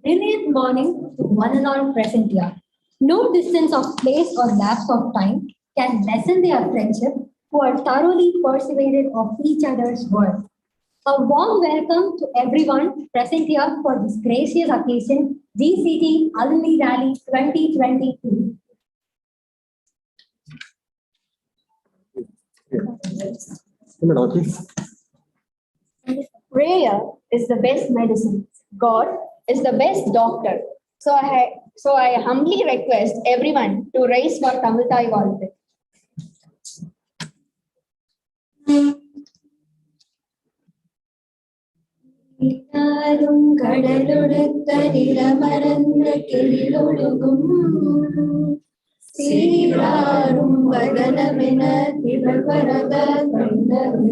Brilliant morning to one and all present here. No distance of place or lapse of time can lessen their friendship who are thoroughly persuaded of each other's worth. A warm welcome to everyone present here for this gracious occasion, GCT Alumni Rally 2022. Prayer is the best medicine. God is the best doctor. So I humbly request everyone to raise for Tamil Thai வாழ்த்து. கடலொடுத்த நிலமறந்த கிளியொழுகும் சீராரும் வதனமென திகழ்வரத கண்டது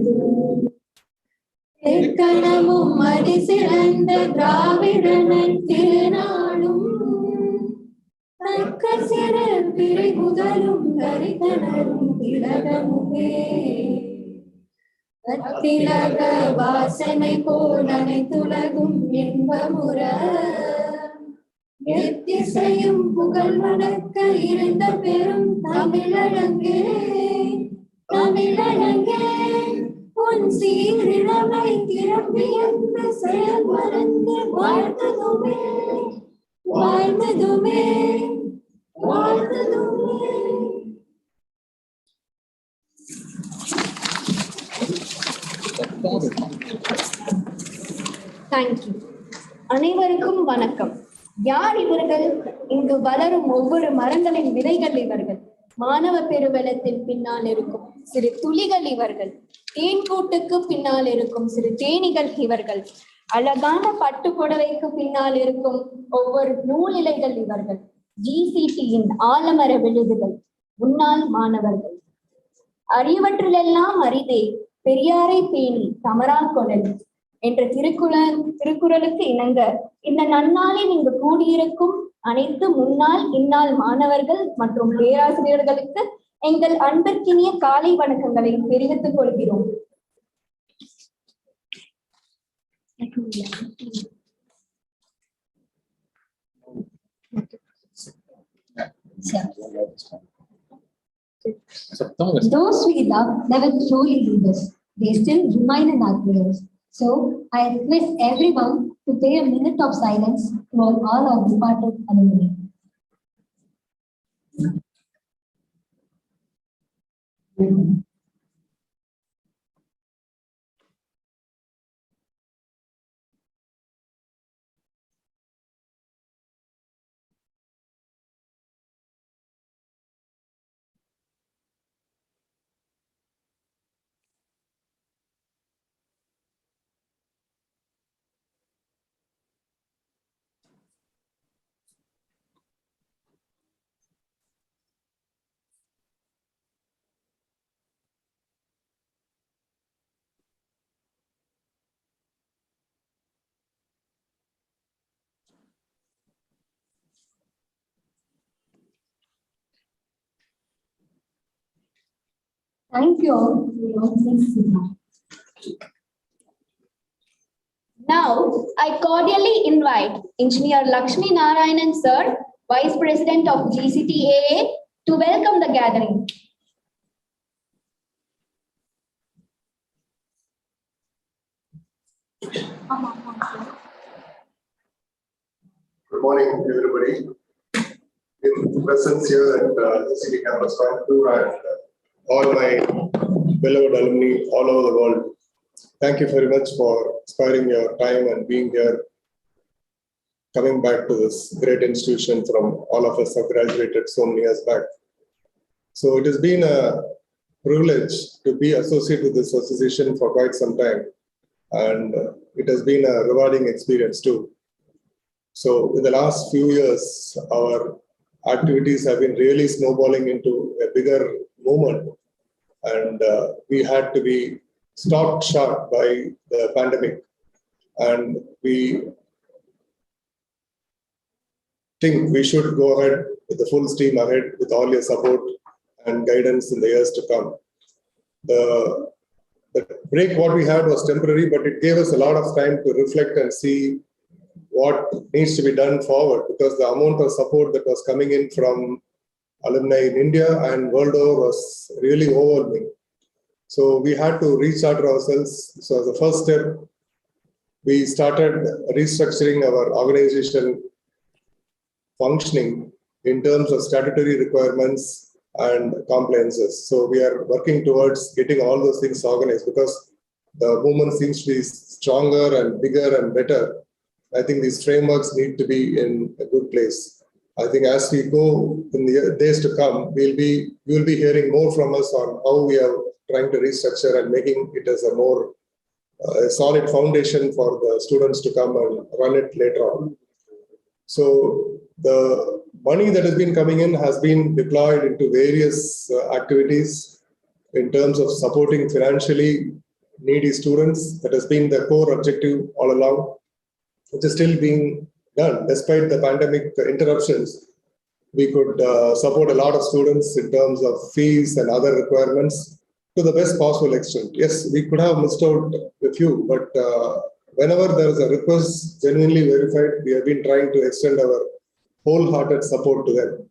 தெற்கணமும் அடி சிறந்த திராவிடனன் திருநாளும் தக்க சிறு பிறை முதலும் கரிகடலும் திலகமுமே அத்திலக வாசனை போல் அனைத்துலகும் இன்பமுற எத்திசையும் புகழ் வணக்க இருந்த பெரும் தமிழழங்கே தமிழழங்கே உன் சீரிழமை திறப்பி என்று செயல் மறந்து வாழ்த்ததுமே வாழ்த்ததுமே வாழ்த்ததுமே. தேங்க்யூ. அனைவருக்கும் வணக்கம். யார் இவர்கள்? இங்கு வளரும் ஒவ்வொரு மரங்களின் விதைகள் இவர்கள். மாணவ பெருவெளத்தின் பின்னால் இருக்கும் சிறு துளிகள் இவர்கள். தேன்கூட்டுக்கு பின்னால் இருக்கும் சிறு தேனீகள் இவர்கள். அழகான பட்டு புடவைக்கு பின்னால் இருக்கும் ஒவ்வொரு நூலிலைகள் இவர்கள். GCTயின் ஆலமர விழுதுகள், முன்னாள் மாணவர்கள். அறிவற்றிலெல்லாம் அரிதே பெரியாரை பேணி தமரா கொடல் என்ற திருக்குறளுக்கு இணங்க இந்த நன்னாளில் இங்கு கூடியிருக்கும் அனைத்து முன்னாள் இந்நாள் மாணவர்கள் மற்றும் பேராசிரியர்களுக்கு எங்கள் அன்பிற்கினிய காலை வணக்கங்களை தெரிவித்துக் கொள்கிறோம். Those we love never truly leave us. They still remain in our prayers. So I request everyone to pay a minute of silence to all our departed alumni. Thank you all for your listening. Now, I cordially invite Engineer Lakshmi Narayanan Sir, Vice President of GCT AA, to welcome the gathering. Good morning, everybody. In presence here at GCT campus, and all my beloved alumni all over the world, thank you very much for sparing your time and being here, coming back to this great institution from all of us have graduated so many years back. So it has been a privilege to be associated with this association for quite some time, and it has been a rewarding experience too. So in the last few years, our activities have been really snowballing into a bigger movement, and we had to be stopped short by the pandemic, and we think we should go ahead with the full steam ahead with all your support and guidance in the years to come. The The break what we had was temporary, but it gave us a lot of time to reflect and see what needs to be done forward, because the amount of support that was coming in from alumni in India and world over was really overwhelming. So we had to restart ourselves. So as a first step, we started restructuring our organization functioning in terms of statutory requirements and compliances. So we are working towards getting all those things organized, because the movement seems to be stronger and bigger and better. I think these frameworks need to be in a good place. I think as we go in the days to come, you will be hearing more from us on how we are trying to restructure and making it as a more solid foundation for the students to come and run it later on. So the money that has been coming in has been deployed into various activities in terms of supporting financially needy students. That has been the core objective all along, which is still being done. Despite the pandemic interruptions, we could support a lot of students in terms of fees and other requirements to the best possible extent. Yes, we could have missed out a few, but whenever there is a request genuinely verified, we have been trying to extend our wholehearted support to them.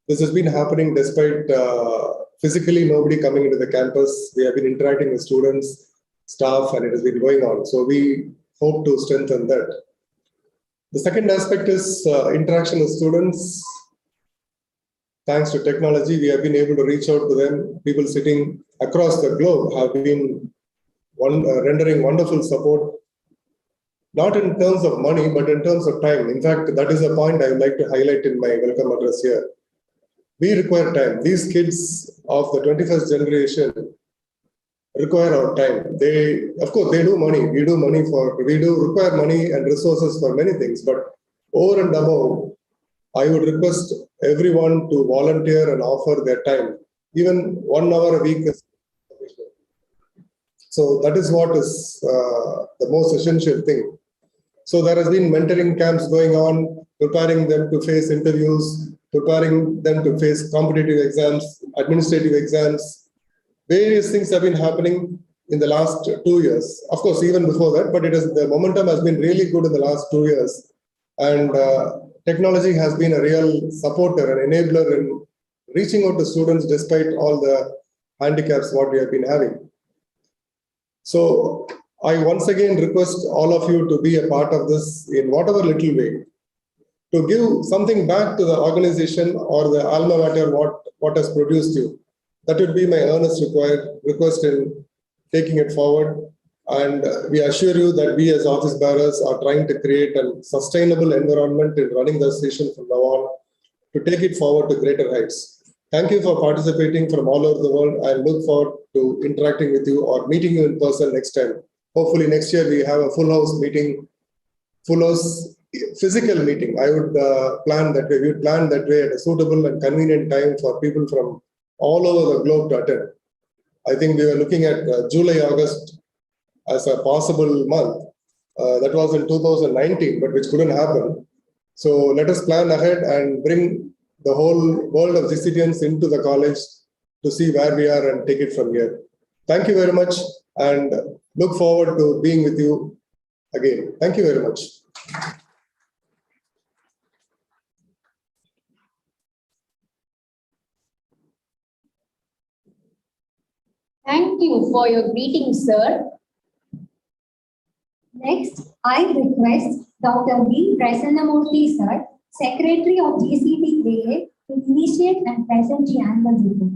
This has been happening despite physically nobody coming into the campus. We have been interacting with students, staff, and it has been going on. So we hope to strengthen that. The second aspect is interaction with students. Thanks to technology, we have been able to reach out to them. People sitting across the globe have been rendering wonderful support, not in terms of money, but in terms of time. In fact, that is a point I would like to highlight in my welcome address here. We require time. These kids of the 21st generation require our time. They, of course, they do money. We do require money and resources for many things, but over and above, I would request everyone to volunteer and offer their time. Even 1 hour a week is sufficient. So that is what is the most essential thing. So there has been mentoring camps going on, preparing them to face interviews, preparing them to face competitive exams, administrative exams. Various things have been happening in the last 2 years. Of course, even before that, but the momentum has been really good in the last 2 years. And technology has been a real supporter and enabler in reaching out to students despite all the handicaps what we have been having. So I once again request all of you to be a part of this in whatever little way, to give something back to the organization or the alma mater what has produced you. That would be my earnest request in taking it forward. And we assure you that we as office bearers are trying to create a sustainable environment in running the station from now on to take it forward to greater heights. Thank you for participating from all over the world. I look forward to interacting with you or meeting you in person next time. Hopefully next year we have a full house meeting, full house physical meeting. I would plan that way. We would plan that way at a suitable and convenient time for people from all over the globe to attend. I think we were looking at July, August as a possible month. That was in 2019, but which couldn't happen. So let us plan ahead and bring the whole world of GCTians into the college to see where we are and take it from here. Thank you very much and look forward to being with you again. Thank you very much. Thank you for your greeting, sir. Next, I request Dr. V. Prasanamurthy sir, Secretary of GCT AA, to initiate and present the annual report.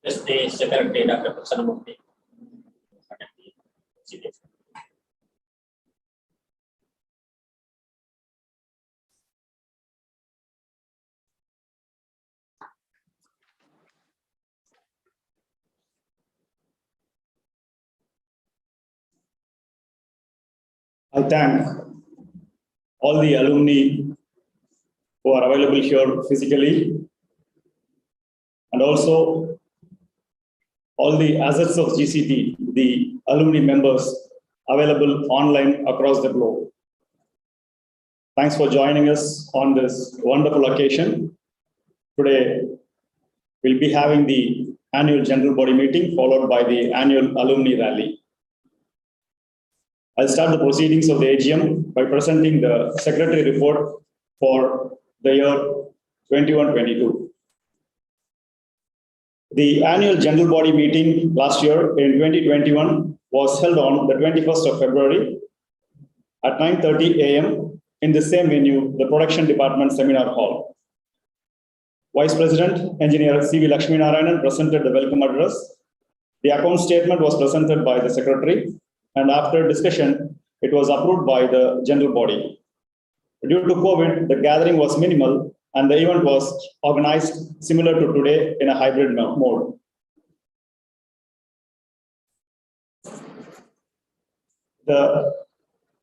Yes, the Secretary Dr. Prasanamurthy. I thank all the alumni who are available here physically, and also all the assets of GCT, the alumni members available online across the globe. Thanks for joining us on this wonderful occasion. Today, we'll be having the annual general body meeting followed by the annual alumni rally. I'll start the proceedings of the AGM by presenting the secretary report for the year 21-22. The annual general body meeting last year in 2021 was held on the 21st of February at 9:30 a.m. in the same venue, the Production Department Seminar Hall. Vice President, Engineer C.V. Lakshminarayanan presented the welcome address. The account statement was presented by the Secretary, and after discussion, it was approved by the general body. Due to COVID, the gathering was minimal, and the event was organized similar to today in a hybrid mode. The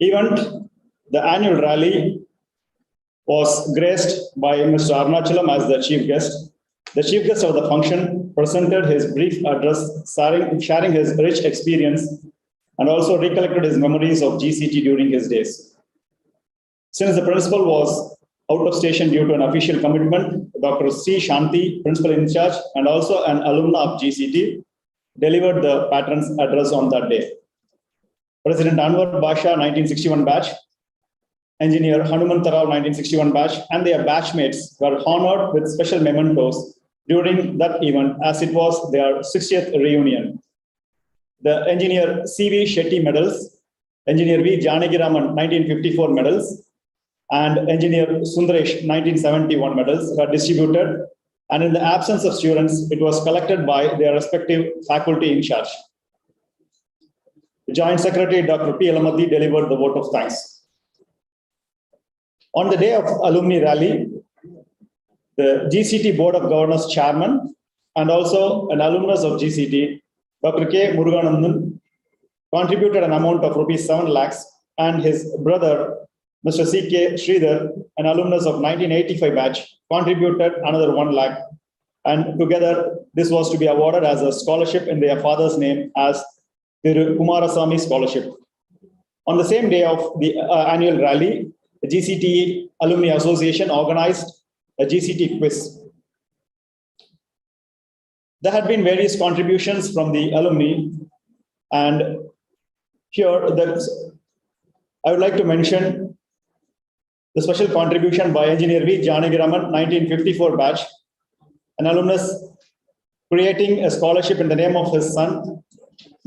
event, the annual rally, was graced by Mr. Arunachalam as the chief guest. The chief guest of the function presented his brief address, sharing his rich experience, and also recollected his memories of GCT during his days. Since the principal was out of station due to an official commitment, Dr. C. Shanti, principal in charge, and also an alumna of GCT, delivered the patron's address on that day. President Anwar Basha, 1961 batch, Engineer Hanumantarao, 1961 batch, and their batchmates were honored with special mementos during that event, as it was their 60th reunion. The Engineer C.V. Shetty medals, Engineer V. Janagiraman, 1954 medals, and Engineer Sundaresh, 1971 medals were distributed, and in the absence of students, it was collected by their respective faculty in charge. The Joint Secretary, Dr. P. Elamati, delivered the vote of thanks. On the day of alumni rally, the GCT Board of Governors Chairman and also an alumnus of GCT, Dr. K. Muruganandan, contributed an amount of ₹7 lakhs, and his brother, Mr. C. K. Sridhar, an alumnus of 1985 batch, contributed another 1 lakh. And together, this was to be awarded as a scholarship in their father's name as the Kumarasamy Scholarship. On the same day of the annual rally, the GCT Alumni Association organized a GCT quiz. There had been various contributions from the alumni, and here I would like to mention the special contribution by Engineer V. Janagiraman, 1954 batch, an alumnus creating a scholarship in the name of his son,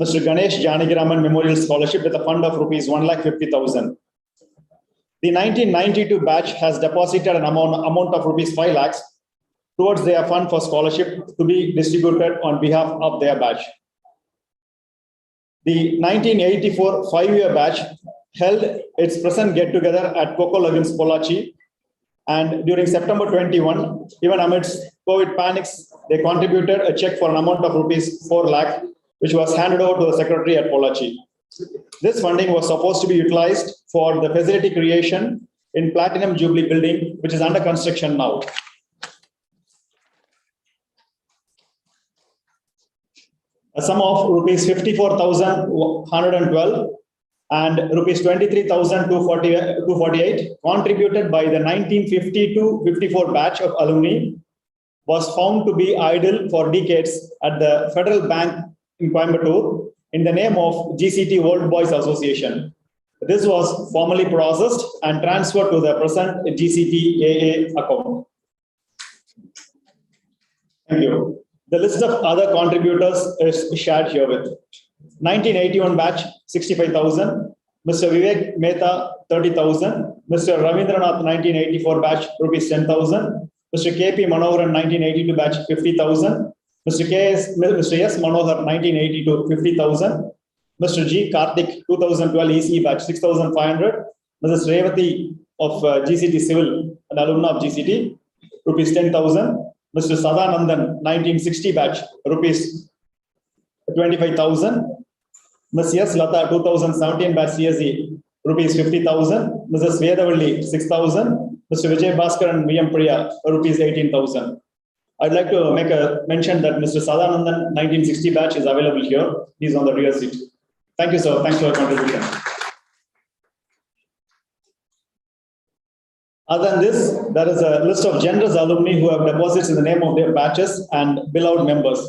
Mr. Ganesh Janagiraman Memorial Scholarship, with a fund of ₹1,50,000. The 1992 batch has deposited an amount of ₹5 lakhs towards their fund for scholarship to be distributed on behalf of their batch. The 1984 5-year batch held its present get-together at Coco Lagoons, Pollachi, and during September 21, even amidst COVID panics, they contributed a check for an amount of ₹4 lakh, which was handed over to the secretary at Pollachi. This funding was supposed to be utilized for the facility creation in Platinum Jubilee building, which is under construction now. A sum of ₹54,112 and ₹23,248 contributed by the 1950-54 batch of alumni was found to be idle for decades at the Federal Bank in Coimbatore in the name of GCT Old Boys Association. This was formally processed and transferred to the present GCT AA account. Thank you. The list of other contributors is shared here with 1981 batch, 65,000, Mr. Vivek Mehta, 30,000, Mr. Ravindranath, 1984 batch, ₹10,000, Mr. KP Manoharan, 1982 batch, 50,000, Mr. S. Manohar, 1982, 50,000, Mr. G. Karthik, 2012 ECE batch, 6,500, Mrs. Revati of GCT Civil, an alumna of GCT, ₹10,000, Mr. Sadanandan, 1960 batch, ₹25,000, Ms. S. Lata, 2017 batch CSE, rupees 50,000, Mrs. Vedavalli 6,000, Mr. Vijay Bhaskar and VM Priya rupees 18,000. I'd like to make a mention that Mr. Sadanandan 1960 batch is available here. He's on the rear seat. Thank you, sir. Thanks for your contribution. Other than this, there is a list of generous alumni who have deposits in the name of their batches and beloved members.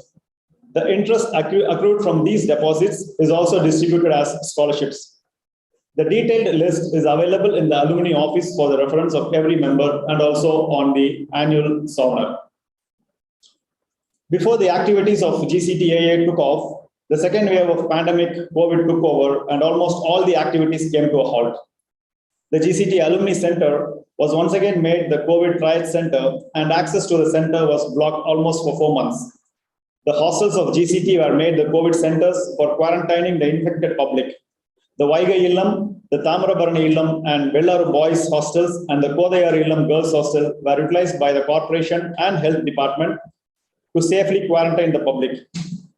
The interest accrued from these deposits is also distributed as scholarships. The detailed list is available in the alumni office for the reference of every member and also on the annual souvenir. Before the activities of GCT took off, the second wave of pandemic COVID took over and almost all the activities came to a halt. The GCT Alumni Center was once again made the COVID trial center and access to the center was blocked almost for 4 months. The hostels of GCT were made the COVID centers for quarantining the infected public. The Vaigai Illam, the Tamarabarani Illam and Vellaru Boys hostels and the Kodayar Illam Girls Hostel were utilized by the corporation and health department to safely quarantine the public.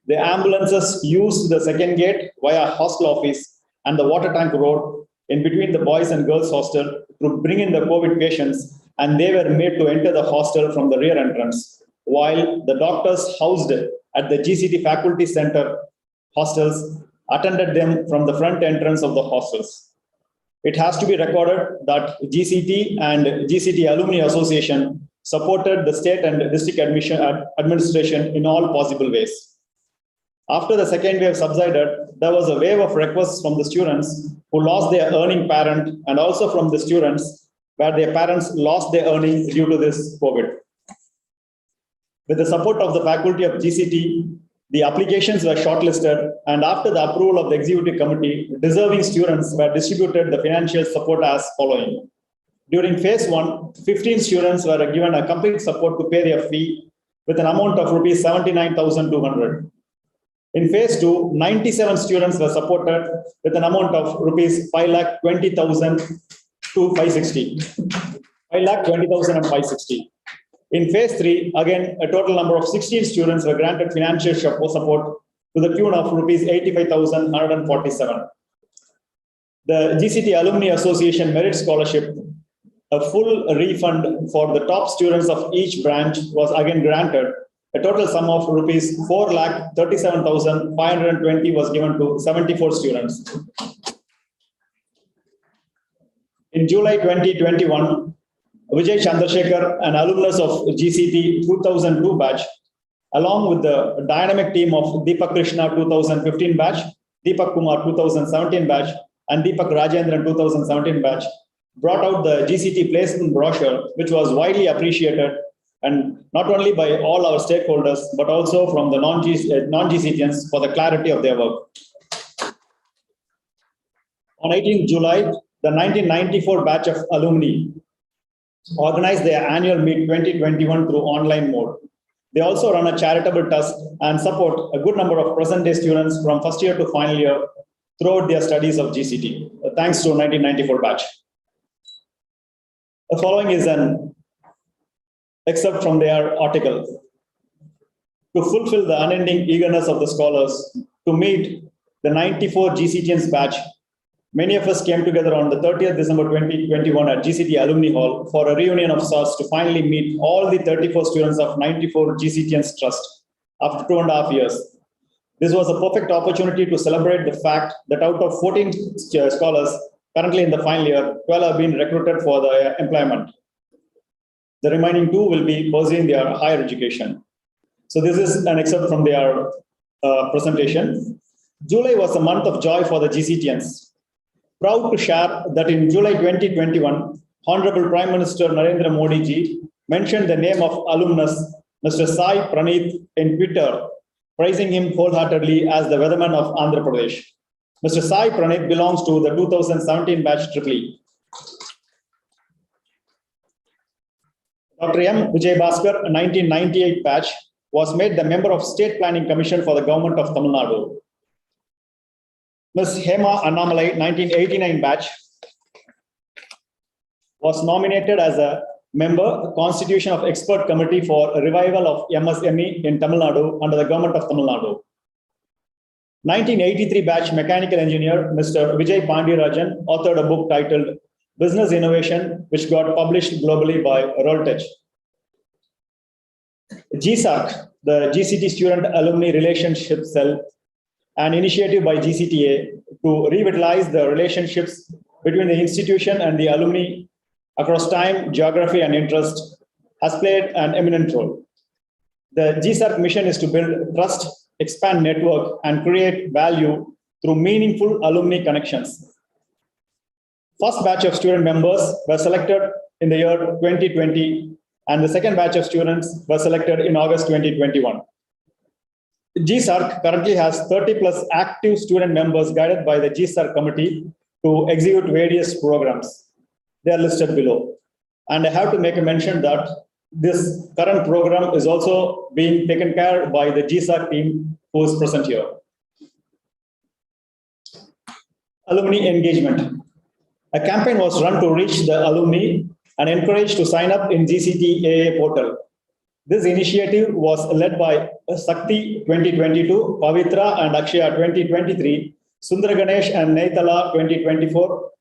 The ambulances used the second gate via hostel office and the water tank road in between the boys and girls hostel to bring in the COVID patients, and they were made to enter the hostel from the rear entrance, while the doctors housed at the GCT Faculty Center hostels attended them from the front entrance of the hostels. It has to be recorded that GCT and GCT Alumni Association supported the state and district administration in all possible ways. After the second wave subsided, there was a wave of requests from the students who lost their earning parent and also from the students where their parents lost their earnings due to this COVID. With the support of the faculty of GCT, the applications were shortlisted, and after the approval of the executive committee, deserving students were distributed the financial support as following. During phase 1, 15 students were given a complete support to pay their fee with an amount of rupees 79,200. In phase 2, 97 students were supported with an amount of rupees 5,20,000 to 560. 5,20,000 and 560. In phase 3, again, a total number of 16 students were granted financial support to the tune of rupees 85,147. The GCT Alumni Association Merit Scholarship, a full refund for the top students of each branch was again granted. A total sum of rupees 4,37,520 was given to 74 students. In July 2021, Vijay Chandrasekhar, an alumnus of GCT 2002 batch, along with the dynamic team of Deepak Krishna 2015 batch, Deepak Kumar 2017 batch, and Deepak Rajendran 2017 batch, brought out the GCT placement brochure, which was widely appreciated, and not only by all our stakeholders, but also from the non-GCTians for the clarity of their work. On 18th July, the 1994 batch of alumni organized their annual meet 2021 through online mode. They also run a charitable trust and support a good number of present-day students from first year to final year throughout their studies of GCT. Thanks to 1994 batch. The following is an excerpt from their article. To fulfill the unending eagerness of the scholars to meet the 94 GCTians batch, many of us came together on the 30th December 2021 at GCT Alumni Hall for a reunion of sorts to finally meet all the 34 students of 94 GCTians Trust after 2.5 years. This was a perfect opportunity to celebrate the fact that out of 14 scholars currently in the final year, 12 have been recruited for the employment. The remaining 2 will be pursuing their higher education. So this is an excerpt from their presentation. July was a month of joy for the GCTians. Proud to share that in July 2021, Honorable Prime Minister Narendra Modi ji mentioned the name of alumnus Mr. Sai Praneeth in Twitter, praising him wholeheartedly as the weatherman of Andhra Pradesh. Mr. Sai Praneeth belongs to the 2017 batch EEE. Dr. M. Vijay Bhaskar, a 1998 batch, was made the member of State Planning Commission for the Government of Tamil Nadu. Ms. Hema Annamalai, 1989 batch, was nominated as a member, Constitution of Expert Committee for a revival of MSME in Tamil Nadu under the Government of Tamil Nadu. 1983 batch mechanical engineer, Mr. Vijay Pandirajan, authored a book titled Business Innovation, which got published globally by Roltech. GSARC, the GCT Student Alumni Relationship Cell, an initiative by GCTA to revitalize the relationships between the institution and the alumni across time, geography, and interest, has played an eminent role. The GSARC mission is to build trust, expand network, and create value through meaningful alumni connections. First batch of student members were selected in the year 2020, and the second batch of students were selected in August 2021. GSARC currently has 30 plus active student members guided by the GSARC committee to execute various programs. They are listed below. And I have to make a mention that this current program is also being taken care by the GSARC team who is present here. Alumni engagement. A campaign was run to reach the alumni and encourage to sign up in GCT AA portal. This initiative was led by Sakti 2022, Pavitra and Akshaya 2023, Sundar Ganesh and Naitala 2024,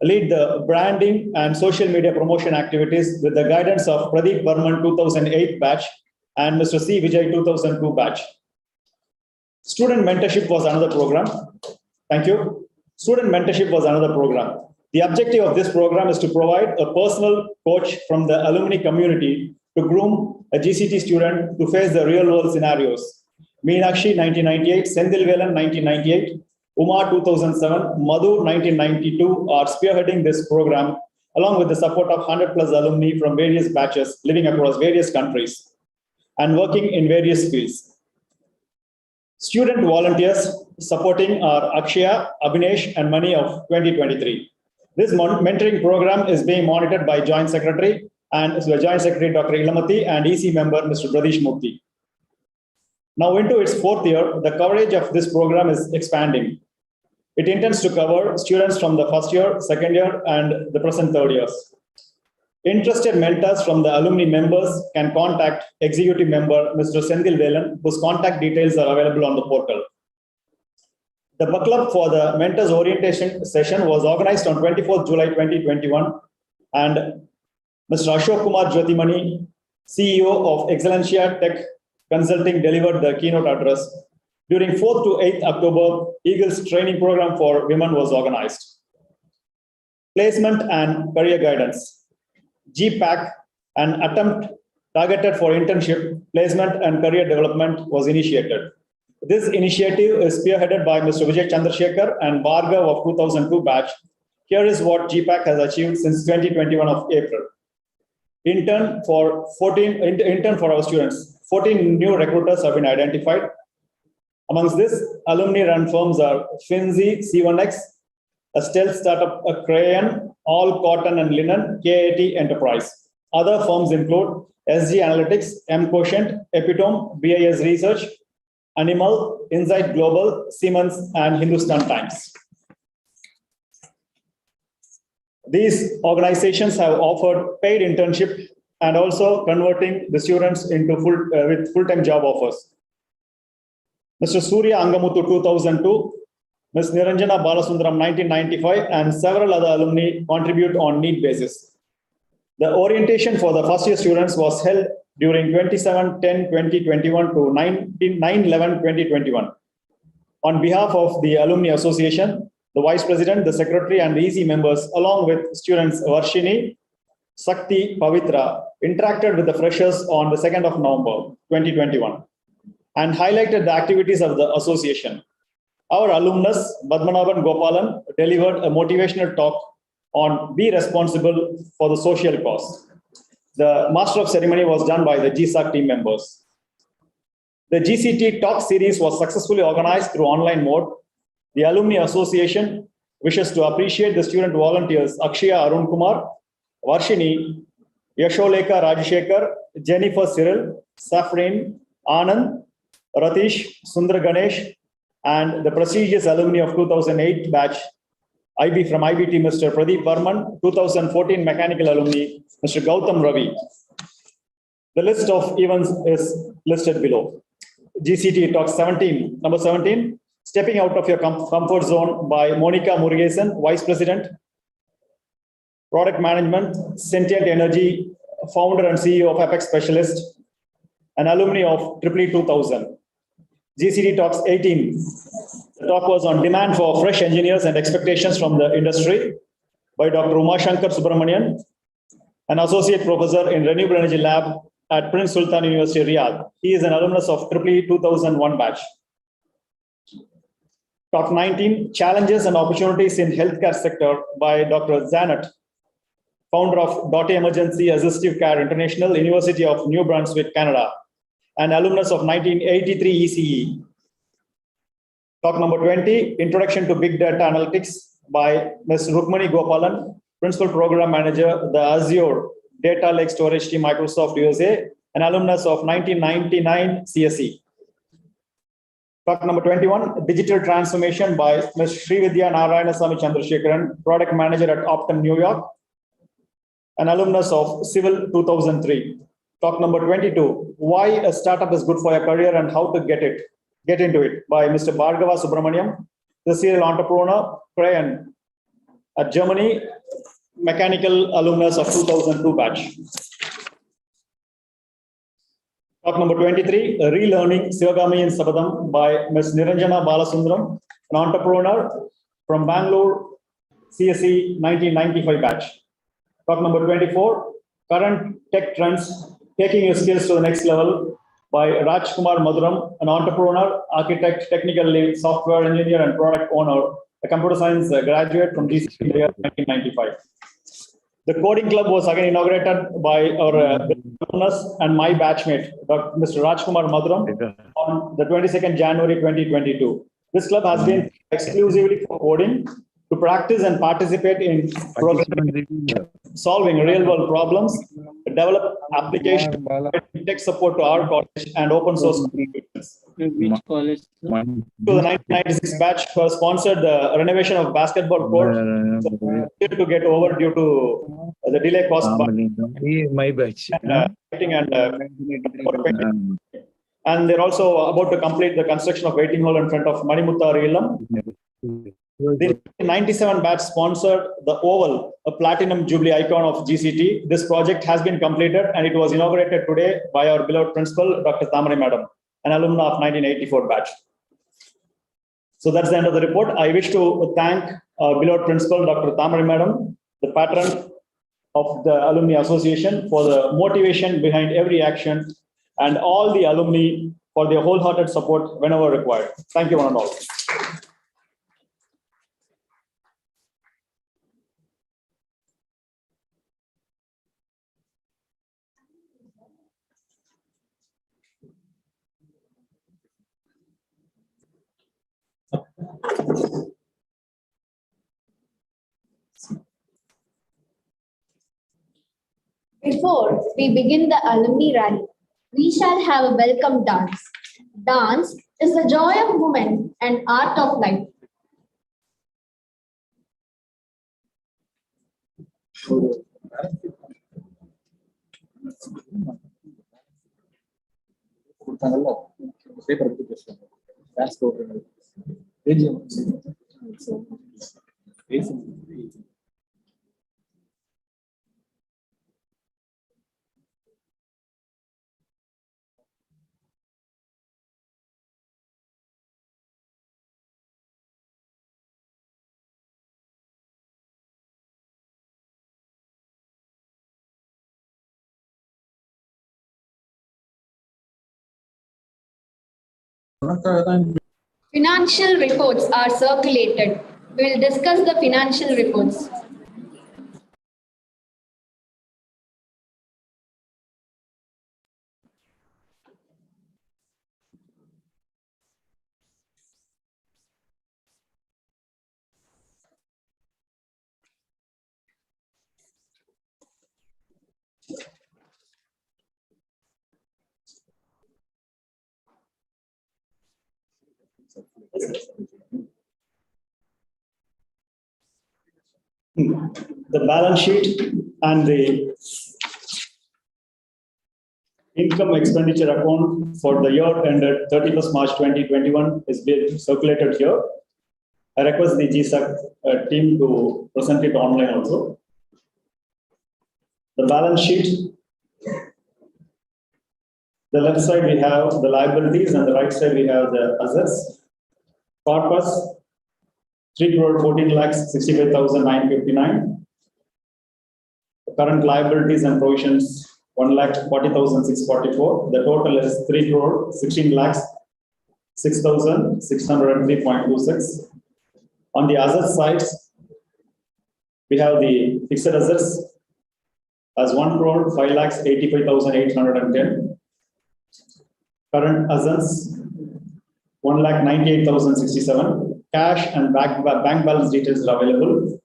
lead the branding and social media promotion activities with the guidance of Pradeep Burman 2008 batch and Mr. C. Vijay 2002 batch. Student mentorship was another program. Thank you. Student mentorship was another program. The objective of this program is to provide a personal coach from the alumni community to groom a GCT student to face the real world scenarios. Meenakshi 1998, Sendil Velan 1998, Uma 2007, Madhu 1992 are spearheading this program along with the support of 100 plus alumni from various batches living across various countries and working in various fields. Student volunteers supporting are Akshaya, Abhinesh and Mani of 2023. This mentoring program is being monitored by Joint Secretary and Joint Secretary Dr. Ilamati and EC member Mr. Pradesh Mukti. Now into its fourth year, the coverage of this program is expanding. It intends to cover students from the first year, second year, and the present third years. Interested mentors from the alumni members can contact Executive Member Mr. Sendil Velan, whose contact details are available on the portal. The book club for the mentors orientation session was organized on 24th July 2021, and Mr. Ashok Kumar Jyotimani, CEO of Excellencia Tech Consulting, delivered the keynote address. During 4th to 8th October, Eagles training program for women was organized. Placement and career guidance. GPAC, an attempt targeted for internship, placement and career development was initiated. This initiative is spearheaded by Mr. Vijay Chandrasekhar and Bhargav of 2002 batch. Here is what GPAC has achieved since 2021 of April. Intern for our students. 14 new recruiters have been identified. Amongst this, alumni-run firms are Finzi, C1X, a stealth startup, a Crayon, All Cotton and Linen, KAT Enterprise. Other firms include SG Analytics, M Quotient, Epitome, BIS Research, Animal, Insight Global, Siemens, and Hindustan Times. These organizations have offered paid internship and also converting the students into full-time job offers. Mr. Surya Angamuthu 2002, Ms. Niranjana Balasundaram 1995, and several other alumni contribute on need basis. The orientation for the first year students was held during 27-10-2021 to 9-11-2021. On behalf of the Alumni Association, the Vice President, the Secretary, and the EC members, along with students Varshini, Sakti, Pavitra, interacted with the freshers on the 2nd of November 2021 and highlighted the activities of the association. Our alumnus, Badmanabhan Gopalan, delivered a motivational talk on be responsible for the social cause. The Master of Ceremony was done by the GSAC team members. The GCT Talk series was successfully organized through online mode. The Alumni Association wishes to appreciate the student volunteers Akshaya Arun Kumar, Varshini, Yasholeka Rajashekar, Jennifer Cyril, Safrin, Anand, Ratish, Sundar Ganesh, and the prestigious alumni of 2008 batch, from IBT, Mr. Pradeep Burman, 2014 mechanical alumni, Mr. Gautam Ravi. The list of events is listed below. GCT Talk 17, number 17, Stepping out of your comfort zone by Monica Murugesan, Vice President, Product Management, Sentient Energy, founder and CEO of Apex Specialist, an alumni of EEE 2000. GCT Talks 18. The talk was on demand for fresh engineers and expectations from the industry by Dr. Umashankar Subramanian, an associate professor in Renewable Energy Lab at Prince Sultan University, Riyadh. He is an alumnus of EEE 2001 batch. Talk 19, Challenges and Opportunities in Healthcare Sector by Dr. Zanet, founder of Dot Emergency Assistive Care International, University of New Brunswick, Canada, an alumnus of 1983 ECE. Talk number 20, Introduction to Big Data Analytics by Ms. Rukmani Gopalan, Principal Program Manager, the Azure Data Lake Storage Team, Microsoft USA, an alumnus of 1999 CSE. Talk number 21, Digital Transformation by Ms. Srividya Narayanasamy Chandrasekharan, Product Manager at Optum, New York, an alumnus of Civil 2003. Talk number 22, Why a Startup is Good for Your Career and How to Get into it by Mr. Bhargava Subramaniam, the serial entrepreneur, Crayon at Germany, mechanical alumnus of 2002 batch. Talk number 23, Relearning Sivagami in Sabadam by Ms. Niranjana Balasundaram, an entrepreneur from Bangalore, CSE 1995 batch. Talk number 24, Current Tech Trends, Taking Your Skills to the Next Level by Rajkumar Madhuram, an entrepreneur, architect, technical lead, software engineer, and product owner, a computer science graduate from GCT in the year 1995. The coding club was again inaugurated by our alumnus and my batchmate, Dr. Mr. Rajkumar Madhuram, on the 22nd January 2022. This club has been exclusively for coding to practice and participate in solving real-world problems, develop application, tech support to our college, and open source contributions. Which college? To the 1996 batch who have sponsored the renovation of basketball court to get over due to the delay caused by My batch. and they're also about to complete the construction of waiting hall in front of Manimutta Reelam. The 97 batch sponsored the Oval, a platinum jubilee icon of GCT. This project has been completed and it was inaugurated today by our beloved principal, Dr. Tamari Madam, an alumna of 1984 batch. So that's the end of the report. I wish to thank our beloved principal, Dr. Tamari Madam, the patron of the Alumni Association, for the motivation behind every action, and all the alumni for their wholehearted support whenever required. Thank you one and all. Before we begin the alumni rally, we shall have a welcome dance. Dance is the joy of women and art of life. Financial reports are circulated. We will discuss the financial reports. The balance sheet and the Income expenditure account for the year ended 31st March 2021 is being circulated here. I request the GSAC team to present it online also. The balance sheet. The left side we have the liabilities and the right side we have the assets. Corpus 3,14,65,959. Current liabilities and provisions 1,40,644. The total is 3,16,06,603.26. On the asset side, we have the fixed assets as 1,05,85,810. Current assets 1,98,067. Cash and bank balance details are available.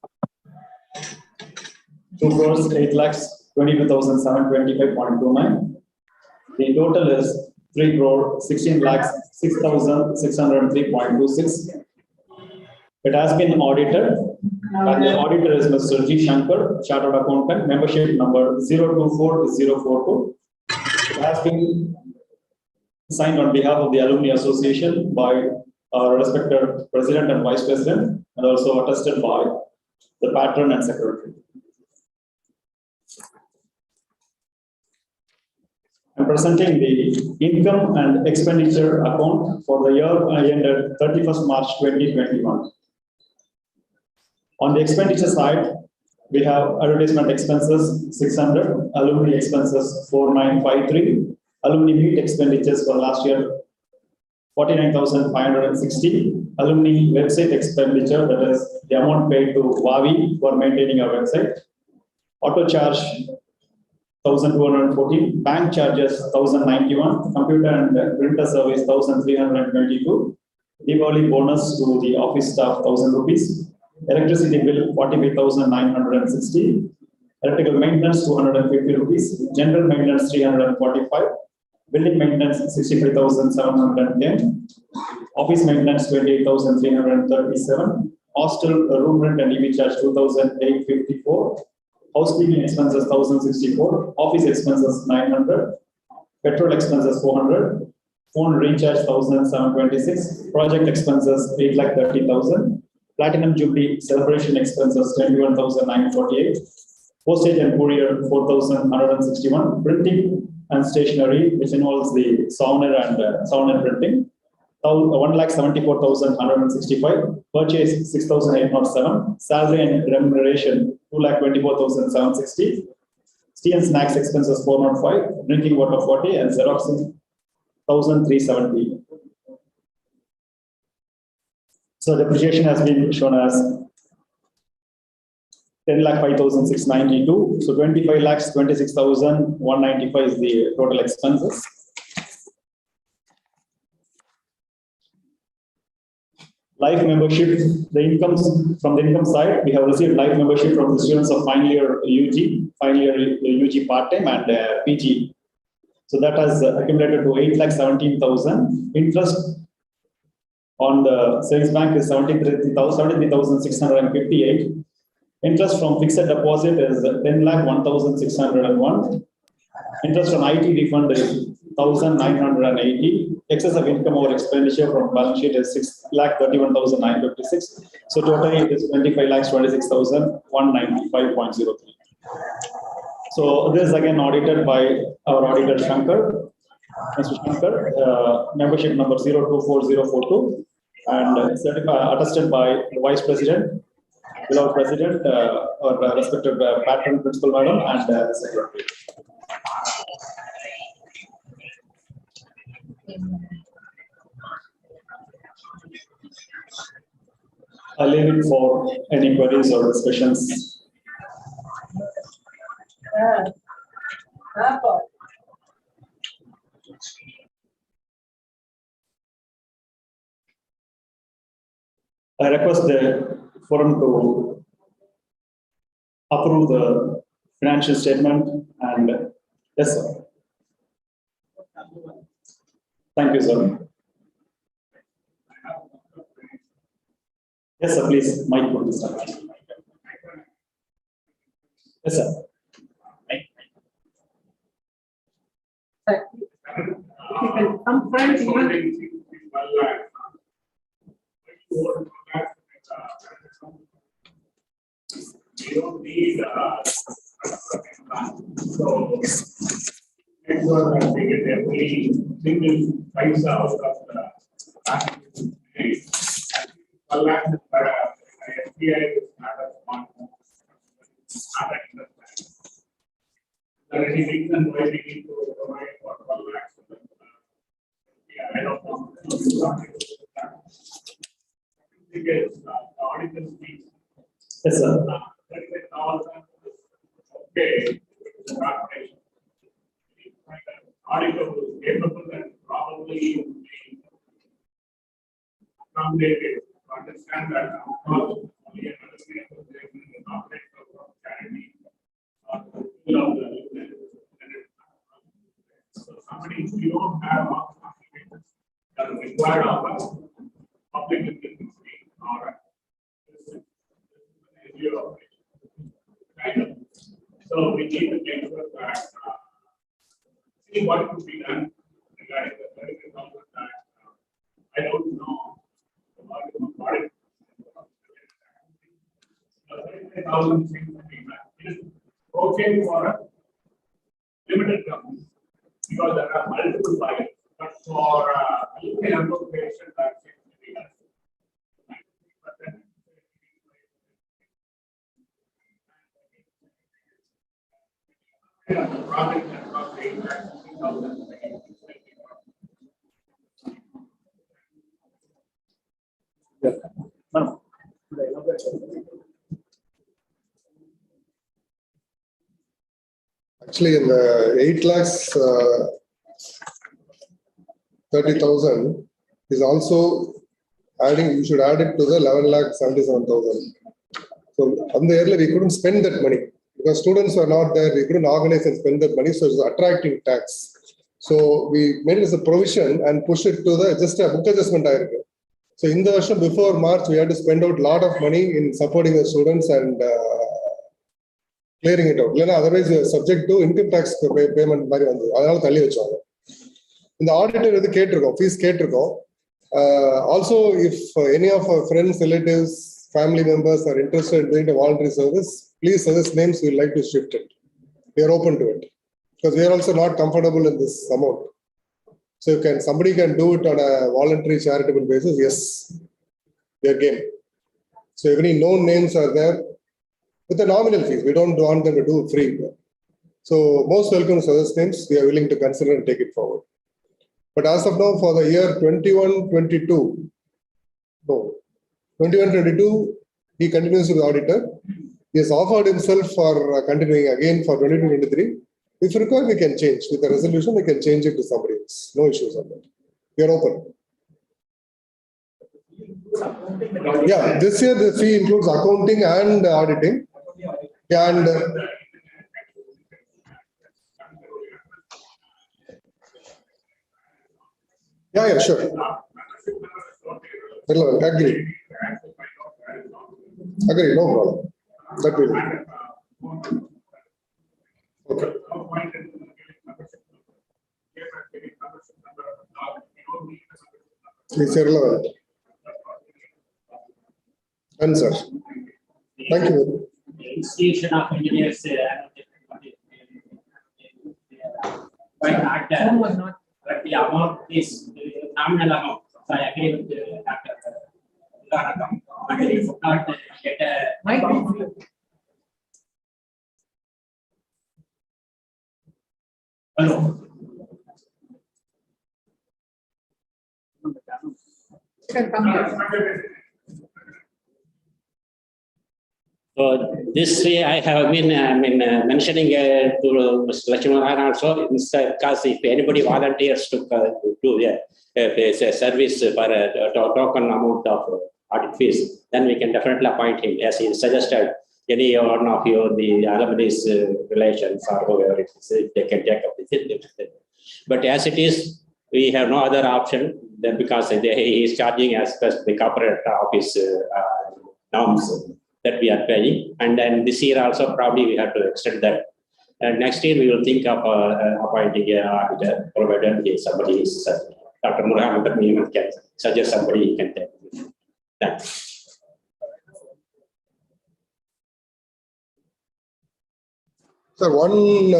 2,08,22,725.29. The total is 3,16,06,603.26. It has been audited, and the auditor is Mr. G. Shankar, Chartered Accountant, membership number 024042. It has been signed on behalf of the Alumni Association by our respected President and Vice President, and also attested by the Patron and Secretary. I'm presenting the income and expenditure account for the year ended 31st March 2021. On the expenditure side, we have advertisement expenses 600, alumni expenses 4953, alumni meet expenditures for last year 49,560, alumni website expenditure, that is the amount paid to Wavi for maintaining our website, auto charge 1,214, bank charges 1,091, computer and printer service 1,322, Diwali bonus to the office staff 1,000 rupees, electricity bill 45,960, electrical maintenance 250 rupees, general maintenance 345, building maintenance 65,710, office maintenance 28,337, hostel room rent and EV charge 2,854, housekeeping expenses 1,064, office expenses 900, petrol expenses 400, phone recharge 1,726, project expenses 8,30,000, platinum jubilee celebration expenses 21,948, postage and courier 4,161, printing and stationery, which involves the Sounder and printing, 1,74,165, purchase 6,807, salary and remuneration 2,24,760, tea and snacks expenses 405, drinking water 40, and xeroxing 1,370. So depreciation has been shown as 10,05,692. So 25,26,195 is the total expenses. Life membership, the incomes from the income side, we have received life membership from the students of final year UG part-time and PG. So that has accumulated to 8,17,000. Interest on the savings bank is 73,658. Interest from fixed deposit is 10,01,601. Interest on IT refund is 1,980. Excess of income over expenditure from balance sheet is 6,31,956. So totally it is 25,26,195.03. So this is again audited by our auditor Shankar, Mr. Shankar, membership number 024042, and attested by the Vice President, beloved President, or respected Patron Principal Madam, and Secretary. I leave it for any queries or discussions. I request the forum to approve the financial statement, and yes, sir. Thank you, sir. Yes, sir, please, mic would start. Yes, sir. Some friends even. You don't need so make sure that they get every single paisa out of the SBI is not a smart not an investment. There is any reason why we need to provide for 12 lakhs. I don't know. Because the auditors fees. Yes, sir. 35,000. Okay. Auditor was capable and probably accommodated to understand that of course only an administrator is not from charity so somebody you don't have that is required of us public institution or kind of. So we need to make sure that see what could be done regarding the 30,000 that I don't know about it. 30,000 seems to be it is okay for a limited company because there are multiple buyers, but for appropriation that seems to be less. Project that cost 8,000. Actually, in the 8 lakhs 30,000 is also adding, you should add it to the 11 lakh 77,000. So on the yearly, we couldn't spend that money because students were not there. We couldn't organize and spend that money. So it's attracting tax. So we made it as a provision and push it to the just a book adjustment. So in the version before March, we had to spend out a lot of money in supporting the students and clearing it out. Otherwise, you are subject to income tax payment. In the auditor, fees also, if any of our friends, relatives, family members are interested in doing the voluntary service, please suggest names. We would like to shift it. We are open to it because we are also not comfortable in this amount. So, if somebody can do it on a voluntary charitable basis, yes, they are game. So, if any known names are there with the nominal fees, we don't want them to do free. So, most welcome to suggest names. We are willing to consider and take it forward. But as of now, for the year 21-22, no, 21-22, he continues to be auditor. He has offered himself for continuing again for 22-23. If required, we can change. With the resolution, we can change it to somebody else. No issues on that. We are open. Yeah, this year the fee includes accounting and auditing. And yeah, sure. Hello, agree. Agree, no problem. That will. Okay. It's irrelevant. And sir. Thank you. Institution of Engineers quite active, but the amount is nominal amount. So I agree with Dr. But if not get a hello. So this way I have been mentioning to Mr. Lakshman also, because if anybody volunteers to do a service for a token amount of audit fees, then we can definitely appoint him, as he suggested. Any one of you, the alumni relations or whoever it is, they can take up this. But as it is, we have no other option then because he is charging as per the corporate office norms that we are paying. And then this year also probably we have to extend that. Next year, we will think of appointing provided somebody is Dr. Muhammad can suggest somebody he can take. Thanks. So one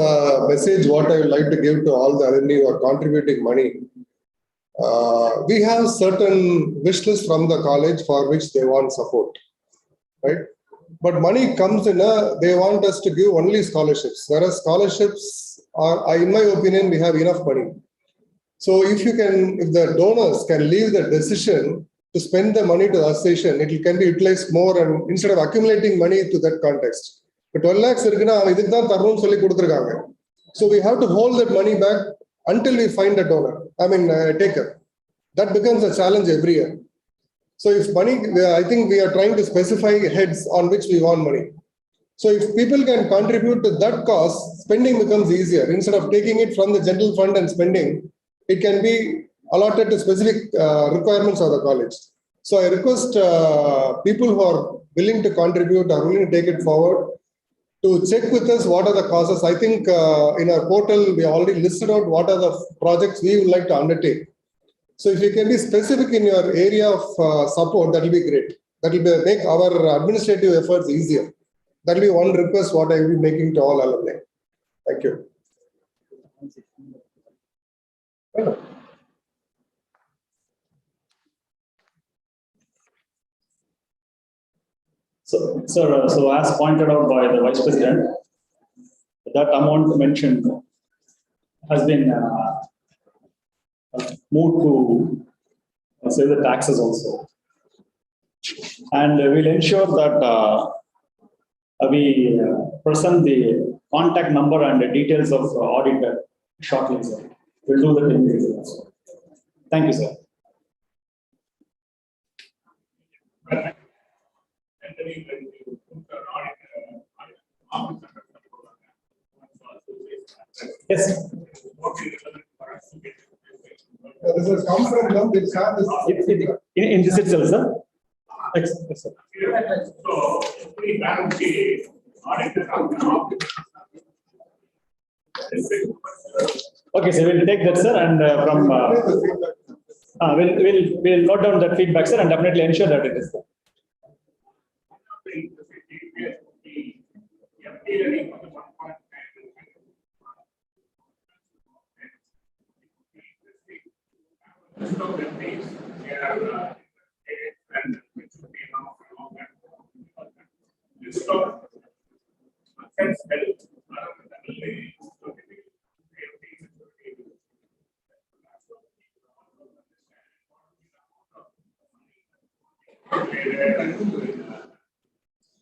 message what I would like to give to all the alumni who are contributing money. We have certain wish lists from the college for which they want support, right? But money comes in they want us to give only scholarships, whereas scholarships are, in my opinion, we have enough money. So if the donors can leave the decision to spend the money to the association, it can be utilized more and instead of accumulating money to that context. But 12 lakhs so we have to hold that money back until we find a donor, taker. That becomes a challenge every year. So if money, I think we are trying to specify heads on which we want money. So if people can contribute to that cause, spending becomes easier. Instead of taking it from the general fund and spending, it can be allotted to specific requirements of the college. So I request people who are willing to contribute or willing to take it forward to check with us what are the causes. I think in our portal, we already listed out what are the projects we would like to undertake. So if you can be specific in your area of support, that will be great. That will make our administrative efforts easier. That will be one request what I will be making to all alumni. Thank you. So as pointed out by the Vice President, that amount mentioned has been moved to save the taxes also. And we'll ensure that we present the contact number and the details of auditor shortly, sir. We'll do that immediately also. Thank you, sir. Yes. This has come from them. In this itself, sir. Yes, sir. Okay, so we'll take that, sir, and we'll note down that feedback, sir, and definitely ensure that it is there.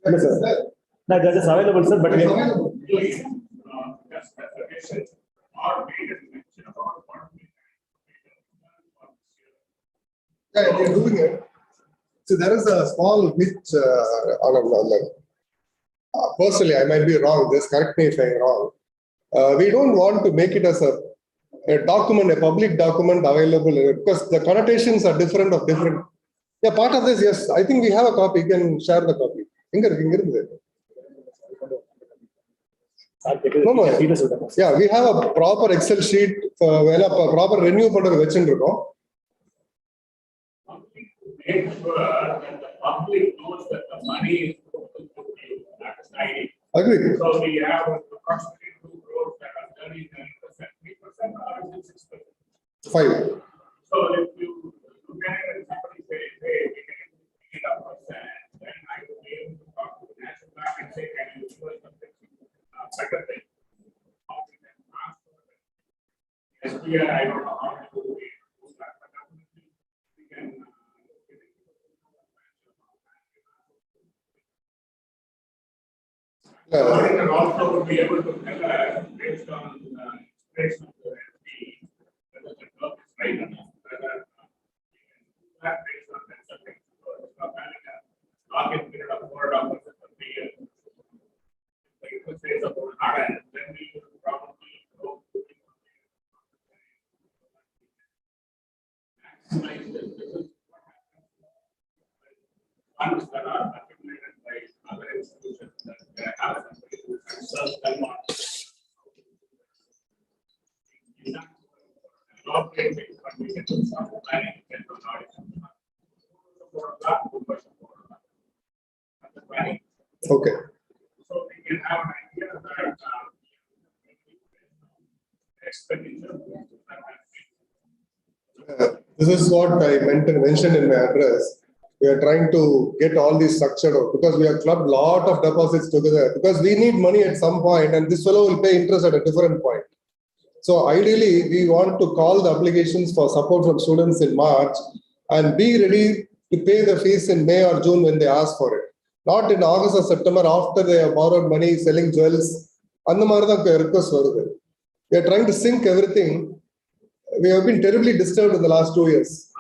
Yes, sir. No, that is available, sir, but yeah, we're doing it. So there is a small pitch personally, I might be wrong. Just correct me if I'm wrong. We don't want to make it as a document, a public document available because the connotations are different of different. Yeah, part of this, yes. I think we have a copy. You can share the copy. No. Yeah, we have a proper Excel sheet for when a proper renew for the vegetable. Make sure that the public knows that the money is going to you. That's the idea. Agree. So we have approximately 2 crores that are 30%, 3%, or 6%. 5. So if you look at it and somebody says, hey, we can pick it up percent, then I will be able to talk to the National Bank and say, can you do something better than how we can transfer it? SBI, I don't know how to do that, but definitely we can. I think also would be able to tell based on based on the FD whether the club is right or not. That based on that subject. So it's not having a login period of $4 for 3 years. Like if it says about RN, then we will probably go to maximize this. This is what happens. Funds that are accumulated by other institutions that have self-employed. Okay. So we can have an idea that expenditure. This is what I mentioned in my address. We are trying to get all these structured out because we have clubbed lot of deposits together because we need money at some point and this fellow will pay interest at a different point. So ideally, we want to call the applications for support from students in March and be ready to pay the fees in May or June when they ask for it. Not in August or September after they have borrowed money selling jewels. We are trying to sync everything. We have been terribly disturbed in the last 2 years.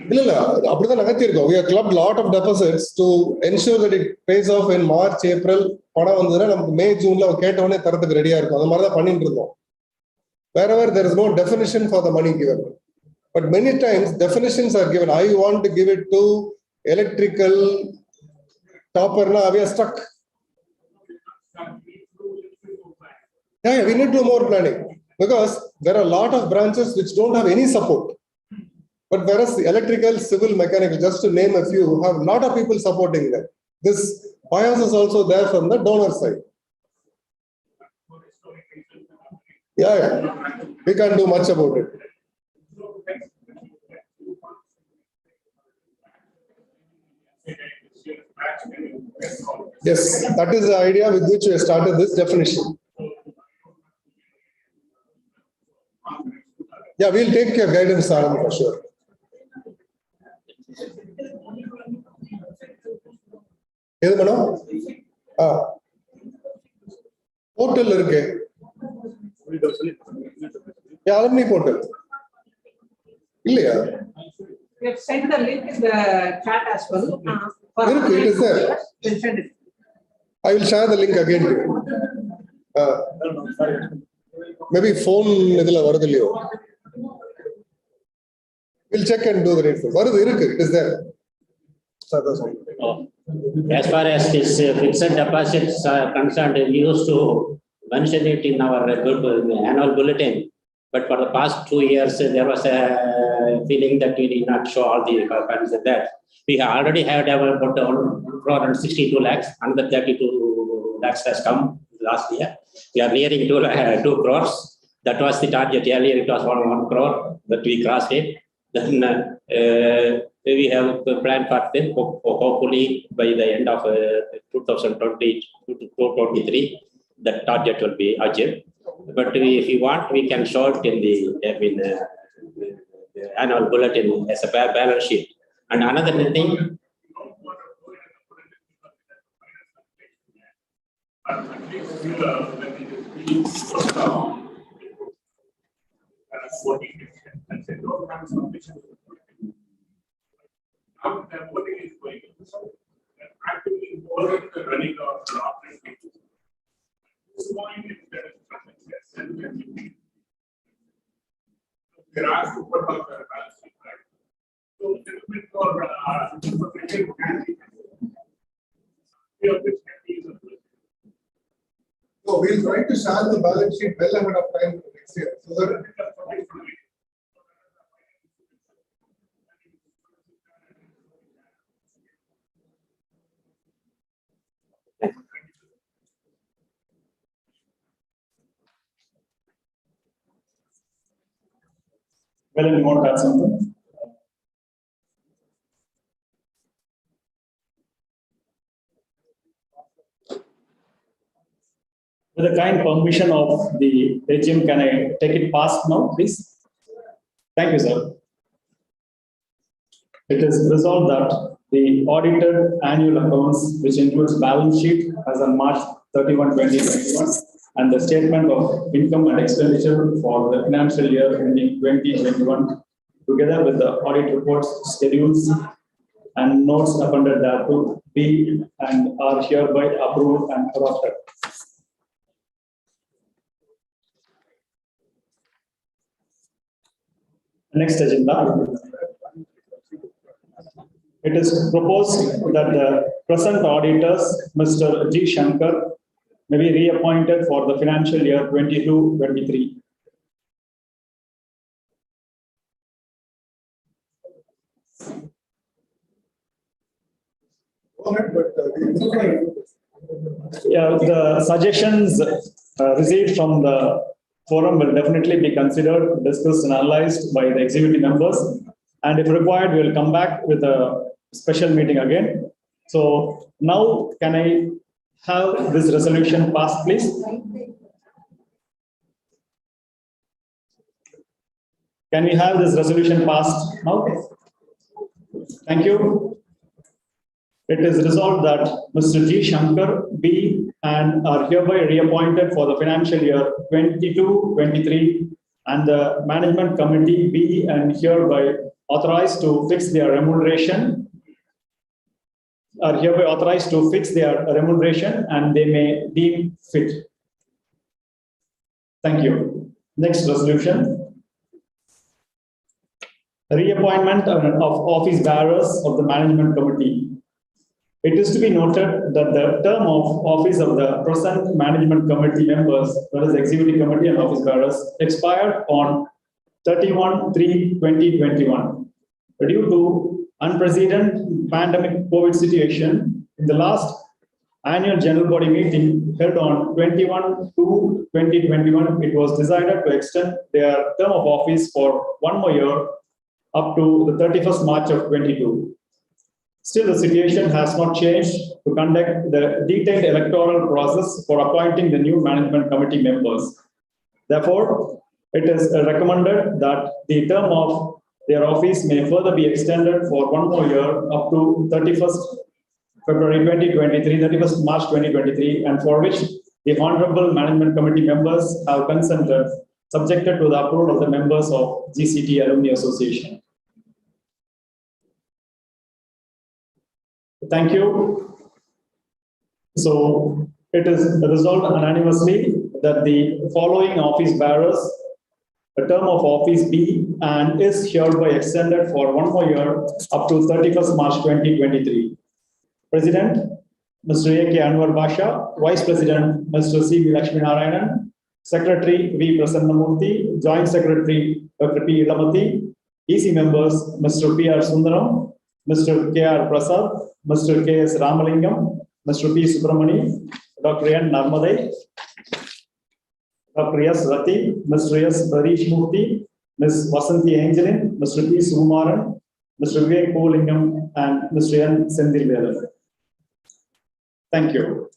We have clubbed a lot of deposits to ensure that it pays off in March, April. May, June, wherever there is no definition for the money given. But many times definitions are given. I want to give it to electrical topper. We are stuck. Yeah, we need to do more planning because there are a lot of branches which don't have any support. But whereas the electrical, civil, mechanical, just to name a few, have a lot of people supporting them. This bias is also there from the donor side. Yeah. We can't do much about it. Yes, that is the idea with which we started this definition. Yeah, we'll take your guidance, Anand, for sure. Portal irukku. Yeah, alumni portal. Illaya. We have sent the link in the chat as well. It is there. I will share the link again to you. Maybe phone idhula varudilliyo. We'll check and do the needful. It is there. As far as this fixed deposits are concerned, we used to mention it in our annual bulletin. But for the past 2 years, there was a feeling that we did not show all the funds in that. We already had about 162 lakhs, another 32 lakhs has come last year. We are nearing 2 crores. That was the target earlier. It was 1 crore that we crossed it. Then we have planned for them. Hopefully by the end of 2023, that target will be achieved. But if you want, we can show it in the annual bulletin as a balance sheet. And another thing. Now the voting is going actively involved in the running of the operation. This point is that we are asked to put out the balance sheet. So a little bit for information can be So we'll try to share the balance sheet well ahead of time for next year. So that Well, you want to add something? With the kind permission of the AGM, can I take it past now, please? Thank you, sir. It is resolved that the audited annual accounts, which includes balance sheet as on March 31, 2021, and the statement of income and expenditure for the financial year ending 2021, together with the audit reports, schedules, and notes appended thereto, be and are hereby approved and adopted. Next agenda. It is proposed that the present auditors, Mr. G. Shankar, may be reappointed for the financial year 22-23. Yeah, the suggestions received from the forum will definitely be considered, discussed, and analyzed by the executive members. And if required, we will come back with a special meeting again. So now, can I have this resolution passed, please? Can we have this resolution passed now? Thank you. It is resolved that Mr. G. Shankar B. and are hereby reappointed for the financial year 22-23, and the management committee be and hereby authorized to fix their remuneration. Are hereby authorized to fix their remuneration, and they may deem fit. Thank you. Next resolution. Reappointment of office bearers of the management committee. It is to be noted that the term of office of the present management committee members, that is executive committee and office bearers, expired on 31/3/2021. Due to unprecedented pandemic COVID situation, in the last annual general body meeting held on 21/2/2021, it was decided to extend their term of office for 1 more year up to the 31st March of 22. Still, the situation has not changed to conduct the detailed electoral process for appointing the new management committee members. Therefore, it is recommended that the term of their office may further be extended for 1 more year up to 31st February 2023, 31st March 2023, and for which the Honorable Management Committee members have consented, subjected to the approval of the members of GCT Alumni Association. Thank you. So it is resolved unanimously that the following office bearers, a term of office be and is hereby extended for 1 more year up to 31st March 2023. President, Mr. A.K. Anwar Basha, Vice President, Mr. C. V. Lakshmi Narayanan, Secretary V. Prasannamurthy, Joint Secretary Dr. P. Ilamati, EC members Mr. P. R. Sundaram, Mr. K. R. Prasad, Mr. K. S. Ramalingam, Mr. P. Subramani, Dr. N. Narmadai, Dr. S. Rati, Mr. S. Barish Murthy, Ms. Vasanthi Angelin, Mr. P. Sumaran, Mr. Vivek Polingam, and Mr. N. Sendil Vedan. Thank you.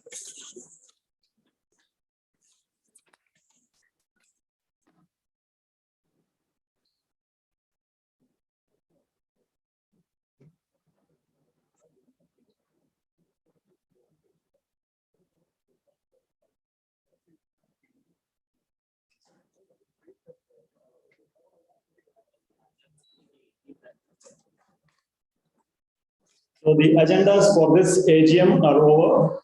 So the agendas for this AGM are over.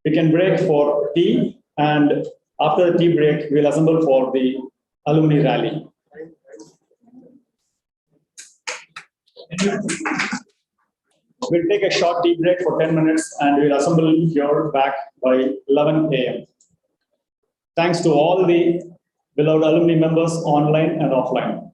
We can break for tea, and after the tea break, we'll assemble for the alumni rally. We'll take a short tea break for 10 minutes, and we'll assemble here back by 11 a.m. Thanks to all the beloved alumni members online and offline.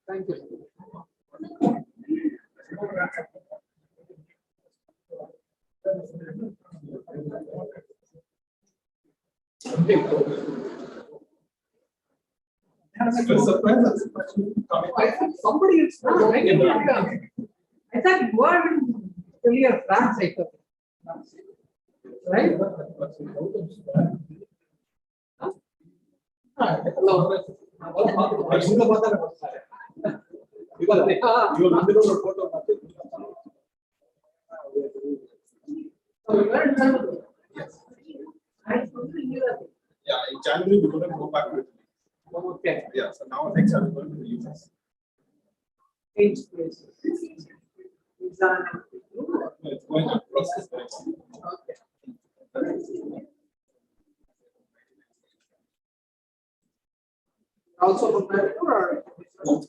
Thank you. Somebody is I thought you are earlier France, I thought. Right? Yeah, in January we're going to go back to Italy. Okay. Yeah, so now next time we're going to the US. Change places. It's going to process. Also from Bangalore or?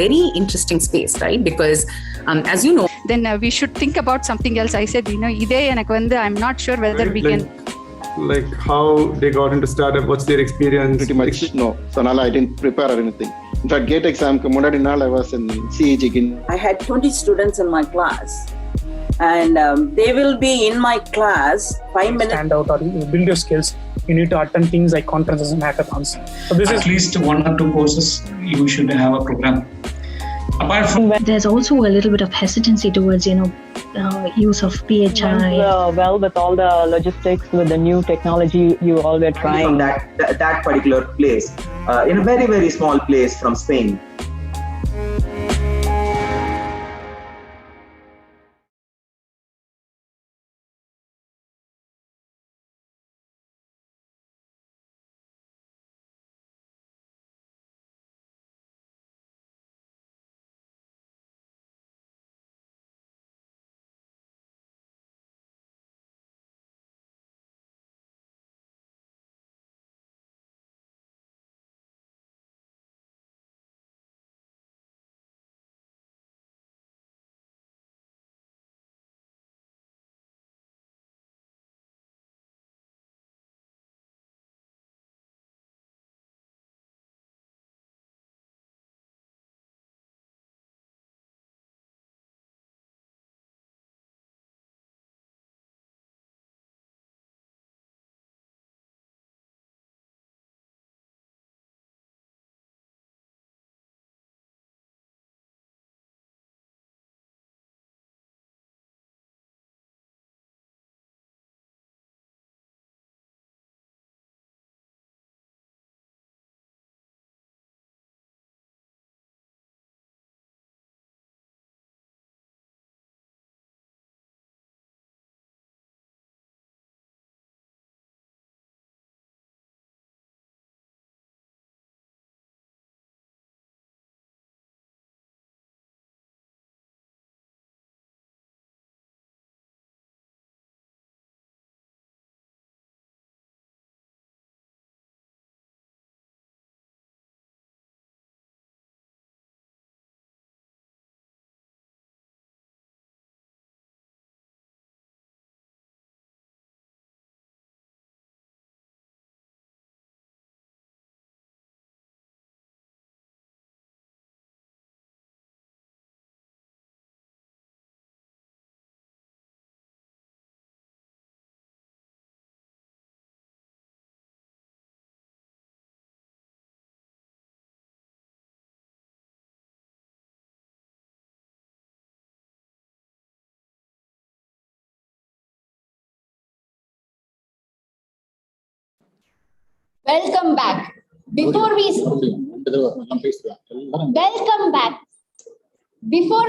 very interesting space, right? Because as you know, then we should think about something else. I said, I'm not sure whether we can. Like how they got into startup, what's their experience? Pretty much no. So now I didn't prepare or anything. In fact, gate exam I was in CEG. I had 20 students in my class, and they will be in my class 5 minutes. Stand out or you build your skills. You need to attend things like conferences and hackathons. So this is at least 1 or 2 courses you should have a program. Apart from there's also a little bit of hesitancy towards use of PHI. Well, with all the logistics, with the new technology you all were trying. From that particular place, in a very, very small place from Spain. Welcome back. Before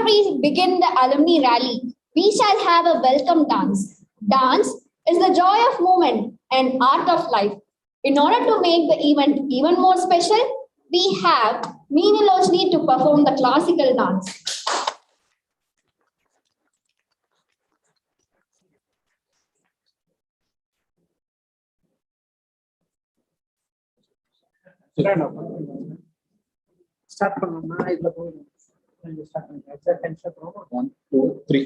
we begin the alumni rally, we shall have a welcome dance. Dance is the joy of movement and art of life. In order to make the event even more special, we have Meeni Lojni to perform the classical dance. start பண்ணனும்னா இதுல போகும். நீங்க start பண்ணுங்க. Exact time start பண்ணுவோம். 1 2 3.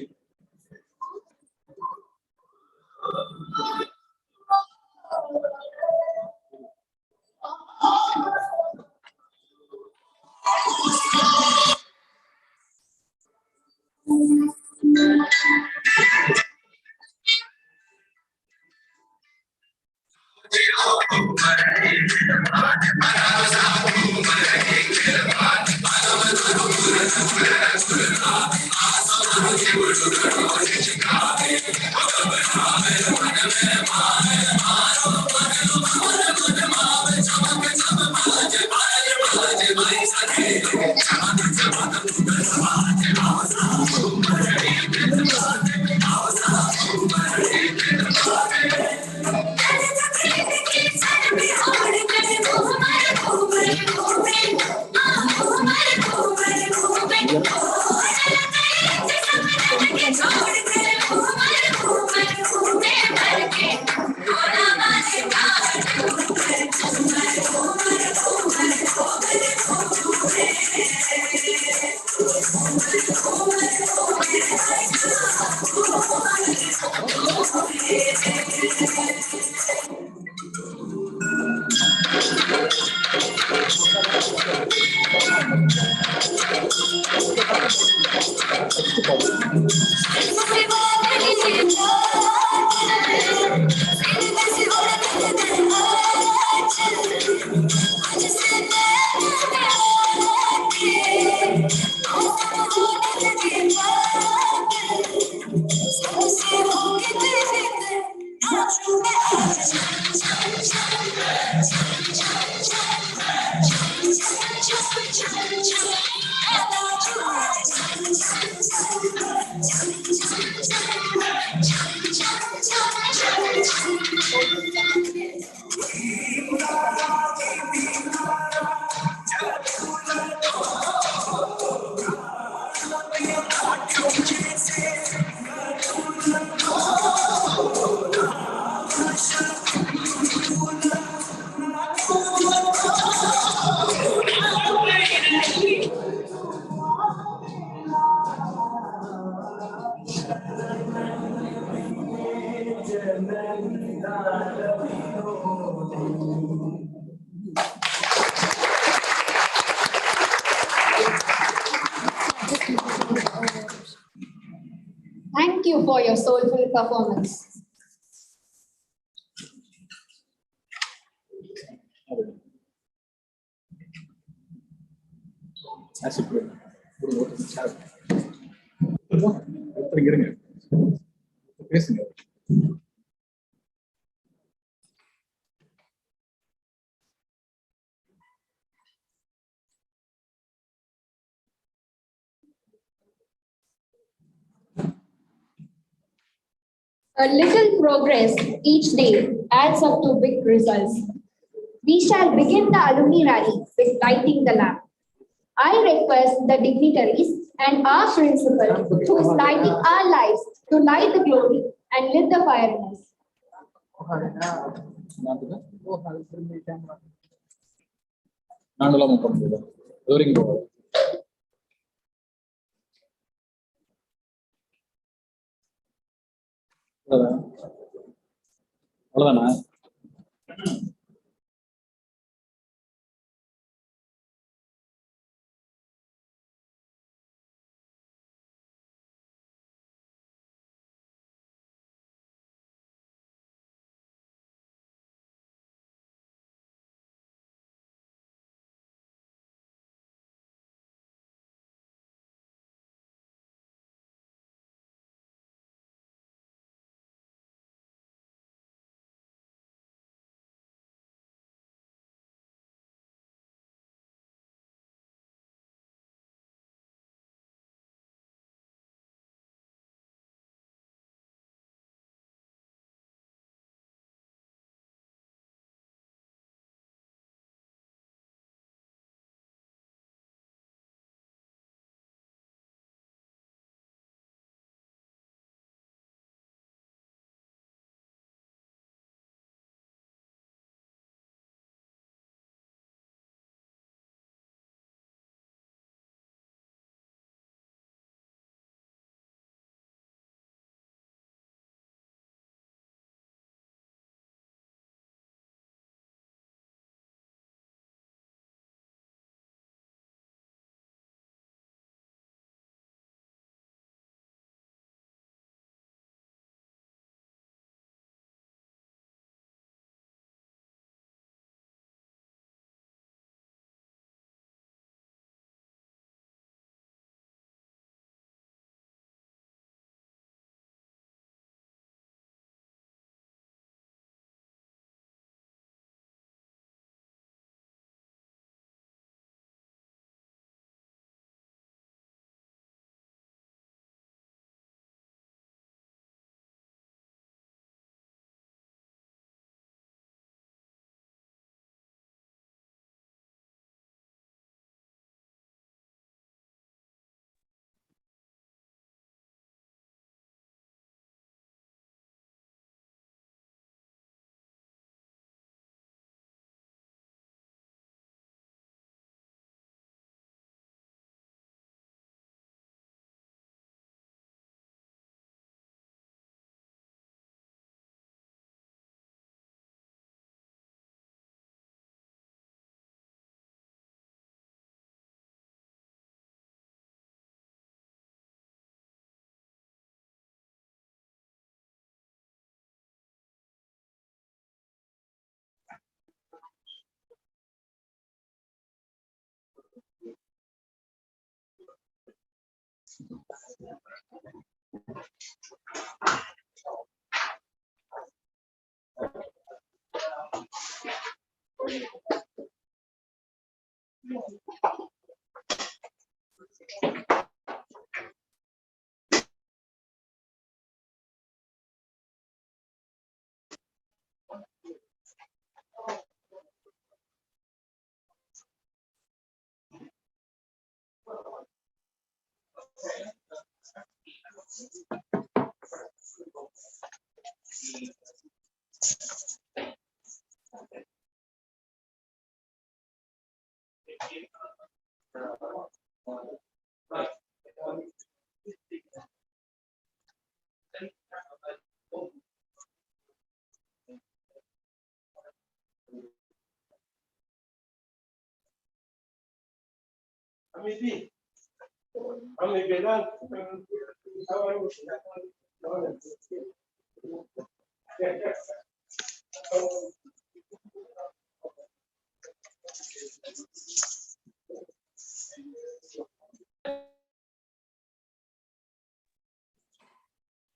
Thank you for your soulful performance. A little progress each day adds up to big results. We shall begin the alumni rally with lighting the lamp. I request the dignitaries and our principal, who is lighting our lives, to light the glory and lit the fire in us. அவ்வளவுதானா?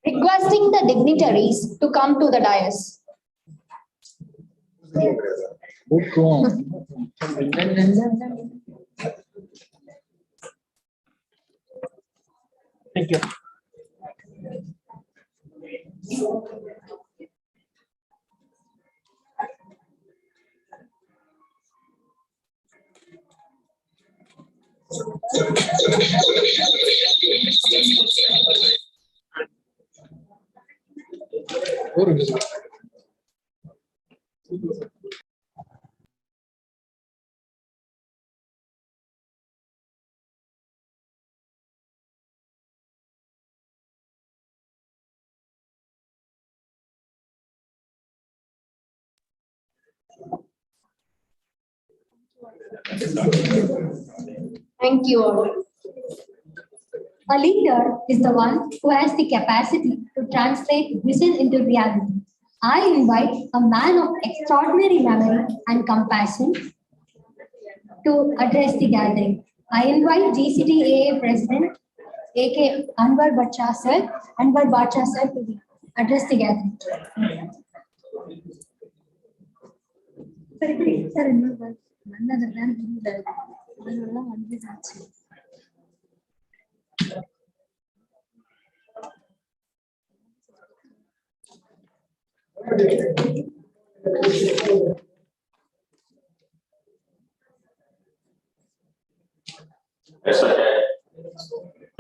Requesting the dignitaries to come to the dais. Thank you. Thank you all. A leader is the one who has the capacity to translate vision into reality. I invite a man of extraordinary memory and compassion to address the gathering. I invite GCT AA President A.K. Anwar Bacha sir to address the gathering.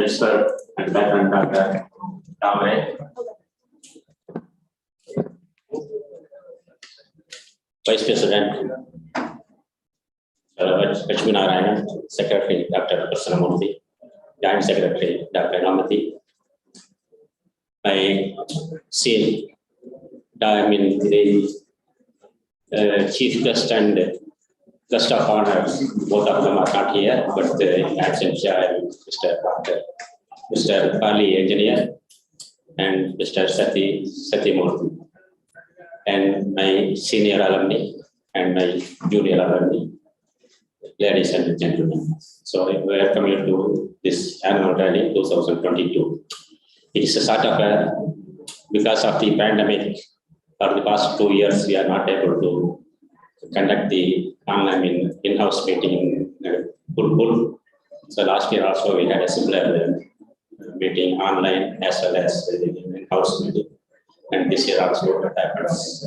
Mr. and Dr. Tamre, Vice President Lakshmi Narayan, Secretary Dr. Prasanamurthy, Joint Secretary Dr. Namati. I see the Chief Guest and Guest of Honor, both of them are not here, but absent Mr. Pali Engineer and Mr. Satyamurthy, and my senior alumni and my junior alumni, ladies and gentlemen. So we are coming to this annual rally 2022. It is a sort of because of the pandemic, for the past 2 years, we are not able to conduct the online in-house meeting in Bulbul. So last year also we had a similar meeting online as well as in-house meeting. And this year also it happens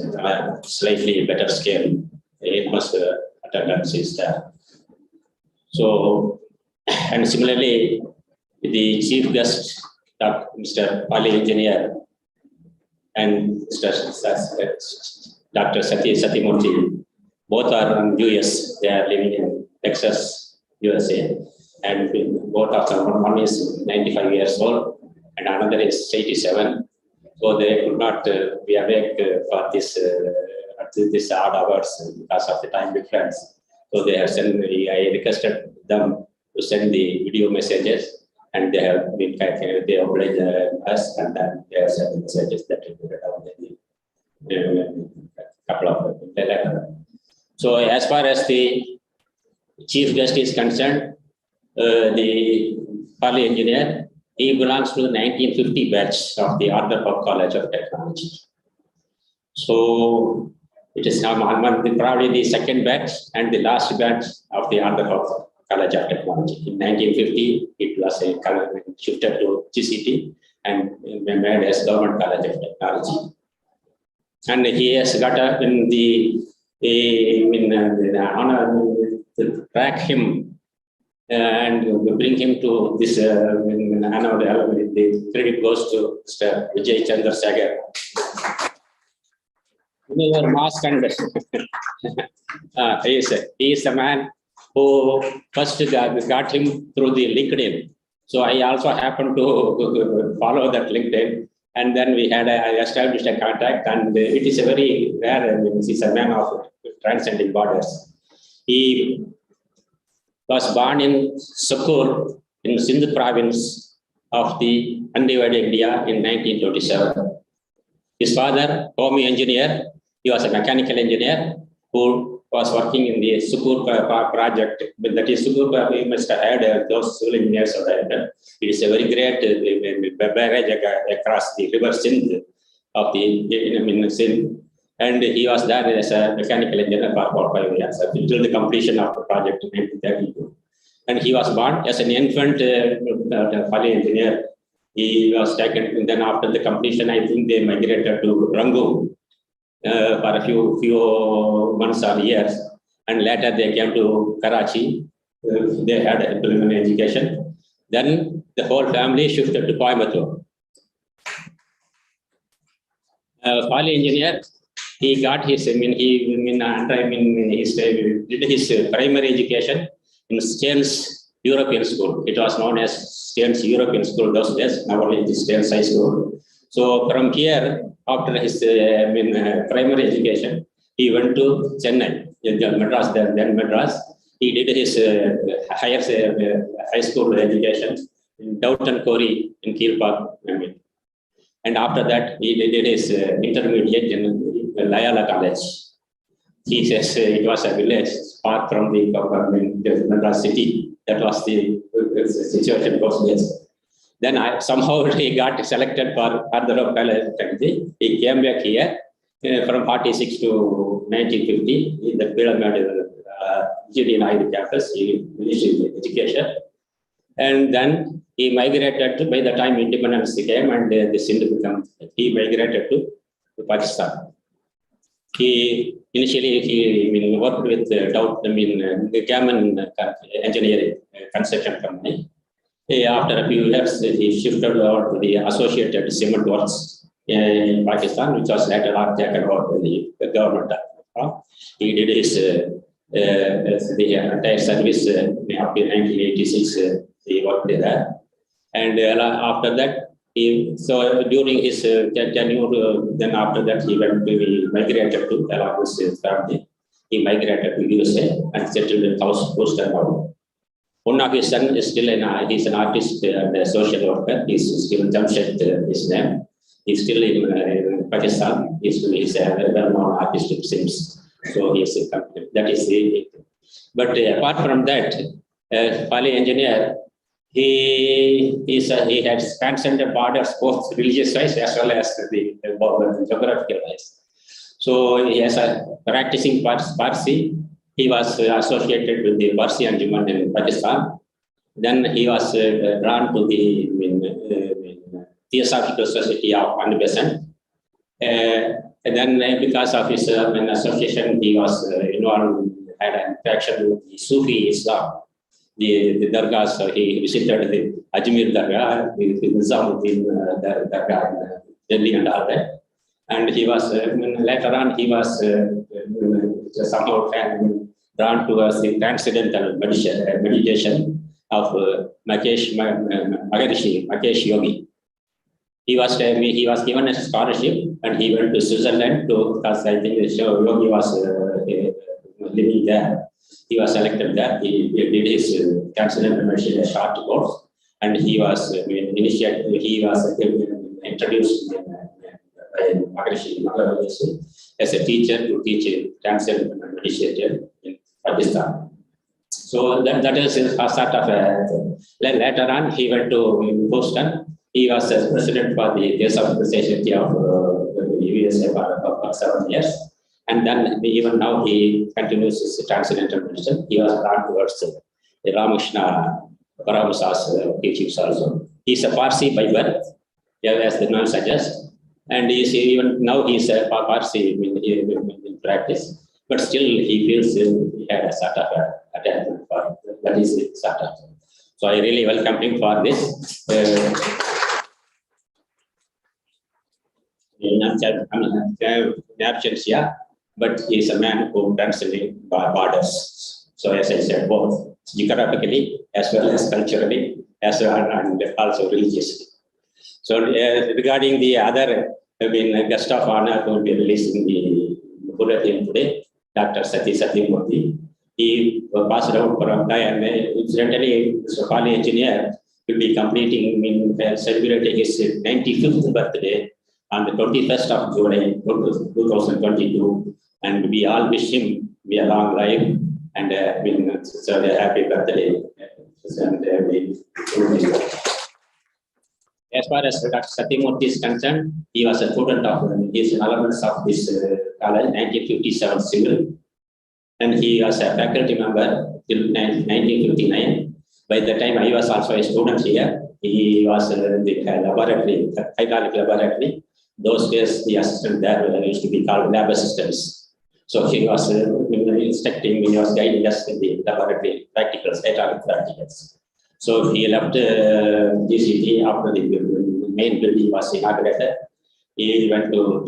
slightly better scale. In-house attendance is there. So, and similarly, the chief guest, Mr. Pali Engineer and Dr. Satyamurthy, both are in US. They are living in Texas, USA. And both of them, one is 95 years old and another is 87. So they could not be awake for this odd hours because of the time difference. So they have sent, I requested them to send the video messages, and they have been they obliged us, and then they have sent the messages that we read out in a couple of letters. So as far as the chief guest is concerned, the Pali Engineer He belongs to the 1950 batch of the Order of College of Technology. So it is now probably the second batch and the last batch of the Order of College of Technology. In 1950, it was shifted to GCT and made as Government College of Technology. And he has got up in the honor to track him and bring him to this annual rally. The credit goes to Mr. Vijay Chandra Sagar. Mask and he is the man who first got him through the LinkedIn. So I also happened to follow that LinkedIn, and then we had established a contact, and it is a very rare. He's a man of transcending borders. He was born in Sukur in Sindh province of the undivided India in 1927. His father, home engineer, he was a mechanical engineer who was working in the Sukur project. But that is Sukur, we must have had those civil engineers. It is a very great barrage across the river Sindh of the Sindh. And he was there as a mechanical engineer for 5 years until the completion of the project in 1932. And he was born as an infant engineer. He was taken, and then after the completion, I think they migrated to Rangoon for a few months or years, and later they came to Karachi. They had a preliminary education. Then the whole family shifted to Coimbatore. Poly engineer, he got his, he did his primary education in Staines European School. It was known as Staines European School those days, now it is Staines High School. So from here, after his primary education, he went to Chennai, Madras, then Madras. He did his high school education in Downton Corey in Kilpa. And after that, he did his intermediate in Loyola College. He says it was a village far from the Madras city. That was the situation those days. Then somehow he got selected for Order of College. He came back here from 46 to 1950 in the pyramid GD Naidu campus. He finished his education. And then he migrated to, by the time independence came and the Sindh became, he migrated to Pakistan. He initially worked with the Gammon engineering construction company. After a few years, he shifted over to the Associated Cement Works in Pakistan, which was later on taken over by the government. He did his the entire service up to 1986. He worked there, and after that, during his tenure, then after that he migrated to along with his family. He migrated to USA and settled in Houston now. One of his sons is still he's an artist and a social worker. He's still Jamshed, his name. He's still in Pakistan. He's a well-known artist, it seems. So that is the. But apart from that, Poly engineer, he has transcended borders, both religious-wise as well as the geographical-wise. So he has a practicing Parsi. He was associated with the Parsi Anjuman in Pakistan. Then he was drawn to the Theosophical Society of Ann Besant. And then because of his association, he was involved, had an interaction with the Sufi Islam, the Dargah. So he visited the Ajmer Dargah, the Nizamuddin Dargah in Delhi and all that. And he was, later on, he was somehow drawn towards the transcendental meditation of Makesh Yogi. He was given a scholarship and he went to Switzerland because I think Yogi was living there. He was selected there. He did his transcendental meditation short course, and he was initiated. He was introduced as a teacher to teach transcendental meditation in Pakistan. So that is a sort of later on he went to Boston. He was a president for the Case of Society of the USA for 7 years. And then even now he continues his transcendental medicine. He was brought towards the Ramakrishna Paramahansa's teachings also. He's a Parsi by birth, as the name suggests. And even now he's a Parsi in practice. But still he feels he had a sort of attachment for that is it, sort of. So I really welcome him for this. In absence here, but he is a man who transcends borders. So as I said, both geographically as well as culturally, as well and also religiously. So regarding the other, guest of honor who will be releasing the bulletin today, Dr. Satyamurthy. He passed out from and incidentally, so Kali engineer will be completing, celebrating his 95th birthday on the 21st of July 2022, and we all wish him be a long life and so a happy birthday. As far as Dr. Satyamurthy is concerned, he was a student of his alumnus of this college, 1957 civil, and he was a faculty member till 1959. By the time I was also a student here, he was in the laboratory, hydraulic laboratory. Those days, the assistant there used to be called lab assistants. So he was instructing, he was guiding us in the laboratory practicals, hydraulic practicals. So he left GCT after the main building was inaugurated. He went to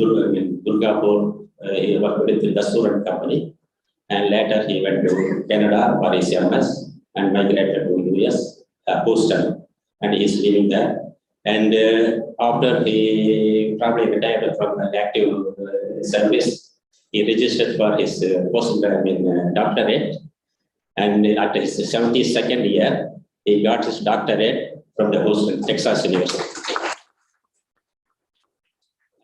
Durgapur, he worked with the Dastur company, and later he went to Canada for his MS and migrated to US, Boston, and he is living there. And after he probably retired from the active service, he registered for his doctorate, and after his 72nd year, he got his doctorate from the Houston, Texas University.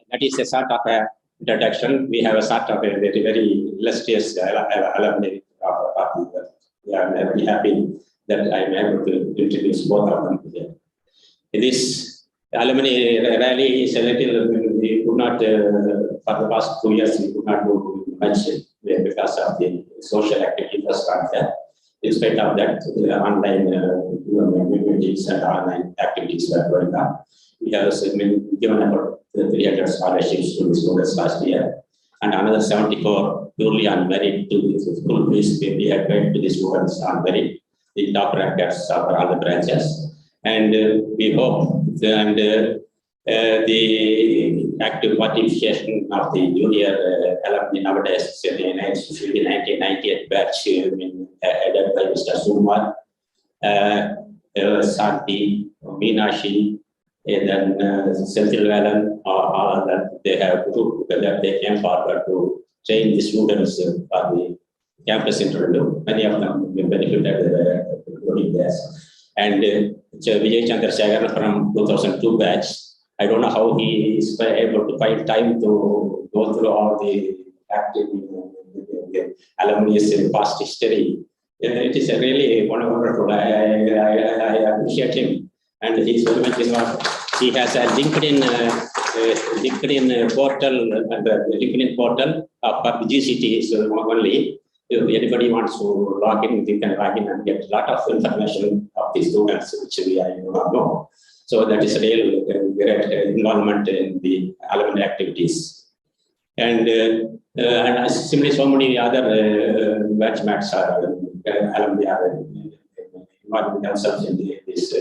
That is a sort of a introduction. We have a sort of a very illustrious alumni of the. I'm very happy that I'm able to introduce both of them here. This alumni rally is a little, we could not, for the past 2 years, we could not do much because of the social activity was not there. In spite of that, online meetings and online activities were going on. We have given about 300 scholarships to the students last year, and another 74 purely on merit to the school fees we have paid to the students on merit, the top rankers of all the branches. And we hope the active participation of the junior alumni nowadays, the 1998 batch headed by Mr. Sumar, Santi, Meenashi, and then Senthil Valan, all that they have put together, they came forward to train the students for the campus interview. Many of them benefited during this. And Vijay Chandrasekhar from 2002 batch, I don't know how he is able to find time to go through all the active alumni in past history. It is a really wonderful. I appreciate him, and he's very much involved. He has a LinkedIn portal, and the LinkedIn portal for the GCT is only. If anybody wants to log in, they can log in and get a lot of information of the students, which we do not know. So that is a real great involvement in the alumni activities. And similarly, so many other batchmates are alumni are involving themselves in these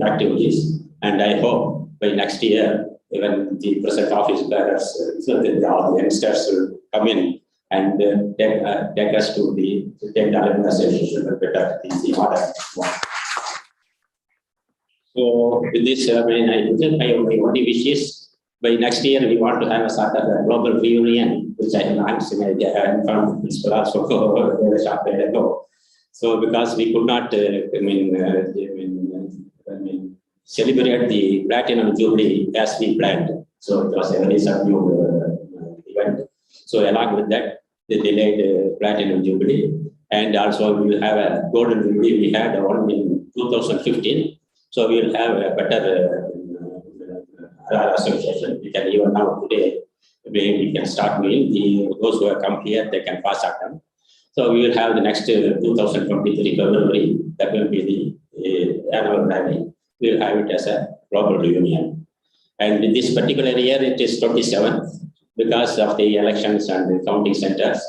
activities. And I hope by next year, even the present office bearers, all the youngsters will come in and take us to take the alumni association better in the order. So with this, I only wish is by next year we want to have a sort of a global reunion, which I informed the principal also a short while ago. So because we could not, celebrate the Platinum Jubilee as we planned. So it was a very subdued event. So along with that, the delayed platinum jubilee. And also we will have a golden jubilee. We had one in 2015. So we will have a better association. We can even now today, we can start doing those who have come here, they can pass them. So we will have the next 2023 February, that will be the annual rally. We will have it as a global reunion. And in this particular year, it is 27 because of the elections and the counting centers.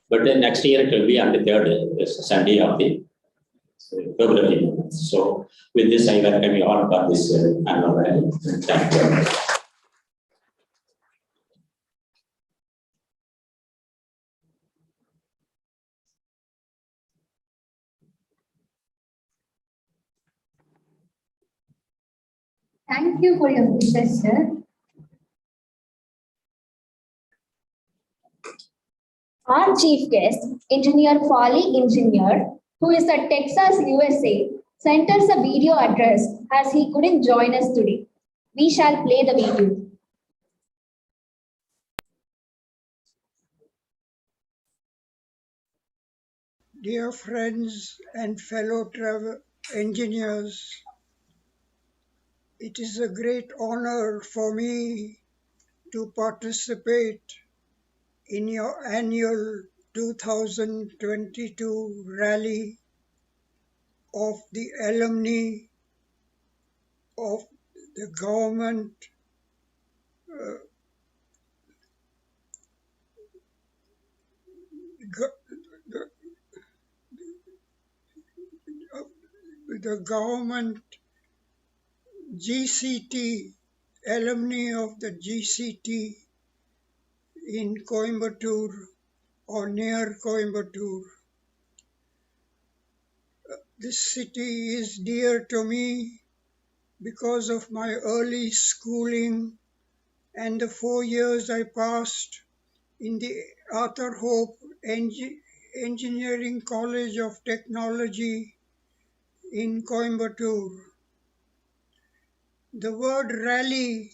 But then next year, it will be on the third Sunday of the February. So with this, I welcome you all for this annual rally. Thank you very much. Thank you for your wishes, sir. Our chief guest, Engineer Foley Engineer, who is at Texas, USA, sent us a video address as he couldn't join us today. We shall play the video. Dear friends and fellow travel engineers, it is a great honor for me to participate in your annual 2022 rally of the alumni of the government the government GCT, alumni of the GCT in Coimbatore or near Coimbatore. This city is dear to me because of my early schooling and the 4 years I passed in the Arthur Hope Engineering College of Technology in Coimbatore. The word rally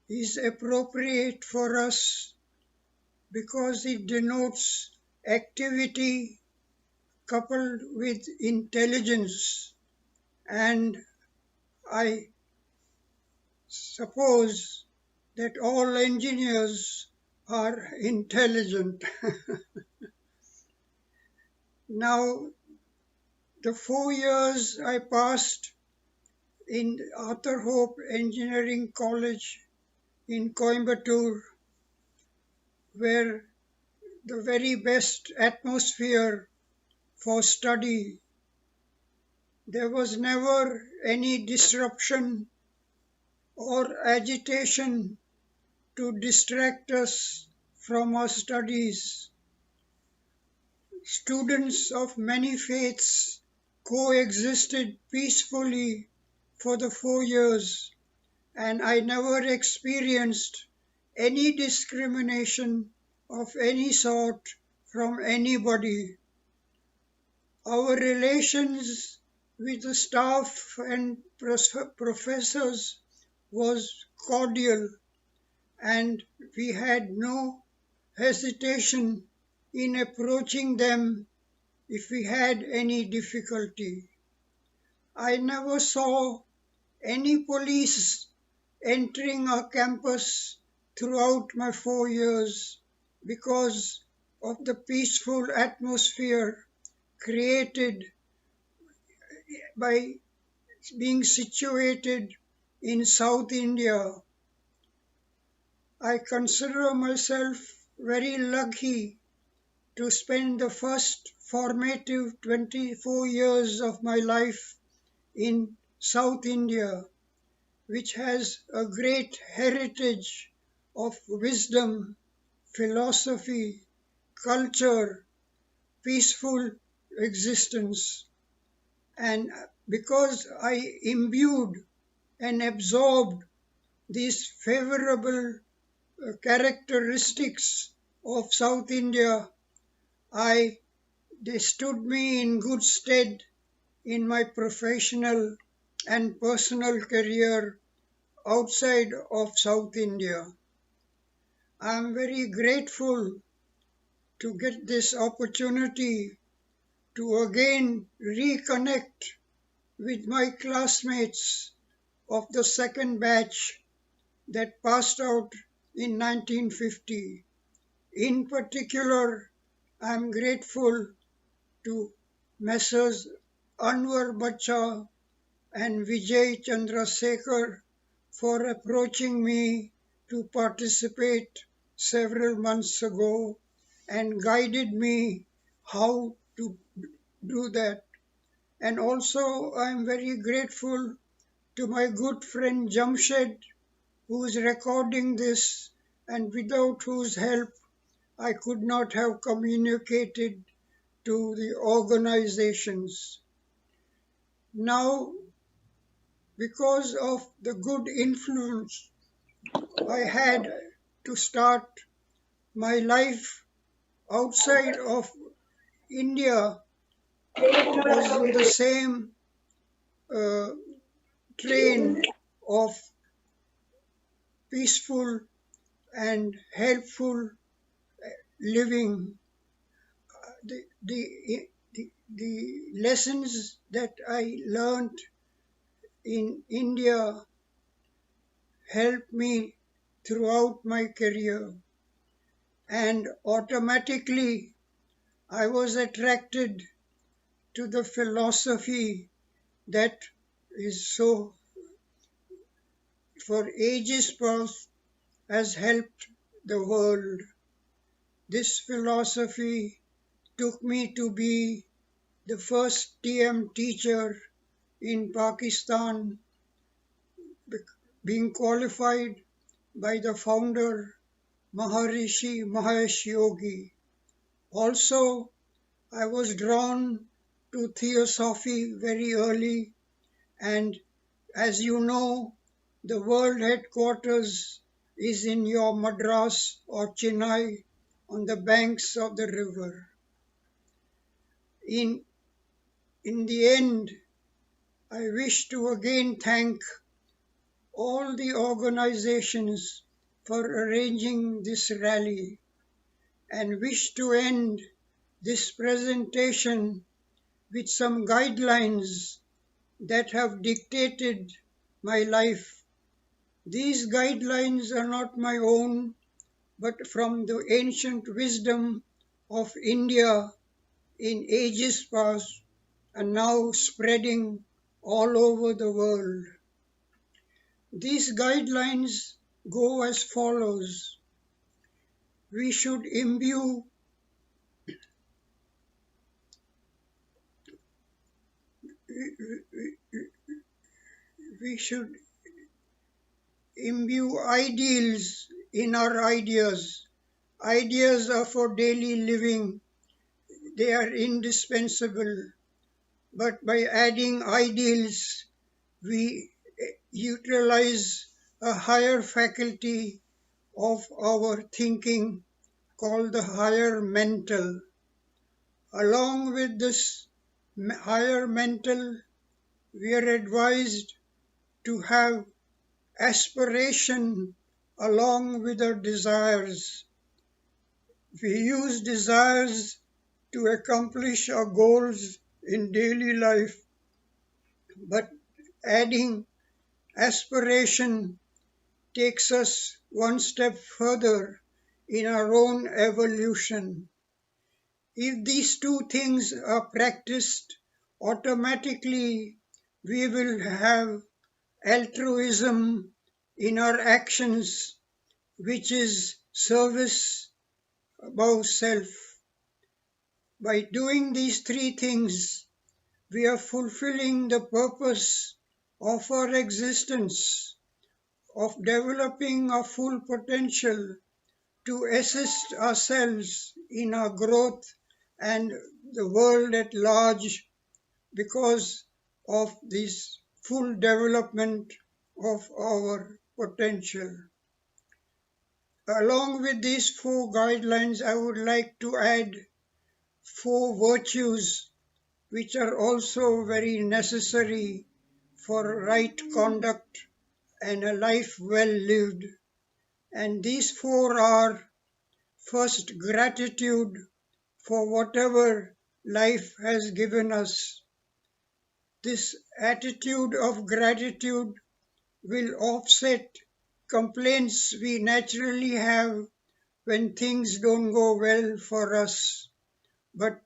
is appropriate for us because it denotes activity coupled with intelligence, and I suppose that all engineers are intelligent. Now, the 4 years I passed in Arthur Hope Engineering College in Coimbatore were the very best atmosphere for study. There was never any disruption or agitation to distract us from our studies. Students of many faiths coexisted peacefully for the 4 years, and I never experienced any discrimination of any sort from anybody. Our relations with the staff and professors was cordial, and we had no hesitation in approaching them if we had any difficulty. I never saw any police entering our campus throughout my 4 years because of the peaceful atmosphere created by being situated in South India. I consider myself very lucky to spend the first formative 24 years of my life in South India, which has a great heritage of wisdom, philosophy, culture, peaceful existence. And because I imbued and absorbed these favorable characteristics of South India, they stood me in good stead in my professional and personal career outside of South India. I am very grateful to get this opportunity to again reconnect with my classmates of the second batch that passed out in 1950. In particular, I am grateful to Messrs. Anwar Bacha and Vijay Chandrasekhar for approaching me to participate several months ago and guided me how to do that. And also, I am very grateful to my good friend Jamshed, who is recording this and without whose help I could not have communicated to the organizations. Now, because of the good influence I had to start my life outside of India, was in the same train of peaceful and helpful living. The lessons that I learned in India helped me throughout my career, and automatically I was attracted to the philosophy that is so for ages past has helped the world. This philosophy took me to be the first TM teacher in Pakistan, being qualified by the founder Maharishi Mahesh Yogi. Also, I was drawn to theosophy very early, and as you know, the world headquarters is in your Madras or Chennai on the banks of the river. In the end, I wish to again thank all the organizations for arranging this rally and wish to end this presentation with some guidelines that have dictated my life. These guidelines are not my own, but from the ancient wisdom of India in ages past and now spreading all over the world. These guidelines go as follows. We should imbue ideals in our ideas. Ideas are for daily living. They are indispensable. But by adding ideals, we utilize a higher faculty of our thinking called the higher mental. Along with this higher mental, we are advised to have aspiration along with our desires. We use desires to accomplish our goals in daily life, but adding aspiration takes us one step further in our own evolution. If these two things are practiced, automatically we will have altruism in our actions, which is service above self. By doing these three things, we are fulfilling the purpose of our existence, of developing our full potential to assist ourselves in our growth and the world at large because of this full development of our potential. Along with these 4 guidelines, I would like to add 4 virtues which are also very necessary for right conduct and a life well lived. And these 4 are: First, gratitude for whatever life has given us. This attitude of gratitude will offset complaints we naturally have when things don't go well for us, but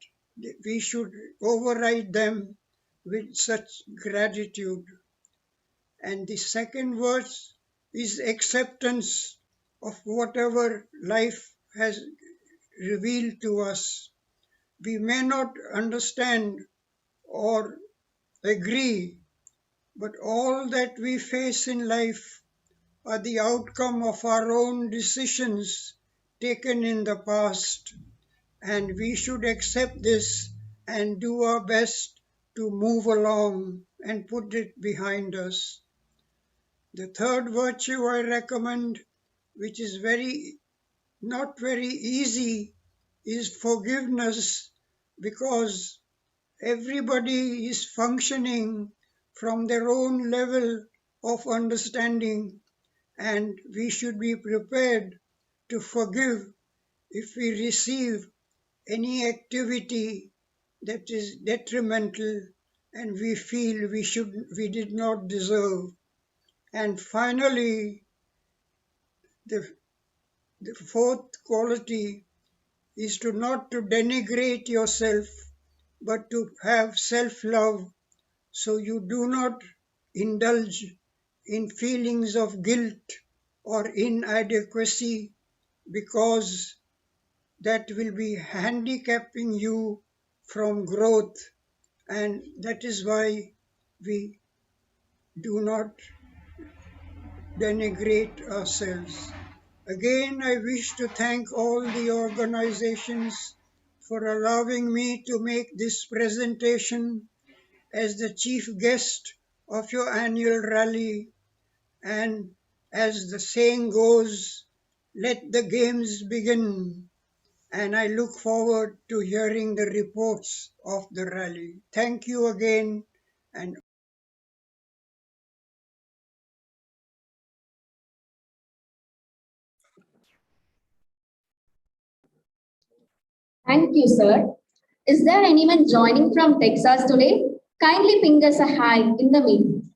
we should override them with such gratitude. And the second verse is acceptance of whatever life has revealed to us. We may not understand or agree, but all that we face in life are the outcome of our own decisions taken in the past, and we should accept this and do our best to move along and put it behind us. The third virtue I recommend, which is not very easy, is forgiveness, because everybody is functioning from their own level of understanding, and we should be prepared to forgive if we receive any activity that is detrimental and we feel we did not deserve. And finally, the fourth quality is not to denigrate yourself, but to have self-love, so you do not indulge in feelings of guilt or inadequacy, because that will be handicapping you from growth, and that is why we do not denigrate ourselves. Again, I wish to thank all the organizations for allowing me to make this presentation as the chief guest of your annual rally. And as the saying goes, let the games begin. And I look forward to hearing the reports of the rally. Thank you again. And Thank you, sir. Is there anyone joining from Texas today? Kindly ping us a hi in the meeting.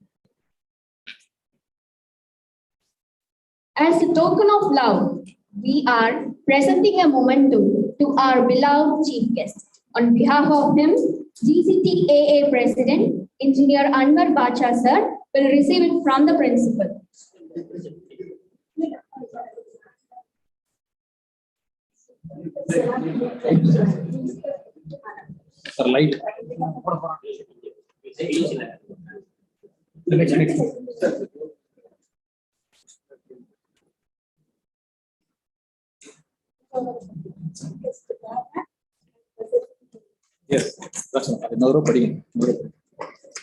As a token of love, we are presenting a memento to our beloved chief guest. On behalf of him, GCT AA President, Engineer Anwar Bacha sir, will receive it from the principal. Light. The next. Yes, that's nobody.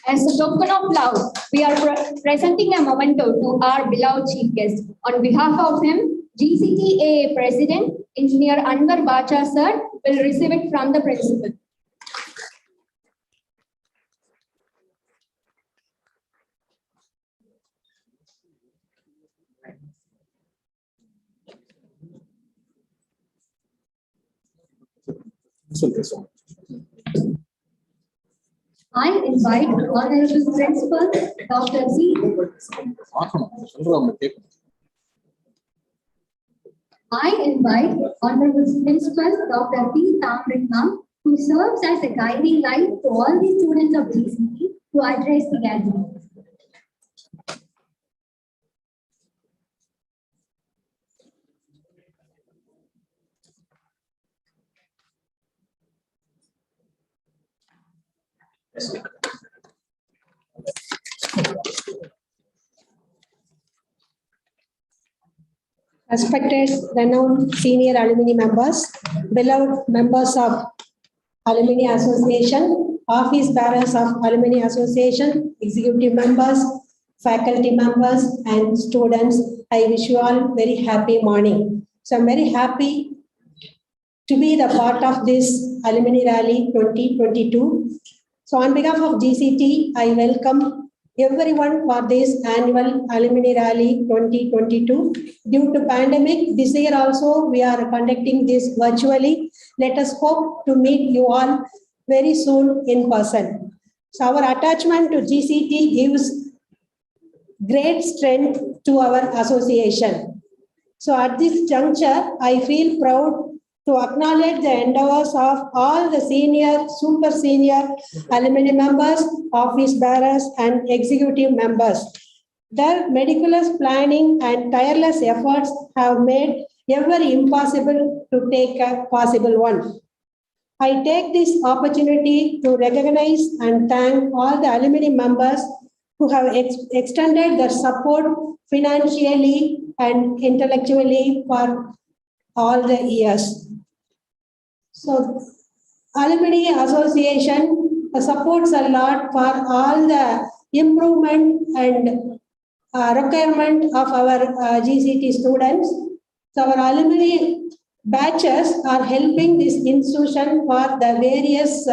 As a token of love, we are presenting a memento to our beloved chief guest. On behalf of him, GCT AA President, Engineer Anwar Bacha sir, will receive it from the principal. I invite Honorable Principal Dr. Z. I invite Honorable Principal Dr. P. Tamritnam, who serves as a guiding light to all the students of GCT, to address the gathering. Respected, renowned senior alumni members, beloved members of Alumni Association, office bearers of Alumni Association, executive members, faculty members, and students, I wish you all very happy morning. So I'm very happy to be the part of this Alumni Rally 2022. So on behalf of GCT, I welcome everyone for this annual Alumni Rally 2022. Due to pandemic, this year also we are conducting this virtually. Let us hope to meet you all very soon in person. So our attachment to GCT gives great strength to our association. So at this juncture, I feel proud to acknowledge the endeavors of all the senior, super senior alumni members, office bearers, and executive members. Their meticulous planning and tireless efforts have made every impossible to take a possible one. I take this opportunity to recognize and thank all the alumni members who have extended their support financially and intellectually for all the years. So, Alumni Association supports a lot for all the improvement and requirement of our GCT students. So, our alumni batches are helping this institution for the various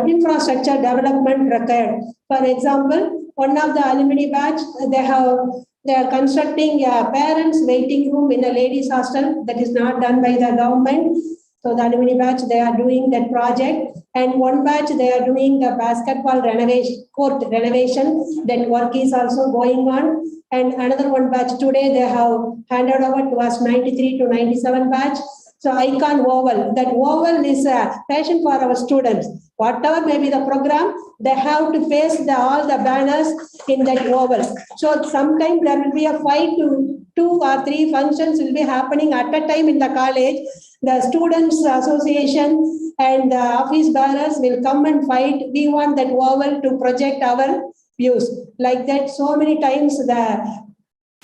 infrastructure development required. For example, one of the alumni batch, they are constructing a parents waiting room in a ladies hostel that is not done by the government. So the alumni batch, they are doing that project, and one batch they are doing the basketball renovation, court renovation. That work is also going on. And another one batch today, they have handed over to us 93 to 97 batch. So icon oval, that oval is a passion for our students. Whatever may be the program, they have to face all the banners in that oval. So sometimes there will be a 5 to 2 or 3 functions will be happening at a time in the college. The students association and the office bearers will come and fight. We want that oval to project our views. Like that, so many times the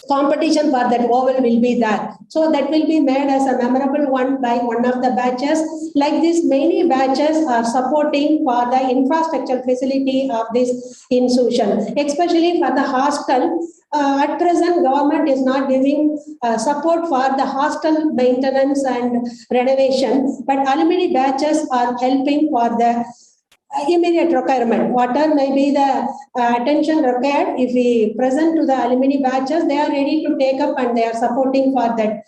competition for that oval will be there. So that will be made as a memorable one by one of the batches. Like this, many batches are supporting for the infrastructure facility of this institution, especially for the hostel. At present, government is not giving support for the hostel maintenance and renovation, but alumni batches are helping for the immediate requirement. Whatever may be the attention required, if we present to the alumni batches, they are ready to take up and they are supporting for that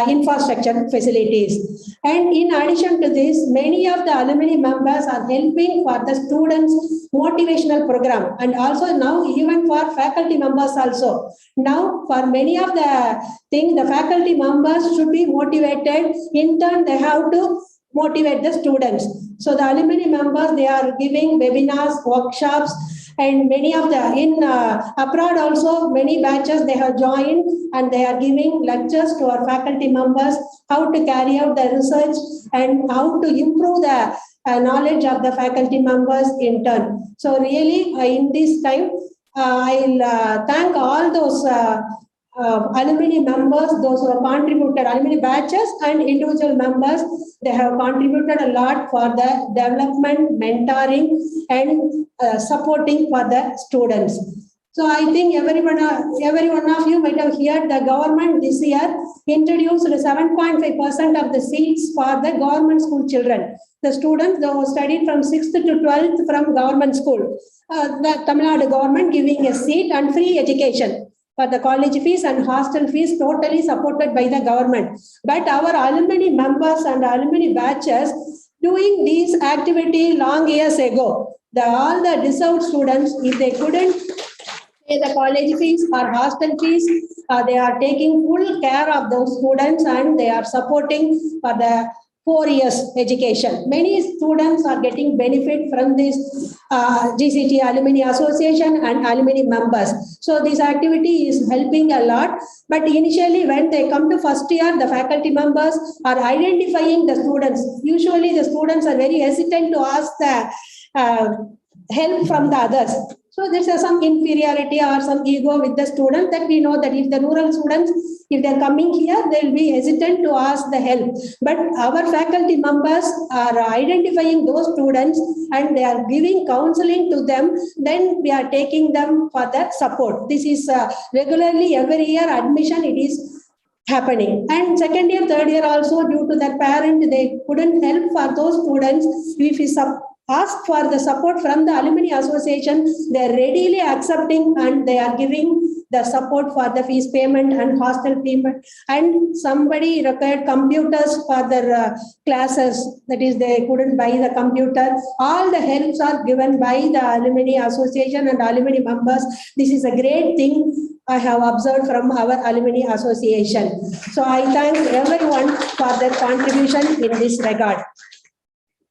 infrastructure facilities. And in addition to this, many of the alumni members are helping for the students' motivational program, and also now even for faculty members also. Now for many of the things, the faculty members should be motivated. In turn, they have to motivate the students. So the alumni members, they are giving webinars, workshops, and many of the, in abroad also, many batches they have joined and they are giving lectures to our faculty members, how to carry out the research and how to improve the knowledge of the faculty members in turn. So really, in this time, I'll thank all those alumni members, those who have contributed, alumni batches and individual members, they have contributed a lot for the development, mentoring, and supporting for the students. So I think every one of you might have heard the government this year introduced 7.5% of the seats for the government school children. The students who studied from 6th to 12th from government school. The Tamil Nadu government giving a seat and free education for the college fees and hostel fees, totally supported by the government. But our alumni members and alumni batches doing these activity long years ago. All the deserved students, if they couldn't pay the college fees or hostel fees, they are taking full care of those students and they are supporting for the 4 years education. Many students are getting benefit from this GCT Alumni Association and alumni members. So this activity is helping a lot. But initially when they come to first year, the faculty members are identifying the students. Usually the students are very hesitant to ask the help from the others. So there's some inferiority or some ego with the student, that we know that if the rural students, if they're coming here, they'll be hesitant to ask the help. But our faculty members are identifying those students and they are giving counseling to them. Then we are taking them for the support. This is regularly every year admission, it is happening. And second year, third year also, due to their parent, they couldn't help for those students. If we ask for the support from the Alumni Association, they are readily accepting and they are giving the support for the fees payment and hostel payment. And somebody required computers for their classes, that is they couldn't buy the computer. All the helps are given by the Alumni Association and alumni members. This is a great thing I have observed from our Alumni Association. So I thank everyone for their contribution in this regard.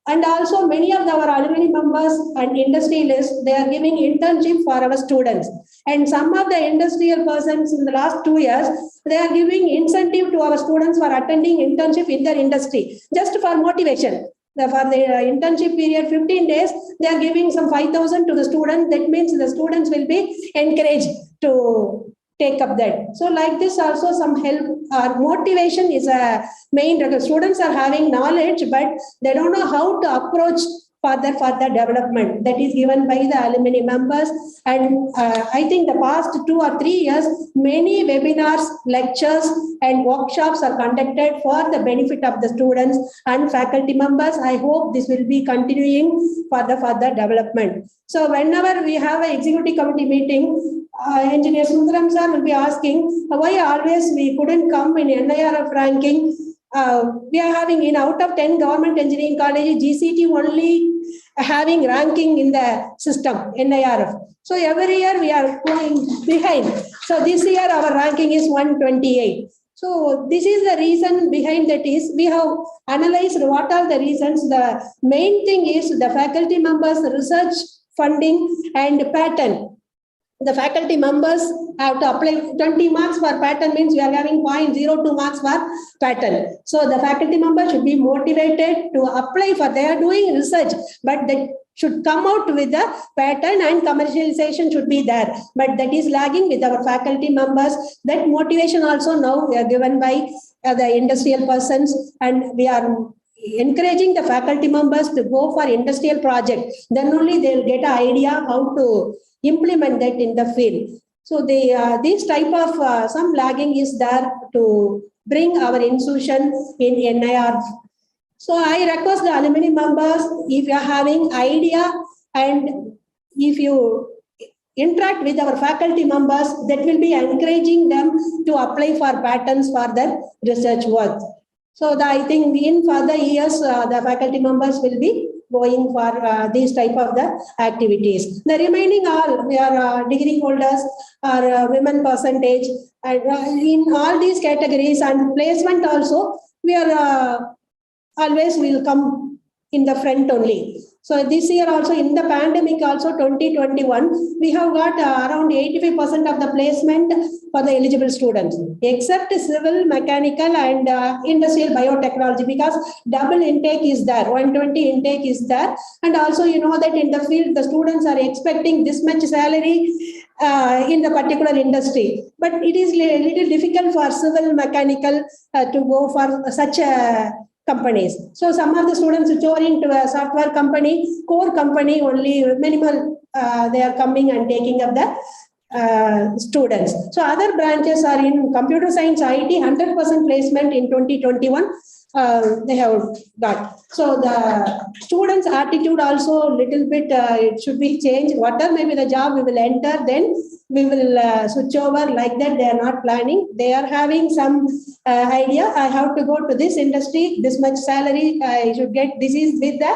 And also many of our alumni members and industrialists, they are giving internship for our students. And some of the industrial persons in the last 2 years, they are giving incentive to our students for attending internship in their industry, just for motivation. For the internship period, 15 days, they are giving some 5,000 to the students. That means the students will be encouraged to take up that. So like this also some help or motivation is a main. Students are having knowledge, but they don't know how to approach further development. That is given by the alumni members. And I think the past 2 or 3 years, many webinars, lectures and workshops are conducted for the benefit of the students and faculty members. I hope this will be continuing for the further development. So whenever we have an executive committee meeting, Engineer Sundaram sir will be asking why always we couldn't come in NIRF ranking. We are having in out of 10 government engineering colleges, GCT only having ranking in the system, NIRF. So every year we are going behind. So this year our ranking is 128. So this is the reason behind that is we have analyzed what are the reasons. The main thing is the faculty members research funding and pattern. The faculty members have to apply 20 marks for pattern, means we are having 0.02 marks for pattern. So the faculty members should be motivated to apply for, they are doing research, but they should come out with the pattern and commercialization should be there. But that is lagging with our faculty members. That motivation also now we are given by the industrial persons, and we are encouraging the faculty members to go for industrial project. Then only they will get an idea how to implement that in the field. So this type of some lagging is there to bring our institution in NIR. So I request the alumni members, if you are having idea and if you interact with our faculty members, that will be encouraging them to apply for patents for their research work. So I think in further years, the faculty members will be going for these type of the activities. The remaining all, we are degree holders or women percentage, and in all these categories and placement also, we are always will come in the front only. So this year also in the pandemic also 2021, we have got around 85% of the placement for the eligible students, except civil, mechanical and industrial biotechnology, because double intake is there, 120 intake is there. And also you know that in the field, the students are expecting this much salary in the particular industry. But it is a little difficult for civil, mechanical to go for such a companies. So some of the students which are into a software company, core company only minimal, they are coming and taking up the students. So other branches are in computer science, IT, 100% placement in 2021. They have got. So the students' attitude also little bit, it should be changed. Whatever maybe the job we will enter, then we will switch over like that. They are not planning. They are having some idea. I have to go to this industry, this much salary I should get. This is with the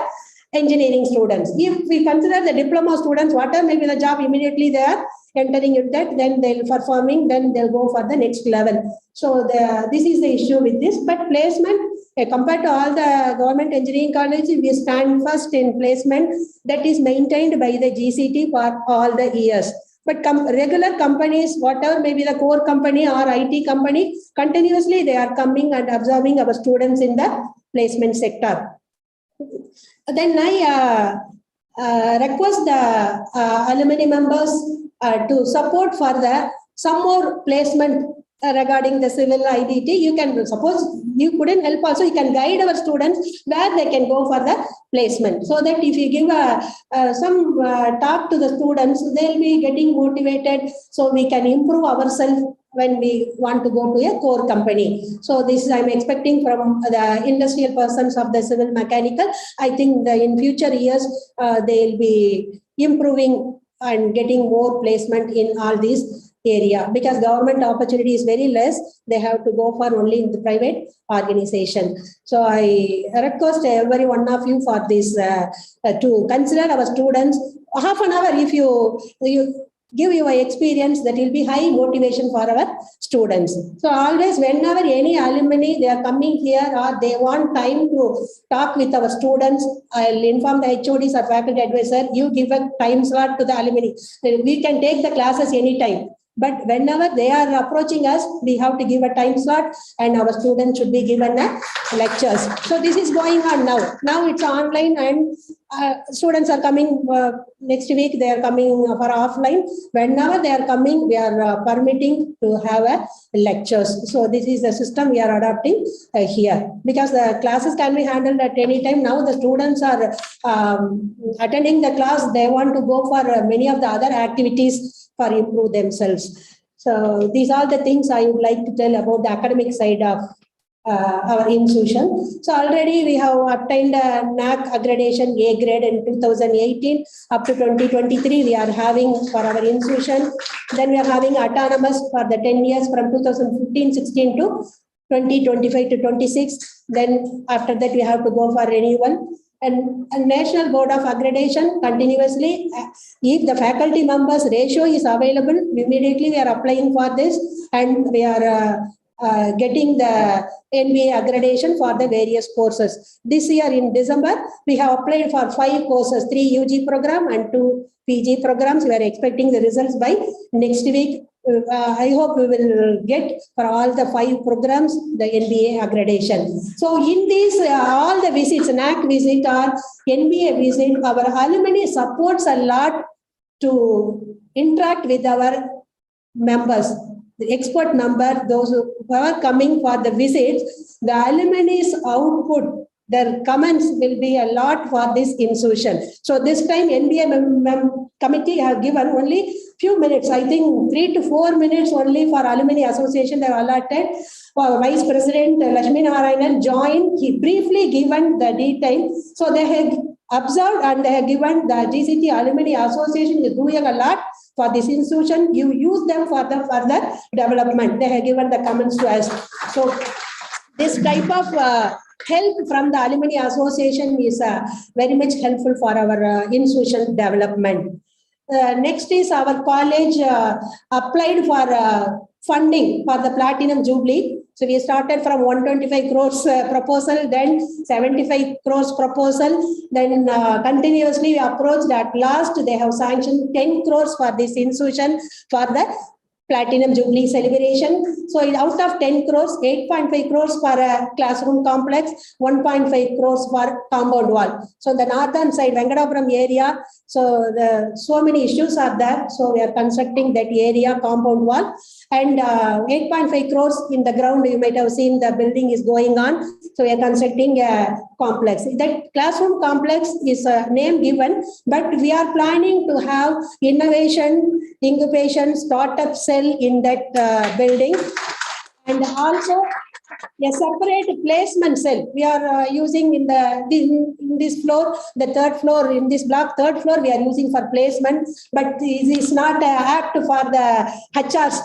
engineering students. If we consider the diploma students, whatever maybe the job immediately they are entering in that, then they'll performing, then they'll go for the next level. So this is the issue with this. But placement, compared to all the government engineering colleges, we stand first in placement. That is maintained by the GCT for all the years. But regular companies, whatever maybe the core company or IT company, continuously they are coming and observing our students in the placement sector. Then I request the alumni members to support for the some more placement regarding the civil IDT. You can suppose you couldn't help also, you can guide our students where they can go for the placement. So that if you give some talk to the students, they'll be getting motivated. So we can improve ourselves when we want to go to a core company. So this I'm expecting from the industrial persons of the civil mechanical. I think in future years they'll be improving and getting more placement in all these area, because government opportunity is very less. They have to go for only in the private organization. So I request every one of you for this to consider our students. Half an hour, if you give your experience, that will be high motivation for our students. So always, whenever any alumni, they are coming here or they want time to talk with our students, I'll inform the HODs or faculty advisor, you give a time slot to the alumni. We can take the classes anytime. But whenever they are approaching us, we have to give a time slot and our students should be given lectures. So this is going on now. Now it's online and students are coming next week, they are coming for offline. Whenever they are coming, we are permitting to have lectures. So this is the system we are adopting here, because the classes can be handled at any time. Now the students are attending the class, they want to go for many of the other activities for improve themselves. So these are the things I would like to tell about the academic side of our institution. So already we have obtained a NAC accreditation A grade in 2018. Up to 2023 we are having for our institution. Then we are having autonomous for the 10 years from 2015-16 to 2025 to 26. Then after that we have to go for renewal. And National Board of Accreditation continuously, if the faculty members ratio is available, immediately we are applying for this, and we are getting the NBA accreditation for the various courses. This year in December, we have applied for 5 courses, 3 UG program and 2 PG programs. We are expecting the results by next week. I hope we will get for all the 5 programs the NBA accreditation. So in these all the visits, NAC visit or NBA visit, our alumni supports a lot to interact with our members, the expert member, those who are coming for the visits. The alumni's output, their comments will be a lot for this institution. So this time NBA committee have given only few minutes, I think 3 to 4 minutes only for Alumni Association they have allotted. Vice President Lakshmi Narayanan joined, he briefly given the details. So they have observed and they have given the GCT Alumni Association is doing a lot for this institution. You use them for the further development. They have given the comments to us. So this type of help from the Alumni Association is very much helpful for our institution development. Next is our college applied for funding for the Platinum Jubilee. So we started from 125 crores proposal, then 75 crores proposal, then continuously we approached. At last they have sanctioned 10 crores for this institution for the Platinum Jubilee celebration. So out of 10 crores, 8.5 crores for a classroom complex, 1.5 crores for compound wall. So the northern side, Venkatapuram area, so many issues are there. So we are constructing that area compound wall, and 8.5 crores in the ground. You might have seen the building is going on. So we are constructing a complex. That classroom complex is a name given, but we are planning to have innovation, incubation, startup cell in that building, and also a separate placement cell. We are using in this floor, the third floor, in this block, third floor, we are using for placement, but it is not apt for the HRs.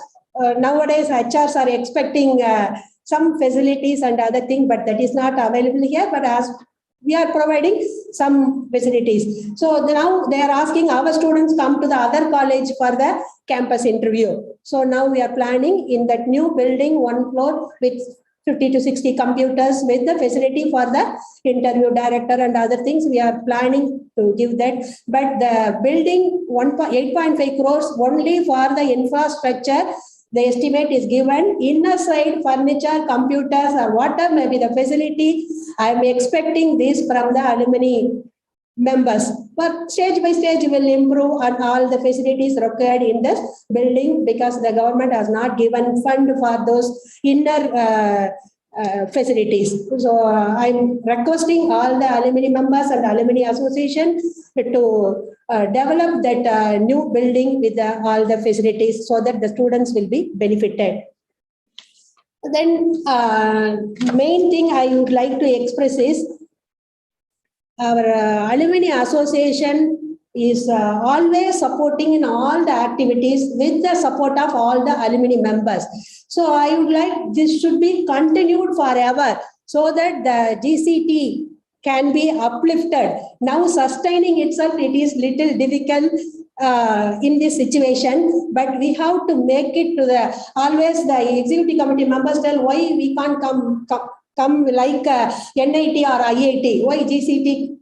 Nowadays, HRs are expecting some facilities and other things, but that is not available here. But as we are providing some facilities. So now they are asking our students come to the other college for the campus interview. So now we are planning in that new building, 1 floor with 50 to 60 computers with the facility for the interview director and other things. We are planning to give that. But the building 8.5 crores only for the infrastructure. The estimate is given. Inner side furniture, computers, or whatever may be the facility. I am expecting this from the alumni members. But stage by stage, we will improve on all the facilities required in this building, because the government has not given fund for those inner facilities. So I'm requesting all the alumni members and alumni association to develop that new building with all the facilities so that the students will be benefited. Then main thing I would like to express is our alumni association is always supporting in all the activities with the support of all the alumni members. So I would like this should be continued forever so that the GCT can be uplifted. Now sustaining itself, it is little difficult in this situation, but we have to make it to the, always the executive committee members tell why we can't come like NIT or IIT, why GCT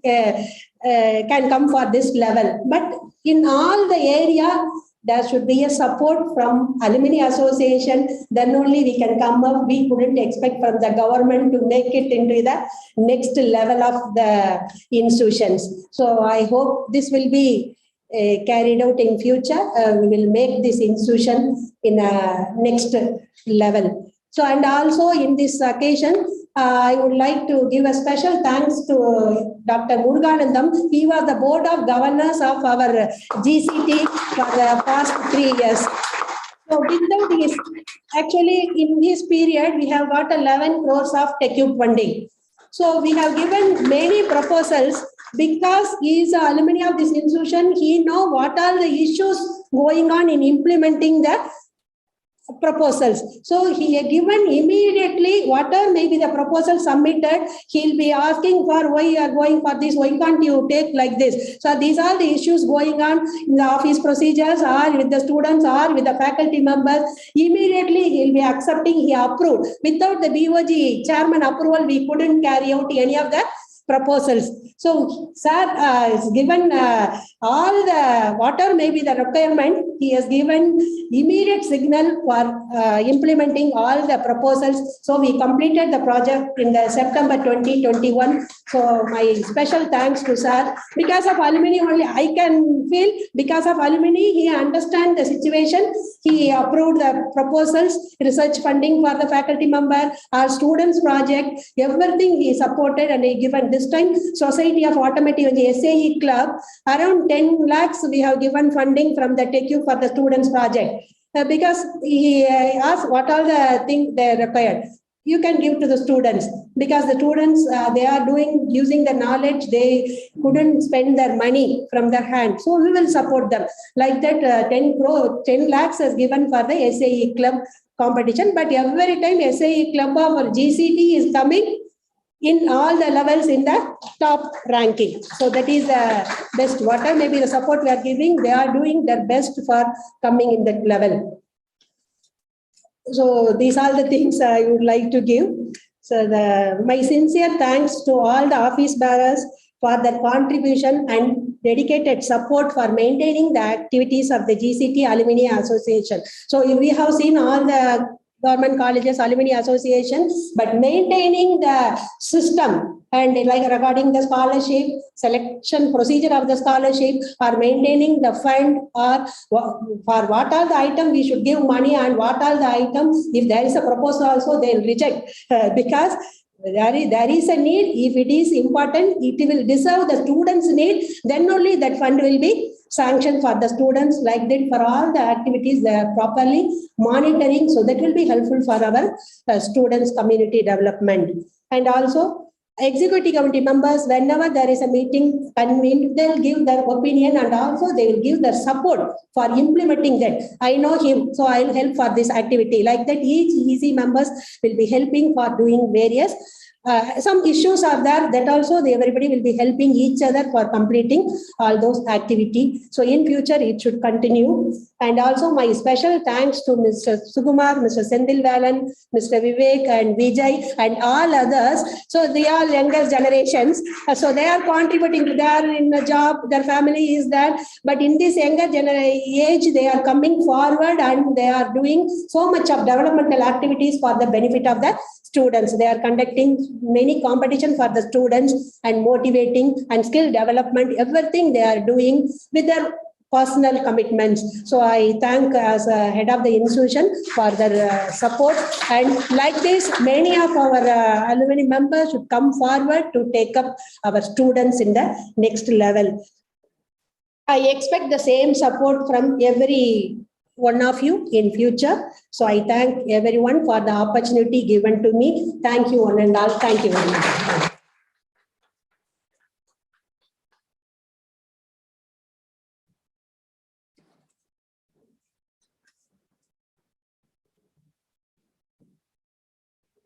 can come for this level. But in all the area, there should be a support from alumni association, then only we can come up. We couldn't expect from the government to make it into the next level of the institutions. So I hope this will be carried out in future. We will make this institution in a next level. So, and also in this occasion, I would like to give a special thanks to Dr. Muruganandam. He was the board of governors of our GCT for the past 3 years. So without his, actually in this period, we have got 11 crores of TechU funding. So we have given many proposals because he is an alumni of this institution. He knows what are the issues going on in implementing the proposals. So he had given immediately whatever may be the proposal submitted, he'll be asking for why you are going for this, why can't you take like this. So these are the issues going on in the office procedures or with the students or with the faculty members. Immediately he'll be accepting, he approved. Without the BOG chairman approval, we couldn't carry out any of the proposals. So sir has given all the whatever may be the requirement, he has given immediate signal for implementing all the proposals. So we completed the project in the September 2021. So my special thanks to sir. Because of alumni only, I can feel because of alumni, he understands the situation. He approved the proposals, research funding for the faculty member, our students project, everything he supported and he given. This time, Society of Automotive, the SAE Club, around 10 lakhs we have given funding from the TechU for the students project. Because he asked what are the things they required. You can give to the students because the students, they are doing, using the knowledge, they couldn't spend their money from their hand. So we will support them. Like that 10 lakhs is given for the SAE Club competition. But every time SAE Club or GCT is coming, in all the levels in the top ranking. So that is the best. Whatever maybe the support we are giving, they are doing their best for coming in that level. So these are the things I would like to give. So my sincere thanks to all the office bearers for their contribution and dedicated support for maintaining the activities of the GCT Alumni Association. So we have seen all the government colleges, alumni association, but maintaining the system and like regarding the scholarship, selection procedure of the scholarship, or maintaining the fund, or for what are the items we should give money and what are the items, if there is a proposal also, they will reject because there is a need. If it is important, it will deserve the students' need, then only that fund will be sanctioned for the students. Like that, for all the activities they are properly monitoring, so that will be helpful for our students' community development. And also executive committee members, whenever there is a meeting convened, they'll give their opinion and also they will give their support for implementing that. I know him, so I'll help for this activity. Like that, each EC members will be helping for doing various some issues are there, that also everybody will be helping each other for completing all those activities. So in future, it should continue. And also my special thanks to Mr. Sukumar, Mr. Sendil Valan, Mr. Vivek and Vijay and all others. So they are younger generations. So they are contributing, they are in a job, their family is there. But in this younger age, they are coming forward and they are doing so much of developmental activities for the benefit of the students. They are conducting many competition for the students and motivating and skill development, everything they are doing with their personal commitments. So I thank as a head of the institution for their support. And like this, many of our alumni members should come forward to take up our students in the next level. I expect the same support from every one of you in future. So I thank everyone for the opportunity given to me. Thank you one and all. Thank you very much.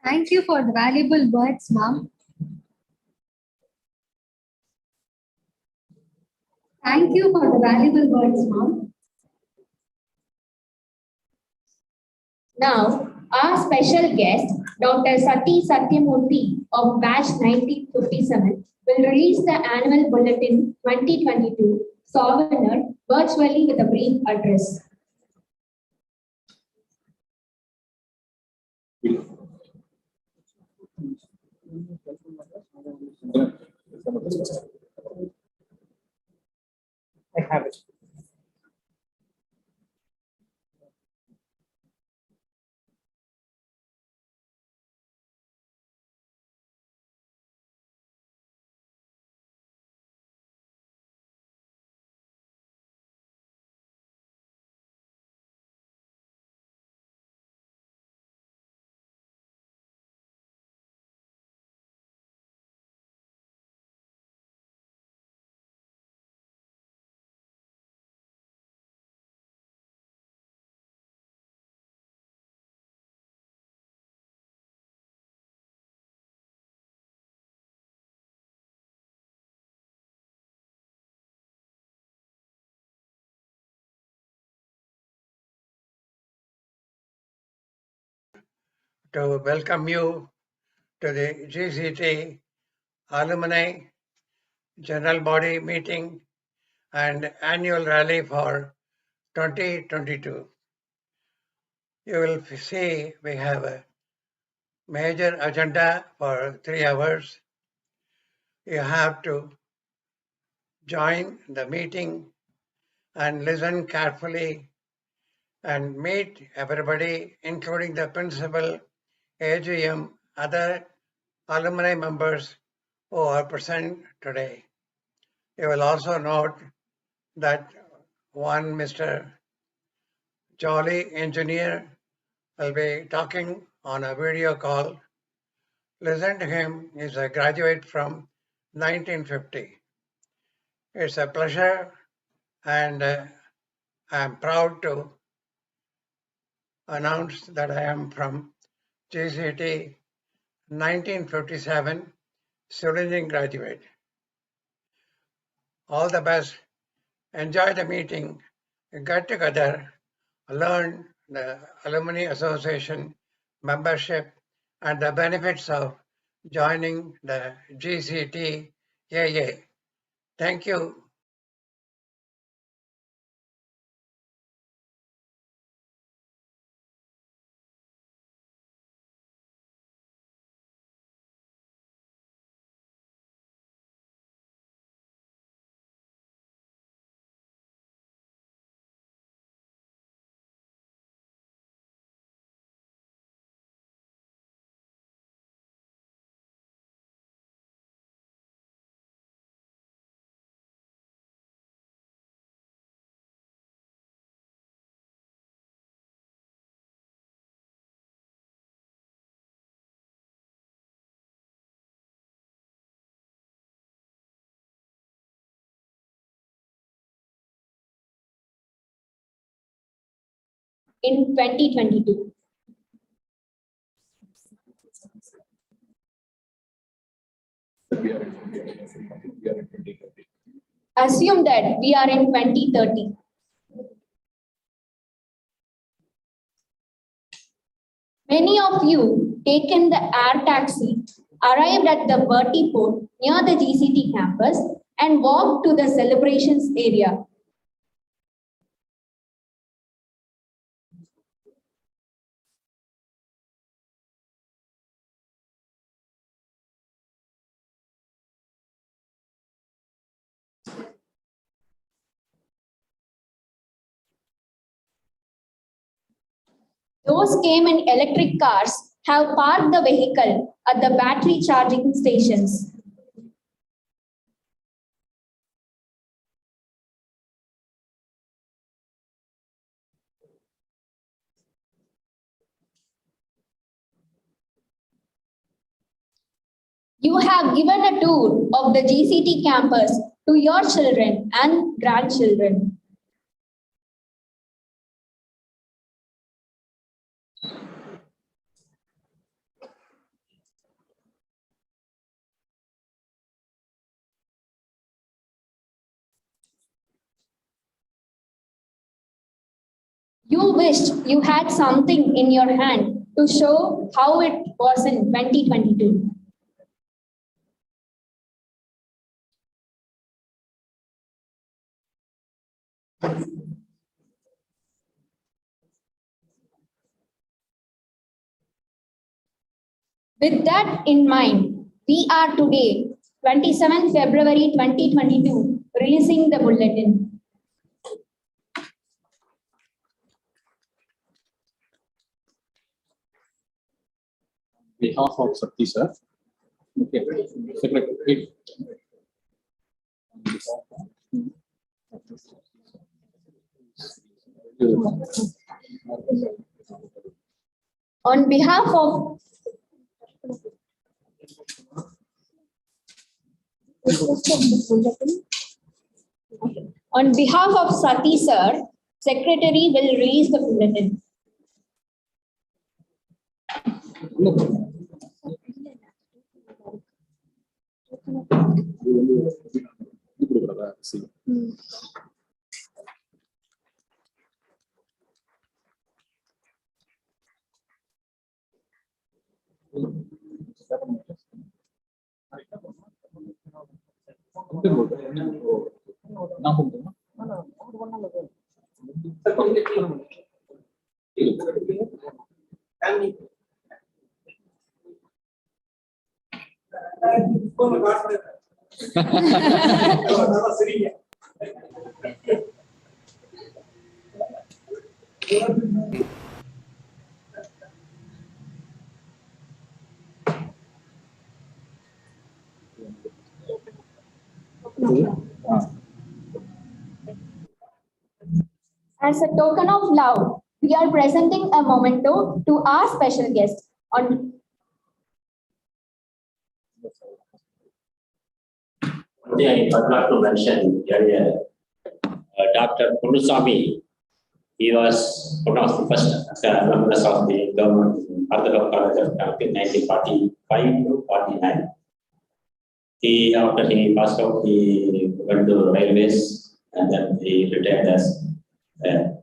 Thank you for the valuable words, ma'am. Thank you for the valuable words, ma'am. Now, our special guest, Dr. Sati Satyamurthy of batch 1957, will release the Annual Bulletin 2022 souvenir virtually with a brief address. I have it. To welcome you to the GCT Alumni General Body Meeting and Annual Rally for 2022. You will see we have a major agenda for 3 hours. You have to join the meeting and listen carefully and meet everybody, including the principal, AGM, other alumni members who are present today. You will also note that one Mr. Jolly engineer will be talking on a video call. Listen to him. He's a graduate from 1950. It's a pleasure, and I'm proud to announce that I am from GCT 1957 student graduate. All the best. Enjoy the meeting. Get together, learn the Alumni Association membership and the benefits of joining the GCT AA. Thank you. In 2022. Assume that we are in 2030. Many of you taken the air taxi, arrived at the vertiport near the GCT campus and walked to the celebrations area. Those came in electric cars have parked the vehicle at the battery charging stations. You have given a tour of the GCT campus to your children and grandchildren. You wished you had something in your hand to show how it was in 2022. With that in mind, we are today, 27th February 2022, releasing the bulletin. Behalf of Sakti sir. Okay, Secretary. On behalf of Sati sir, Secretary will release the bulletin. As a token of love, we are presenting a memento to our special guest. On I forgot to mention earlier, Dr. Kunnusamy. He was one of the first members of the government Arthur College of Accounting, 1945 to 49. After he passed out, he went to railways and then he retired as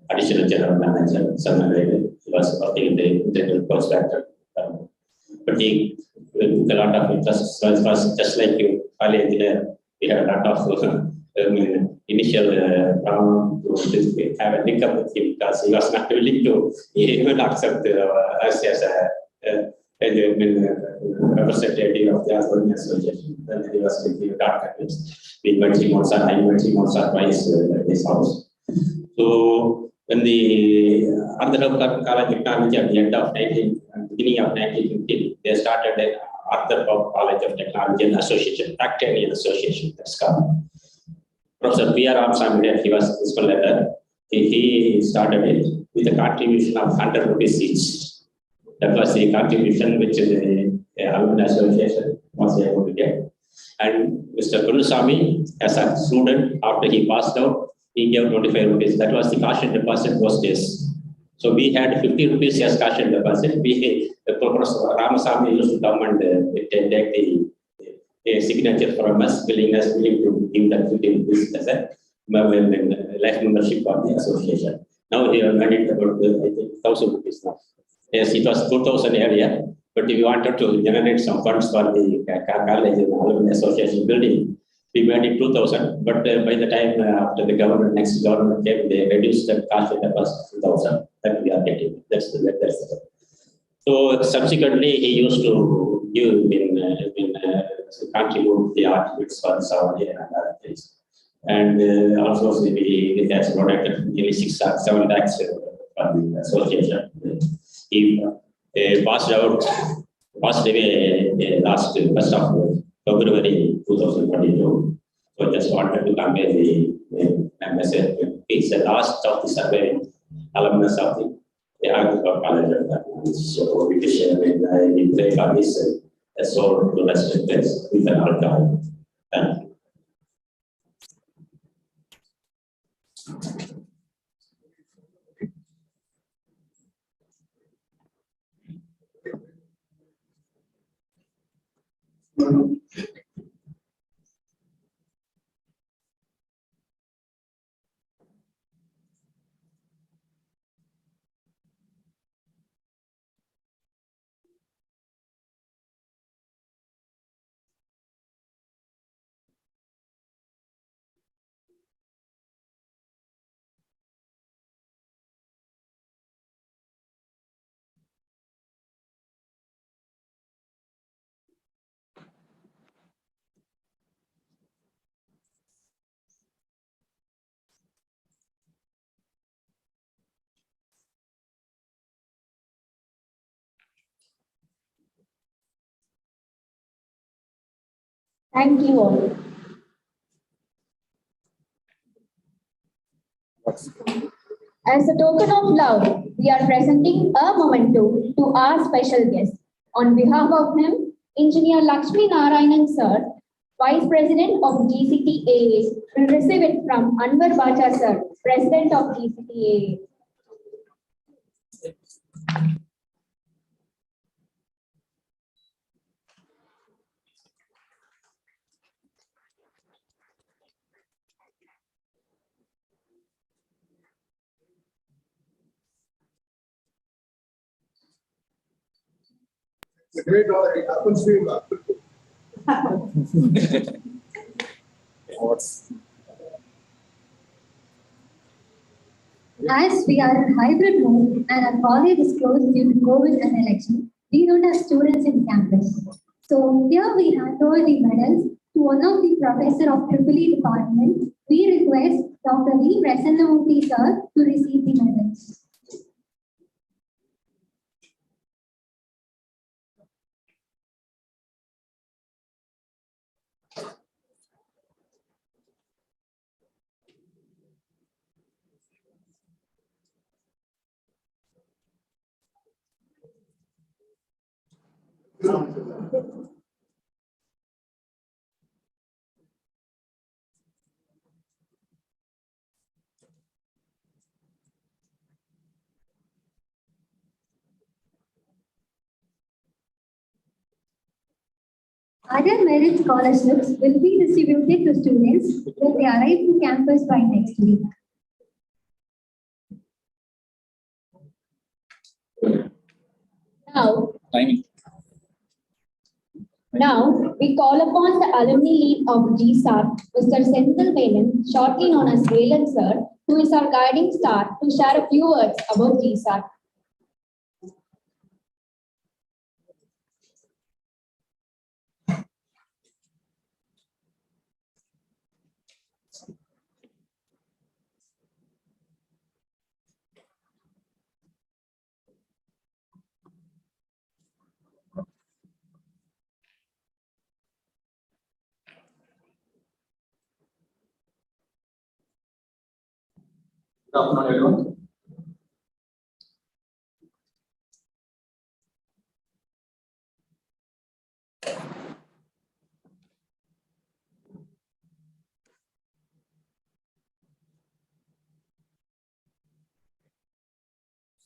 additional general manager, Southern Railway. He was working in the integral coach factor. But he took a lot of interest. So it was just like you, early engineer. We had a lot of initial problem to have a link up with him because he was not willing to even accept us as a representative of the Alumni Association. Then he was with the dark convinced. We met him once, I met him once or twice at his house. So when the Arthur College of Technology at the end of beginning of 1950, they started an Arthur College of Technology and Association, Actanian Association, that's called. Professor P.R. Ramsamy, he was principal letter. He started it with a contribution of 100 rupees each. That was the contribution which the Alumni Association was able to get. And Mr. Kunnusamy, as a student, after he passed out, he gave 25 rupees. That was the caution deposit those days. So we had 50 rupees as caution deposit. Professor Ramasamy used to come and take the signature from us, willing to give that 50 rupees as a life membership of the association. Now he has made it about, I think, 1,000 rupees now. Yes, it was 2,000 earlier, but if we wanted to generate some funds for the college and Alumni Association building, we made it 2,000. But by the time after the next government came, they reduced that cost deposit to 2,000 that we are getting. That's the. So subsequently, he used to give contribute the articles for the Saudi and other things. And also he has donated nearly 6 or 7 lakhs for the association. He passed away last 1st of February 2022. So just wanted to convey the message. It's the last of the surviving alumnus of the Arthur College of Technology. So we wish we pray for his a soul to rest in peace with an alcohol. Thank you. Thank you all. As a token of love, we are presenting a memento to our special guest. On behalf of him, Engineer Lakshmi Narayanan Sir, Vice President of GCT AA, will receive it from Anwar Bacha Sir, President of GCT AA. It's a great honor. It happens to you. As we are in hybrid mode and our college is closed due to COVID and election, we don't have students in campus. So here we hand over the medals to one of the professor of EEE department. We request Dr. V. Prasannamoorthy sir to receive the medals. Other merit scholarships will be distributed to students when they arrive to campus by next week. Now, we call upon the alumni lead of GSAT, Mr. Senthil Velan, shortly known as Velan Sir, who is our guiding star, to share a few words about GSAT. Good afternoon, everyone.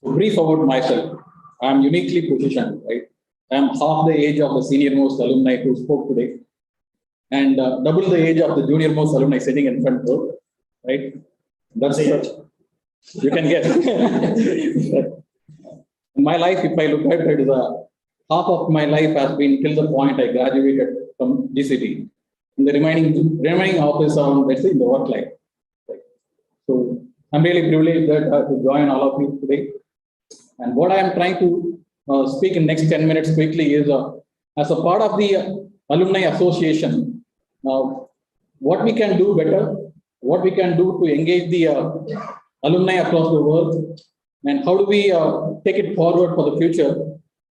So brief about myself. I am uniquely positioned, right? I am half the age of the senior most alumni who spoke today, and double the age of the junior most alumni sitting in front row, right? That's it. You can guess. In my life, if I look at it, half of my life has been till the point I graduated from GCT. And the remaining half is on, let's say, in the work life. Right? So I'm really privileged to join all of you today. And what I am trying to speak in next 10 minutes quickly is, as a part of the Alumni Association, what we can do better, what we can do to engage the alumni across the world, and how do we take it forward for the future,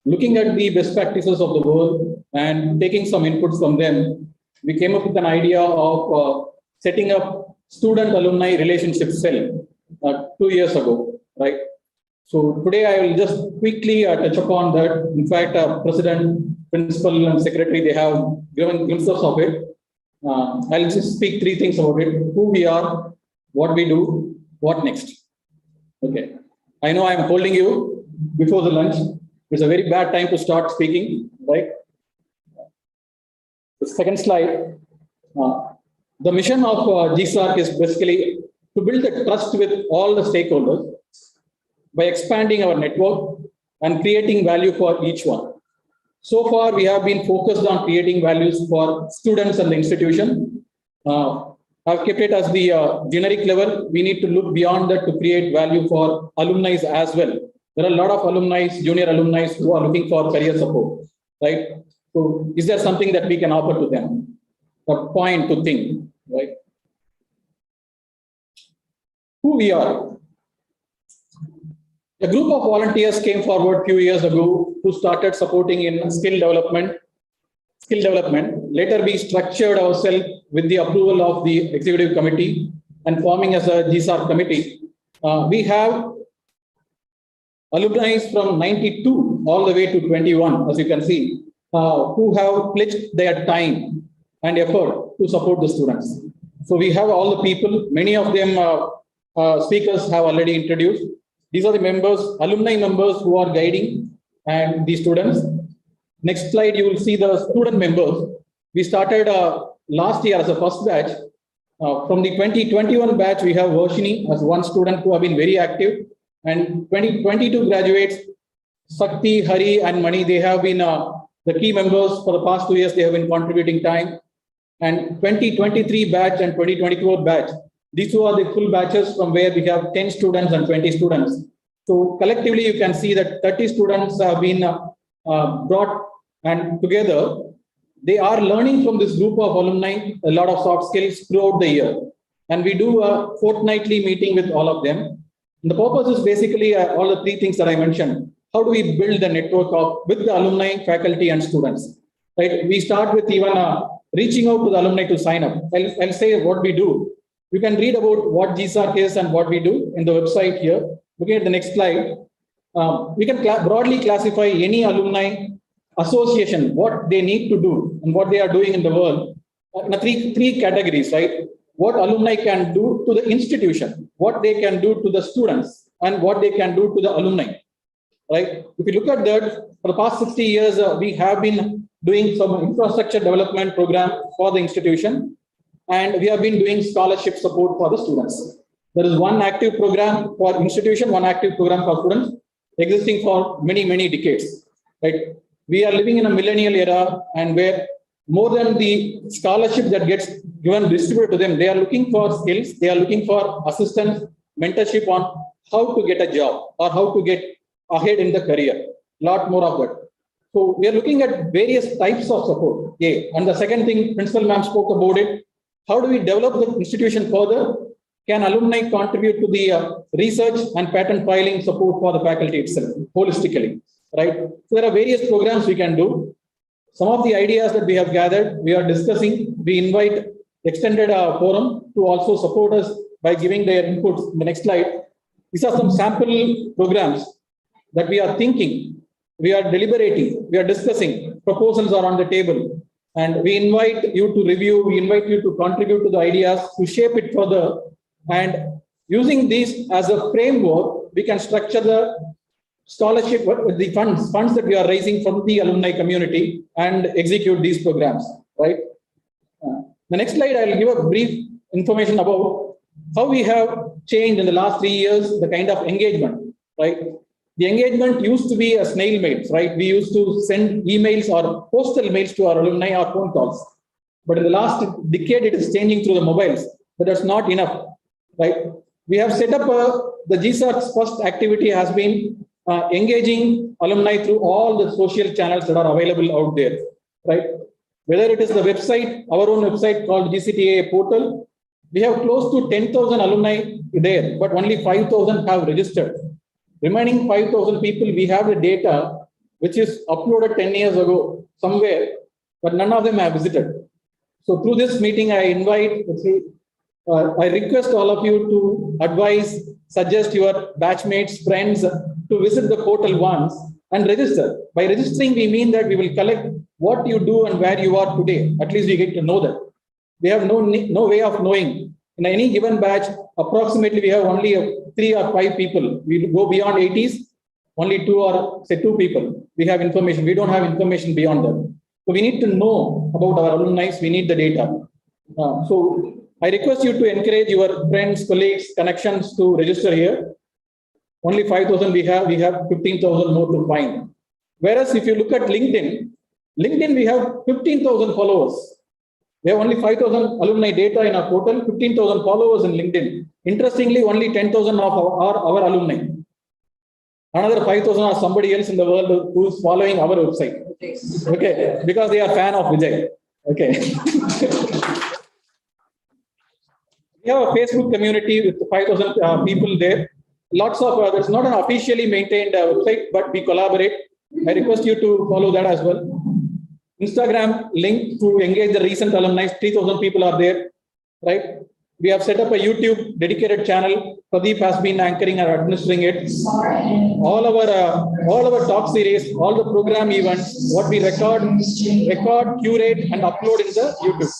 looking at the best practices of the world and taking some inputs from them. We came up with an idea of setting up student-alumni relationship cell 2 years ago, right? So today I will just quickly touch upon that. In fact, President principal and secretary, they have given glimpses of it. I'll just speak three things about it: who we are, what we do, what next. Okay. I know I'm holding you before the lunch. It's a very bad time to start speaking, right? The second slide. The mission of GSARC is basically to build a trust with all the stakeholders by expanding our network and creating value for each one. So far, we have been focused on creating values for students and the institution. I've kept it as the generic level. We need to look beyond that to create value for alumni as well. There are a lot of alumni, junior alumni who are looking for career support, right? So is there something that we can offer to them? A point to think, right? Who we are. A group of volunteers came forward a few years ago who started supporting in skill development. Later, we structured ourselves with the approval of the executive committee and forming as a GSARC committee. We have alumni from 92 all the way to 21, as you can see, who have pledged their time and effort to support the students. So we have all the people, many of them speakers have already introduced. These are the members, alumni members who are guiding and the students. Next slide, you will see the student members. We started last year as a first batch. From the 2021 batch, we have Varshini as one student who have been very active. And 2022 graduates, Sakti, Hari and Mani, they have been the key members for the past 2 years. They have been contributing time. And 2023 batch and 2024 batch, these two are the full batches from where we have 10 students and 20 students. So collectively, you can see that 30 students have been brought and together. They are learning from this group of alumni a lot of soft skills throughout the year. And we do a fortnightly meeting with all of them. And the purpose is basically all the three things that I mentioned. How do we build the network with the alumni, faculty, and students? Right? We start with even reaching out to the alumni to sign up. I'll say what we do. You can read about what GSARC is and what we do in the website here. Looking at the next slide, we can broadly classify any alumni association, what they need to do and what they are doing in the world in three categories, right? What alumni can do to the institution, what they can do to the students, and what they can do to the alumni, right? If you look at that, for the past 60 years, we have been doing some infrastructure development program for the institution, and we have been doing scholarship support for the students. There is one active program for institution, one active program for students, existing for many, many decades, right? We are living in a millennial era, and where more than the scholarship that gets given distributed to them, they are looking for skills, they are looking for assistance, mentorship on how to get a job or how to get ahead in the career. Lot more of that. So we are looking at various types of support. Okay. And the second thing, Principal Ma'am spoke about it. How do we develop the institution further? Can alumni contribute to the research and patent filing support for the faculty itself, holistically, right? So there are various programs we can do. Some of the ideas that we have gathered, we are discussing. We invite extended forum to also support us by giving their inputs. In the next slide, these are some sample programs that we are thinking, we are deliberating, we are discussing. Proposals are on the table. And we invite you to review, we invite you to contribute to the ideas, to shape it further. And using this as a framework, we can structure the scholarship, the funds that we are raising from the alumni community and execute these programs, right? The next slide, I'll give a brief information about how we have changed in the last 3 years, the kind of engagement, right? The engagement used to be a snail mail, right? We used to send emails or postal mails to our alumni or phone calls. But in the last decade, it is changing through the mobiles, but that's not enough, right? We have set up the GSARC's first activity has been engaging alumni through all the social channels that are available out there, right? Whether it is the website, our own website called GCT portal, we have close to 10,000 alumni there, but only 5,000 have registered. Remaining 5,000 people, we have the data which is uploaded 10 years ago somewhere, but none of them have visited. So through this meeting, I request all of you to advise, suggest your batchmates, friends to visit the portal once and register. By registering, we mean that we will collect what you do and where you are today. At least we get to know that. We have no way of knowing. In any given batch, approximately we have only 3 or 5 people. We go beyond 80s, only 2 or say 2 people. We have information. We don't have information beyond that. So we need to know about our alumni. We need the data. So I request you to encourage your friends, colleagues, connections to register here. Only 5,000 we have 15,000 more to find. Whereas if you look at LinkedIn, we have 15,000 followers. We have only 5,000 alumni data in our portal, 15,000 followers in LinkedIn. Interestingly, only 10,000 of are our alumni. Another 5,000 are somebody else in the world who's following our website. Okay, because they are fan of Vijay. Okay. We have a Facebook community with 5,000 people there. Lots of, there's not an officially maintained website, but we collaborate. I request you to follow that as well. Instagram link to engage the recent alumni, 3,000 people are there, right? We have set up a YouTube dedicated channel. Pradeep has been anchoring and administering it. All our talk series, all the program events, what we record, curate, and upload in the YouTube.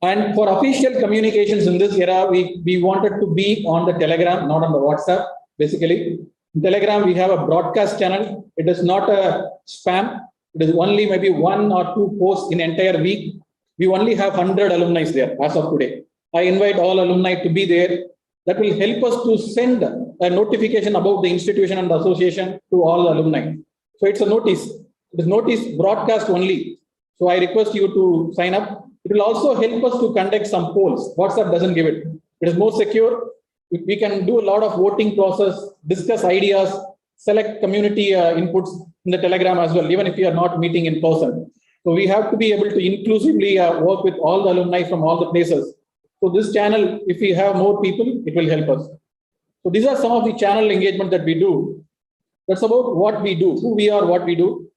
And for official communications in this era, we wanted to be on the Telegram, not on the WhatsApp. Basically, in Telegram, we have a broadcast channel. It is not a spam. It is only maybe 1 or 2 posts in entire week. We only have 100 alumni there as of today. I invite all alumni to be there. That will help us to send a notification about the institution and the association to all the alumni. So it's a notice. It is notice broadcast only. So I request you to sign up. It will also help us to conduct some polls. WhatsApp doesn't give it. It is more secure. We can do a lot of voting process, discuss ideas, select community inputs in the Telegram as well, even if we are not meeting in person. So we have to be able to inclusively work with all the alumni from all the places. So this channel, if we have more people, it will help us. So these are some of the channel engagement that we do. That's about what we do, who we are, what we do.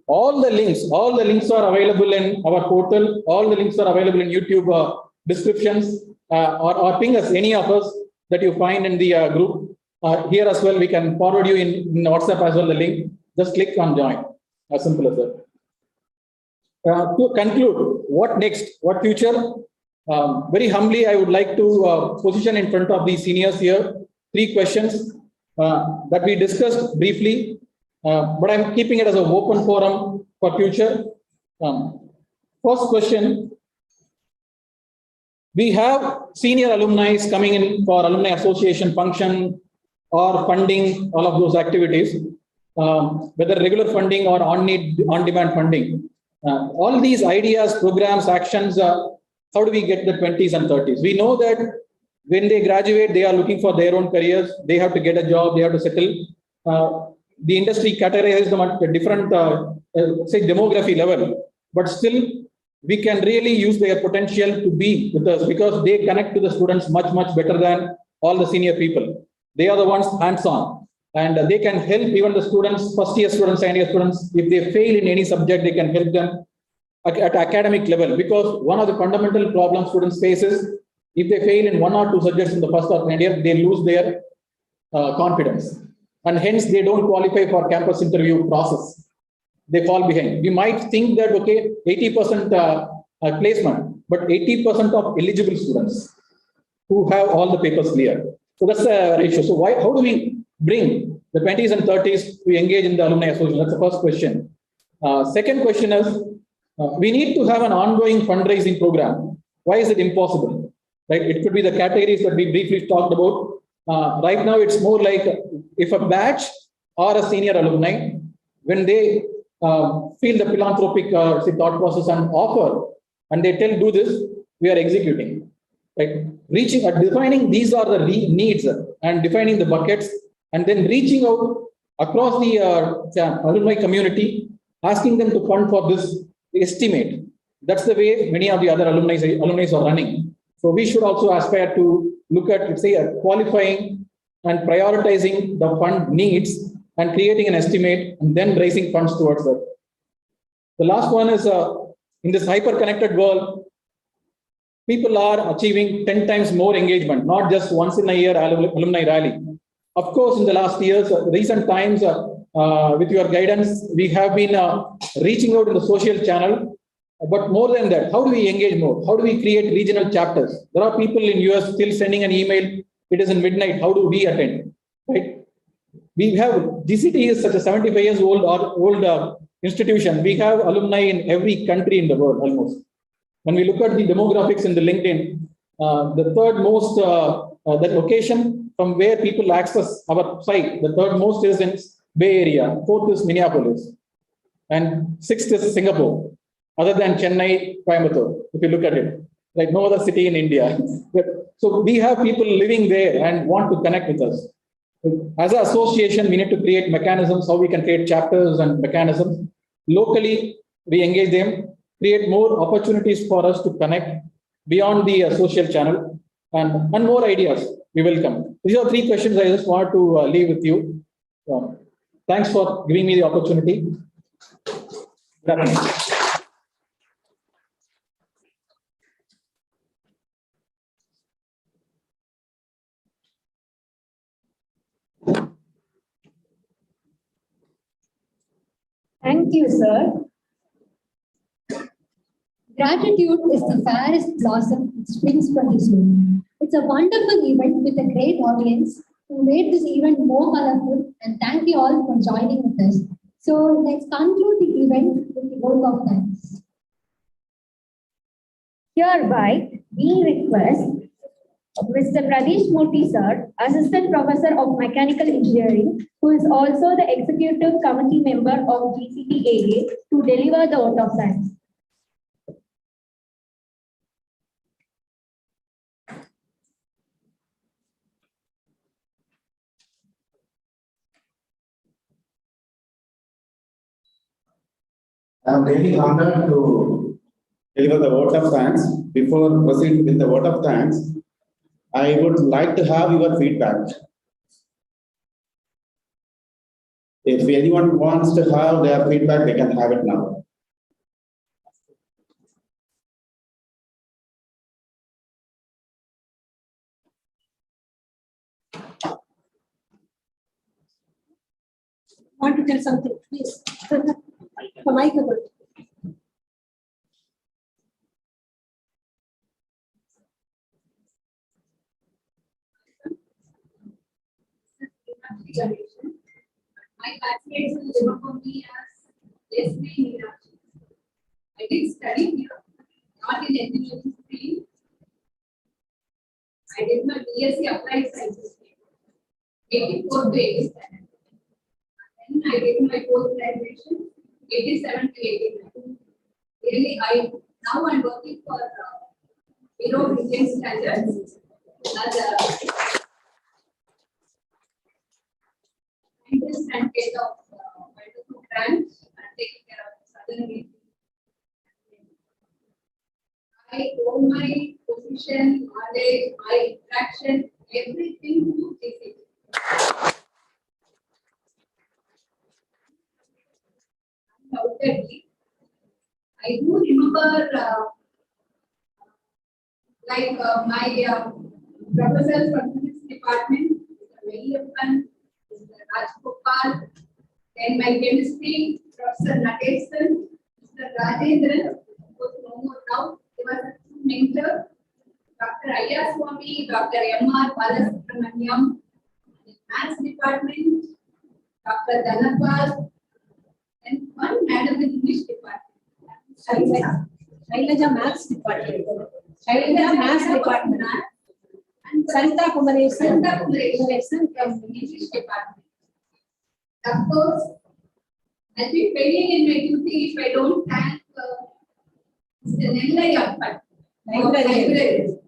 All the links are available in our portal. All the links are available in YouTube descriptions or ping us, any of us that you find in the group. Here as well, we can forward you in WhatsApp as well the link. Just click on join. As simple as that. To conclude, what next? What future? Very humbly, I would like to position in front of the seniors here 3 questions that we discussed briefly. But I'm keeping it as an open forum for future. First question, we have senior alumni coming in for alumni association function or funding, all of those activities, whether regular funding or on-demand funding. All these ideas, programs, actions, how do we get the 20s and 30s? We know that when they graduate, they are looking for their own careers. They have to get a job, they have to settle. The industry categorizes them at a different, say, demography level, but still we can really use their potential to be with us because they connect to the students much, much better than all the senior people. They are the ones hands-on, and they can help even the students, first-year students, second-year students. If they fail in any subject, they can help them at academic level, because one of the fundamental problems students face is if they fail in 1 or 2 subjects in the first or second year, they lose their confidence. And hence they don't qualify for campus interview process. They fall behind. We might think that, okay, 80% placement, but 80% of eligible students who have all the papers clear. So that's a ratio. So how do we bring the 20s and 30s to engage in the alumni association? That's the first question. Second question is, we need to have an ongoing fundraising program. Why is it impossible? Right? It could be the categories that we briefly talked about. Right now, it's more like if a batch or a senior alumni, when they feel the philanthropic thought process and offer, and they tell, do this, we are executing. Right? Defining these are the needs and defining the buckets, and then reaching out across the alumni community, asking them to fund for this estimate. That's the way many of the other alumni are running. So we should also aspire to look at, say, qualifying and prioritizing the fund needs and creating an estimate and then raising funds towards that. The last one is in this hyper-connected world, people are achieving 10 times more engagement, not just once in a year alumni rally. Of course, in the last years, recent times, with your guidance, we have been reaching out in the social channel. But more than that, how do we engage more? How do we create regional chapters? There are people in US still sending an email. It is in midnight. How do we attend? Right? We have GCT is such a 75 years old institution. We have alumni in every country in the world almost. When we look at the demographics in the LinkedIn, the third most the location from where people access our site, the third most is in Bay Area. Fourth is Minneapolis, and sixth is Singapore. Other than Chennai, Coimbatore, if you look at it, right? No other city in India. So we have people living there and want to connect with us. As an association, we need to create mechanisms, how we can create chapters and mechanisms. Locally, we engage them, create more opportunities for us to connect beyond the social channel, and more ideas we welcome. These are 3 questions I just want to leave with you. Thanks for giving me the opportunity. Thank you, sir. Gratitude is the fairest blossom that springs from the soul. It's a wonderful event with a great audience who made this event more colorful, and thank you all for joining with us. So let's conclude the event with the vote of thanks. Hereby, we request Mr. Pradesh Murthy, sir, Assistant Professor of Mechanical Engineering, who is also the Executive Committee member of GCT AA, to deliver the vote of thanks. I am really honored to deliver the vote of thanks. Before proceeding with the vote of thanks, I would like to have your feedback. If anyone wants to have their feedback, they can have it now. Want to tell something, please? The mic over. My classmates will remember me as Leslie Mirachi. I did study here, not in engineering field. I did my BSc Applied Sciences, 84 to 87. Then I did my post-graduation, 87 to 89. Really, now I'm working for Bureau of Indian Standards as a scientist and head of branch and taking care of southern region. I owe my position, knowledge, my interaction, everything to GCT. Undoubtedly, I do remember my professors from this department, Mr. Vellapan, Mr. Rajgopal, then my chemistry, Professor Nadesan, Mr. Rajendran, who is no more now, he was a mentor, Dr. Ayaswamy, Dr. M.R. Balasubramaniam, Maths department, Dr. Dhanapal, and one madam in English department. Shailaja Maths Department. Shailaja Maths Department. And Sarita Kumaresan from English department. Of course, I'll be failing in my duty if I don't thank Mr. Nellayappan, librarian.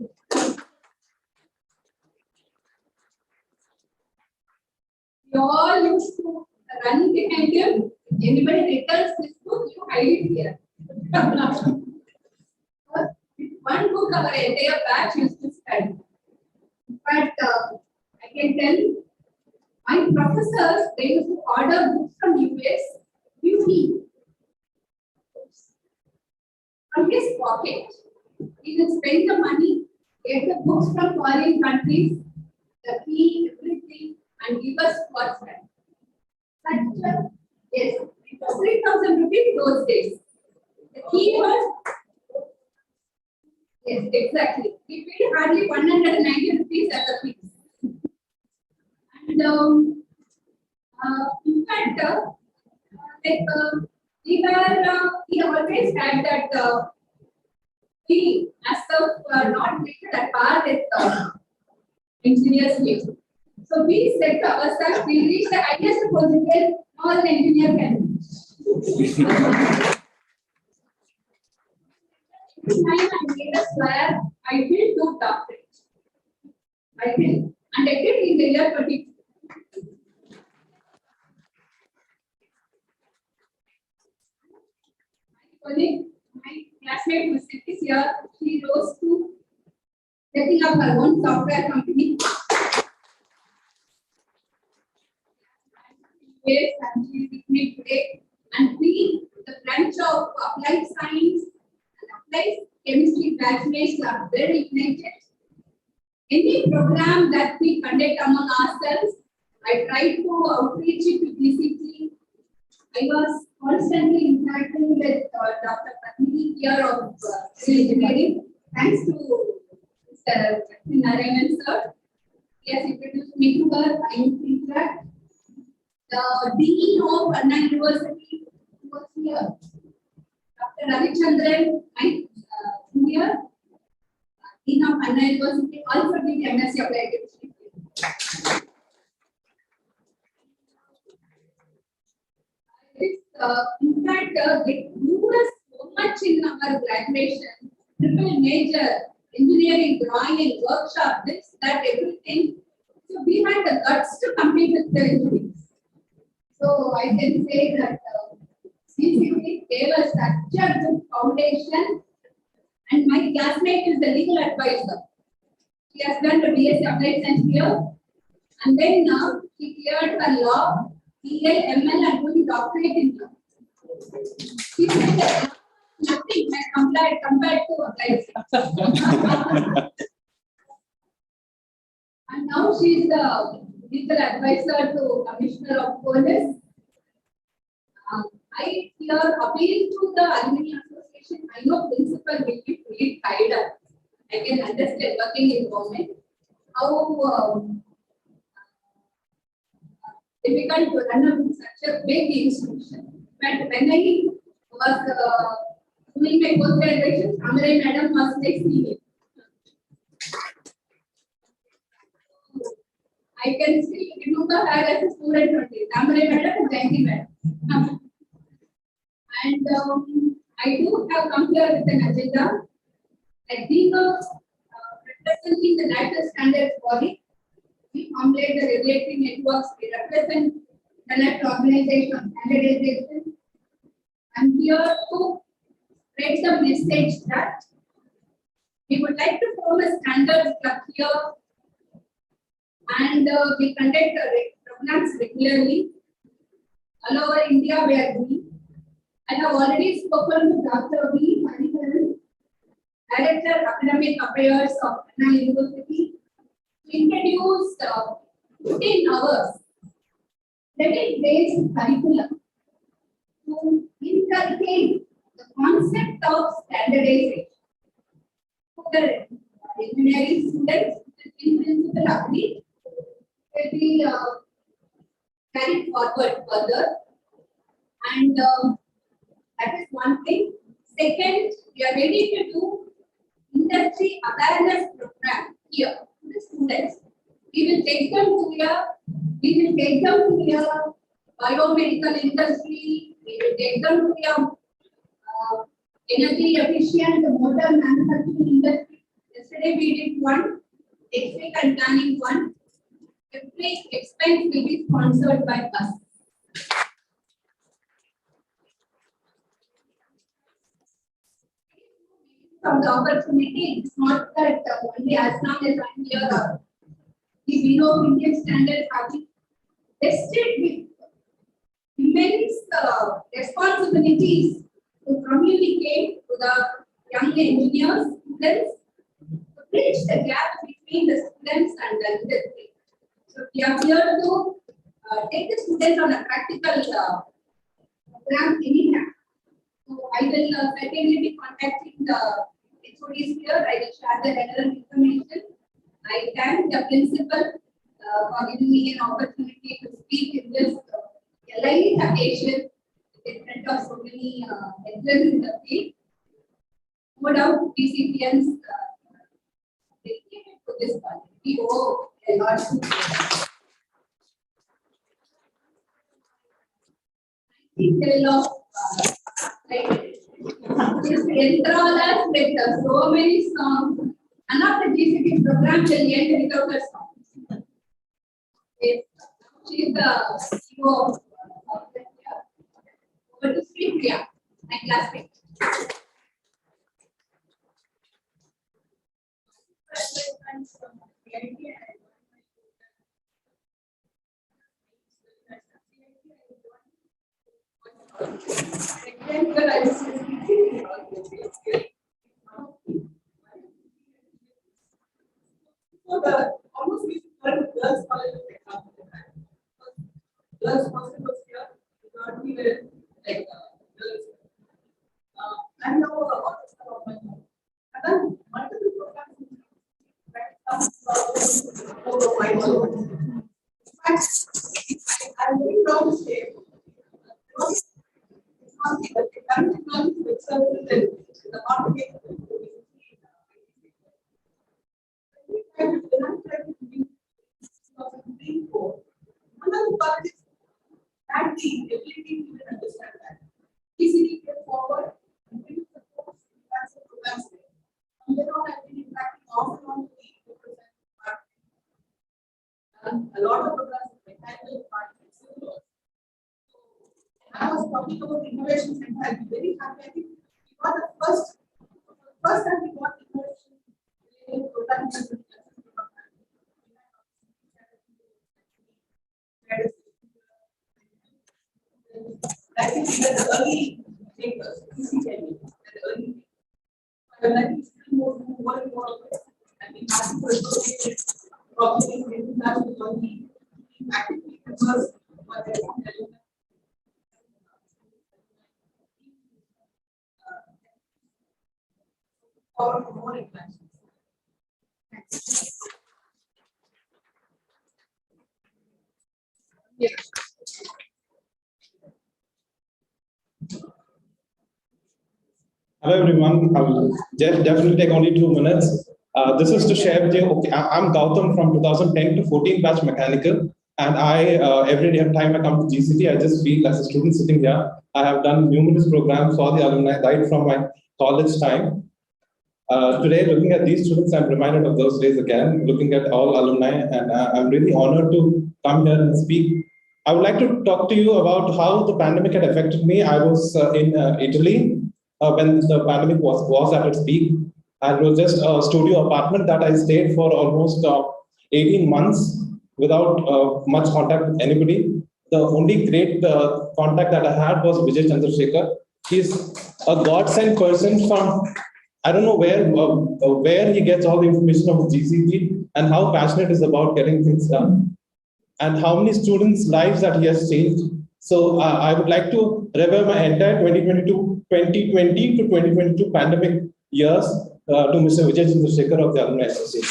We all used to run behind him. Anybody returns this book, you hide it here. One book, our entire batch used to study. But I can tell My professors, they used to order books from US, beauty, from his pocket. He will spend the money, get the books from foreign countries, the key, everything, and give us for spend. Yes, it was 3,000 rupees those days. The key was, yes, exactly. We paid hardly 190 rupees as a fees. And in fact, he always had that feeling as of not making at par with engineers field. So we said to ourselves, we reach the highest position all an engineer can reach. Every time I made a swear, I will do doctorate. I will. And I did in the year 20. My classmate who is here, she rose to setting up her own software company. Yes, and she is with me today. And we, the branch of applied science and applied chemistry graduates are very united. Any program that we conduct among ourselves, I try to outreach it to GCT. I was constantly interacting with Dr. Patni here of engineering. Thanks to Mr. Narayanan sir. He has introduced me to her. I used to interact. The Dean of Anna University was here. Dr. Ravichandran, my junior. Dean of Anna University also did MSc Applied Chemistry. In fact, they grew us so much in our graduation, triple major, engineering, drawing, and workshop, this, that, everything. So we had the guts to compete with the engineers. So I can say that CCT gave us such a good foundation. And my classmate is the legal advisor. She has done the BSc Applied Science here. And then now she cleared her law, EL, ML, and doing doctorate in law. She said that nothing has compared to applied. And now she is the legal advisor to Commissioner of Police. I here appeal to the Alumni Association. I know principal will be fully tied up. I can understand working in government how difficult to run up such a big institution. But when I was doing my post graduation, Amare Madam was next to me. I can still remember her as a student only. Amare Madam and Janki Madam. And I do have come here with an agenda. I think of representing the national standards body. We formulate the regulatory networks. We represent the national organization of standardization. I'm here to spread the message that we would like to form a standards club here, and we conduct programs regularly all over India. We are doing. I have already spoken to Dr. V. Manikaran, Director Academic Affairs of Anna University, to introduce 15 hours credit-based curriculum to inculcate the concept of standardization. For the engineering students, in principle agree, will be carried forward further. And that is one thing. Second, we are ready to do industry awareness program here to the students. We will take them to your biomedical industry. We will take them to your energy efficient motor manufacturing industry. Yesterday we did one. Next week I'm planning one. Every expense will be sponsored by us. From the opportunity, it's not that only as long as I'm here, we know Indian standards having vested with immense responsibilities to communicate to the young engineers, students, to bridge the gap between the students and the industry. So we are here to take the students on a practical program anytime. So I will certainly be contacting the HODs here. I will share the relevant information. I thank the principal for giving me an opportunity to speak in this elite occasion in front of so many excellence in the field. No doubt, GCTians dedicated to this project. We owe a lot to them. This enthrall us with so many songs. None of the GCT programs will end without a song. Yes, she is the CEO of over to Sri Priya, my classmate. So the almost we learned girls college of technology. Girls hostel was here. We were like girls. I know a lot of stuff of my home. And then multiple programs. I'm very proud to say the market. Another part is that the ability to understand that. Easily get forward and bring support to programs. And they're not actually impacting often on the market. And a lot of programs are mechanical departments. I was talking about innovation center. I'll be very happy. I think we got the first time we got innovation programs. I think the early takers, the early. I would like to see more and more of it. I think asking for associated probably international learning actively converse what they want to do. Or more interactions. Yes. Hello everyone, I will definitely take only 2 minutes. This is to share with you, okay, I'm Gautam from 2010 to 14 batch mechanical, and I every time I come to GCT, I just feel as a student sitting here, I have done numerous programs for the alumni right from my college time. Today, looking at these students, I'm reminded of those days again, looking at all alumni, and I'm really honored to come here and speak. I would like to talk to you about how the pandemic had affected me. I was in Italy when the pandemic was at its peak. And it was just a studio apartment that I stayed for almost 18 months without much contact with anybody. The only great contact that I had was Vijay Chandrasekhar. He's a godsend person from, I don't know where he gets all the information of GCT and how passionate he is about getting things done, and how many students' lives that he has changed. So I would like to review my entire 2020 to 2022 pandemic years to Mr. Vijay Chandrasekhar of the Alumni Association.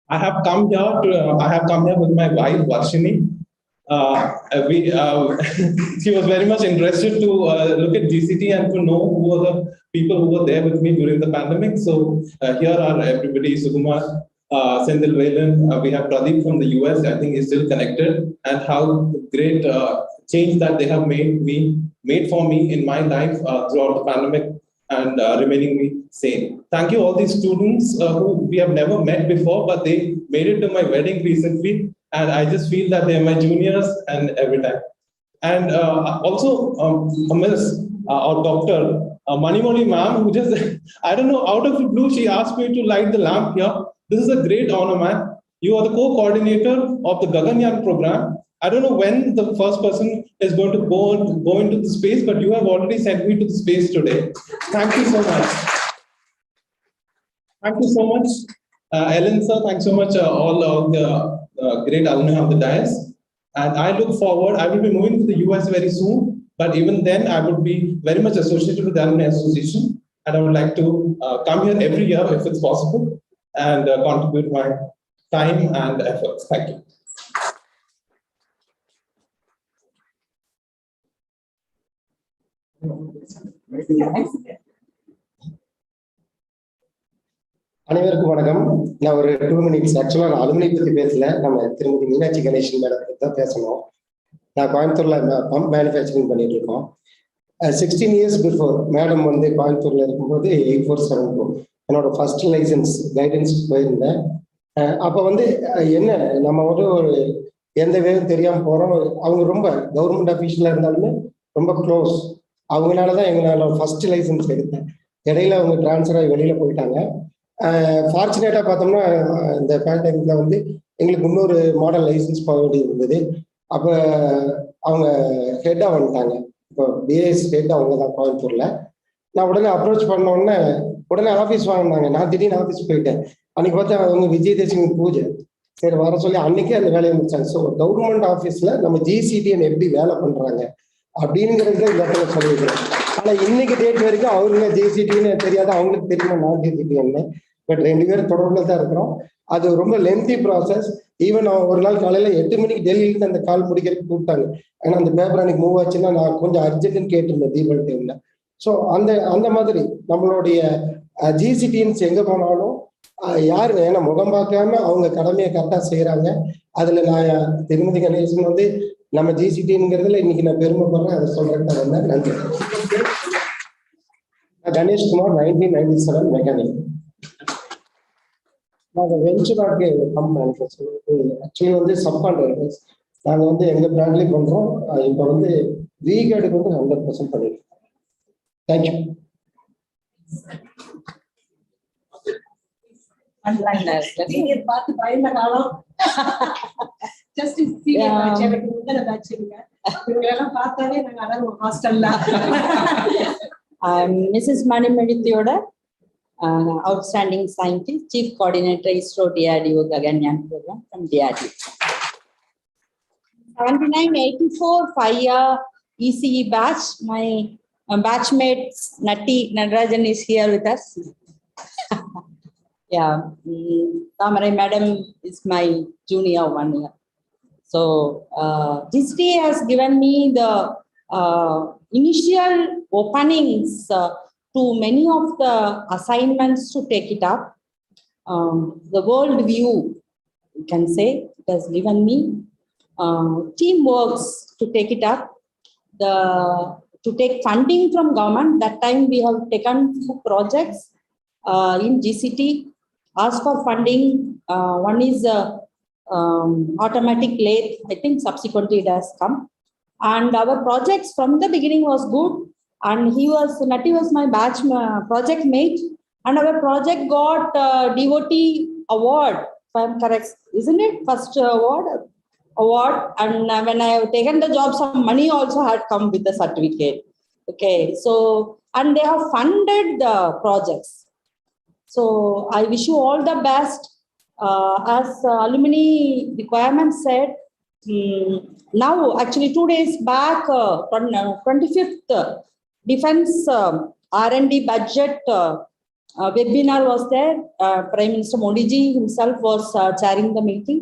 I have come here with my wife Varshini. She was very much interested to look at GCT and to know who were the people who were there with me during the pandemic. So here are everybody: Sukumar, Sendil Velan, we have Pradeep from the US. I think he's still connected, and how great change that they have made for me in my life throughout the pandemic and remaining me sane. Thank you all these students who we have never met before, but they made it to my wedding recently. And I just feel that they're my juniors and every time. And also Miss or Dr. Manimoli ma'am, who just, I don't know, out of the blue, she asked me to light the lamp here. This is a great honor, man. You are the co-coordinator of the Gaganyaan program. I don't know when the first person is going to go into the space, but you have already sent me to the space today. Thank you so much. Thank you so much, Ellen sir. Thanks so much, all of the great alumni of the dais. And I look forward, I will be moving to the US very soon, but even then I would be very much associated with the Alumni Association. And I would like to come here every year if it's possible and contribute my time and efforts. Thank you. அனைவருக்கும் வணக்கம். நான் ஒரு 2 minutes ஆக்சுவலாக நான் alumni பற்றி பேசல, நம்ம திருமதி மீனாட்சி கணேசன் மேடம் பற்றி தான் பேசணும். நான் கோயம்புத்தூர்ல பம்ப் மேனுஃபேக்சரிங் பண்ணிட்டு இருக்கோம். 16 years பிஃபோர் மேடம் வந்து கோயம்புத்தூர்ல இருக்கும்போது 8474 என்னோட ஃபர்ஸ்ட் லைசன்ஸ் கைடன்ஸ் போயிருந்தேன். அப்போ வந்து என்ன நம்ம வந்து ஒரு எந்த வேகம் தெரியாமல் போகிறோம். அவங்க ரொம்ப கவர்மெண்ட் அஃபீஷியலாக இருந்தாலுமே ரொம்ப க்ளோஸ். அவங்களால தான் எங்களால் ஃபர்ஸ்ட் லைசன்ஸ் எடுத்தேன். இடையில அவங்க டிரான்ஸ்ஃபர் ஆகி வெளியில் போயிட்டாங்க. ஃபார்ச்சுனேட்டாக பார்த்தோம்னா இந்த பேண்டமிக்கில் வந்து எங்களுக்கு இன்னொரு மாடல் லைசன்ஸ் போக வேண்டியது இருந்தது. அப்போ அவங்க ஹெட்டாக வந்துட்டாங்க. இப்போ பிஎஸ் ஹெட் அவங்க தான் கோயம்புத்தூரில். நான் உடனே அப்ரோச் பண்ணோடனே உடனே ஆஃபீஸ் வாங்கினாங்க. நான் திடீர்னு ஆஃபீஸ் போயிட்டேன். அன்னைக்கு பார்த்தா அவங்க விஜயதசமி பூஜை, சரி வர சொல்லி அன்னைக்கே அந்த வேலையை முடிச்சாங்க. ஸோ கவர்மெண்ட் ஆஃபீஸில் நம்ம ஜிசிடிஎன் எப்படி வேலை பண்ணுறாங்க அப்படிங்கிறது இந்த இடத்துல சொல்லியிருக்கிறேன். ஆனால் இன்னைக்கு டேட் வரைக்கும் அவருங்க ஜிசிடின்னு தெரியாது, அவங்களுக்கு தெரியுமா நான் ஜிசிடிஎன்னு. பட் 2 பேரும் தொடர்பில் தான் இருக்கிறோம். அது ரொம்ப லென்த்தி ப்ராசஸ். ஈவன் ஒரு நாள் காலையில் 8 மணிக்கு டெல்லியிலேருந்து அந்த கால் முடிக்கிறதுக்கு கூப்பிட்டாங்க. ஏன்னா அந்த பேப்பர் அன்னைக்கு மூவ் ஆச்சுன்னா நான் கொஞ்சம் அர்ஜென்ட்னு கேட்டிருந்தேன் தீபாவளி டைம்ல. ஸோ அந்த மாதிரி நம்மளுடைய ஜிசிடிஎன்ஸ் எங்கே போனாலும் யாரு ஏன்னா முகம் பார்க்காம அவங்க கடமையை கரெக்டாக செய்கிறாங்க. அதில் நான் திருமதி கணேசன் வந்து நம்ம ஜிசிடிங்கிறதுல இன்னைக்கு நான் பெருமைப்படுறேன். அதை சொல்றேன் தான் வந்தேன். நன்றி. கணேஷ்குமார், 1997 மெக்கானிக். நாங்கள் வெஞ்சுராக்கு பம்ப் மேனுஃபேக்சரிங் ஆக்சுவலி வந்து சப் கான்ட்ராக்டர்ஸ். நாங்கள் வந்து எங்கள் பிராண்ட்லேயும் பண்ணுறோம். இப்போ வந்து விகார்டுக்கு வந்து 100% பண்ணிடுறோம். தேங்க்யூ. பார்த்து பயந்த காலம் ஜஸ்ட் எனக்கு முதல்ல பேட்சுங்க. இவங்களெல்லாம் பார்த்தாலே நாங்கள் அடங்குவோம் ஹாஸ்டல்ல. Mrs. Manimadithoda, outstanding scientist, chief coordinator ISRO DRDO Gaganyaan program from DRDO. 7984 5-year ECE batch. My batchmate Natti Nadarajan is here with us. Yeah, Tamarai madam is my junior 1 year. So GCT has given me the initial openings to many of the assignments to take it up. The world view, you can say, it has given me teamworks to take it up. To take funding from government. That time we have taken 2 projects in GCT. Asked for funding. One is automatic lathe. I think subsequently it has come. And our projects from the beginning was good. And Natti was my batch project mate. And our project got DOT award, if I'm correct, isn't it? First award. And when I have taken the job, some money also had come with the certificate. Okay, so, and they have funded the projects. So I wish you all the best. As alumni requirement said, now actually 2 days back, 25th defense R&D budget webinar was there. Prime Minister Modi ji himself was chairing the meeting.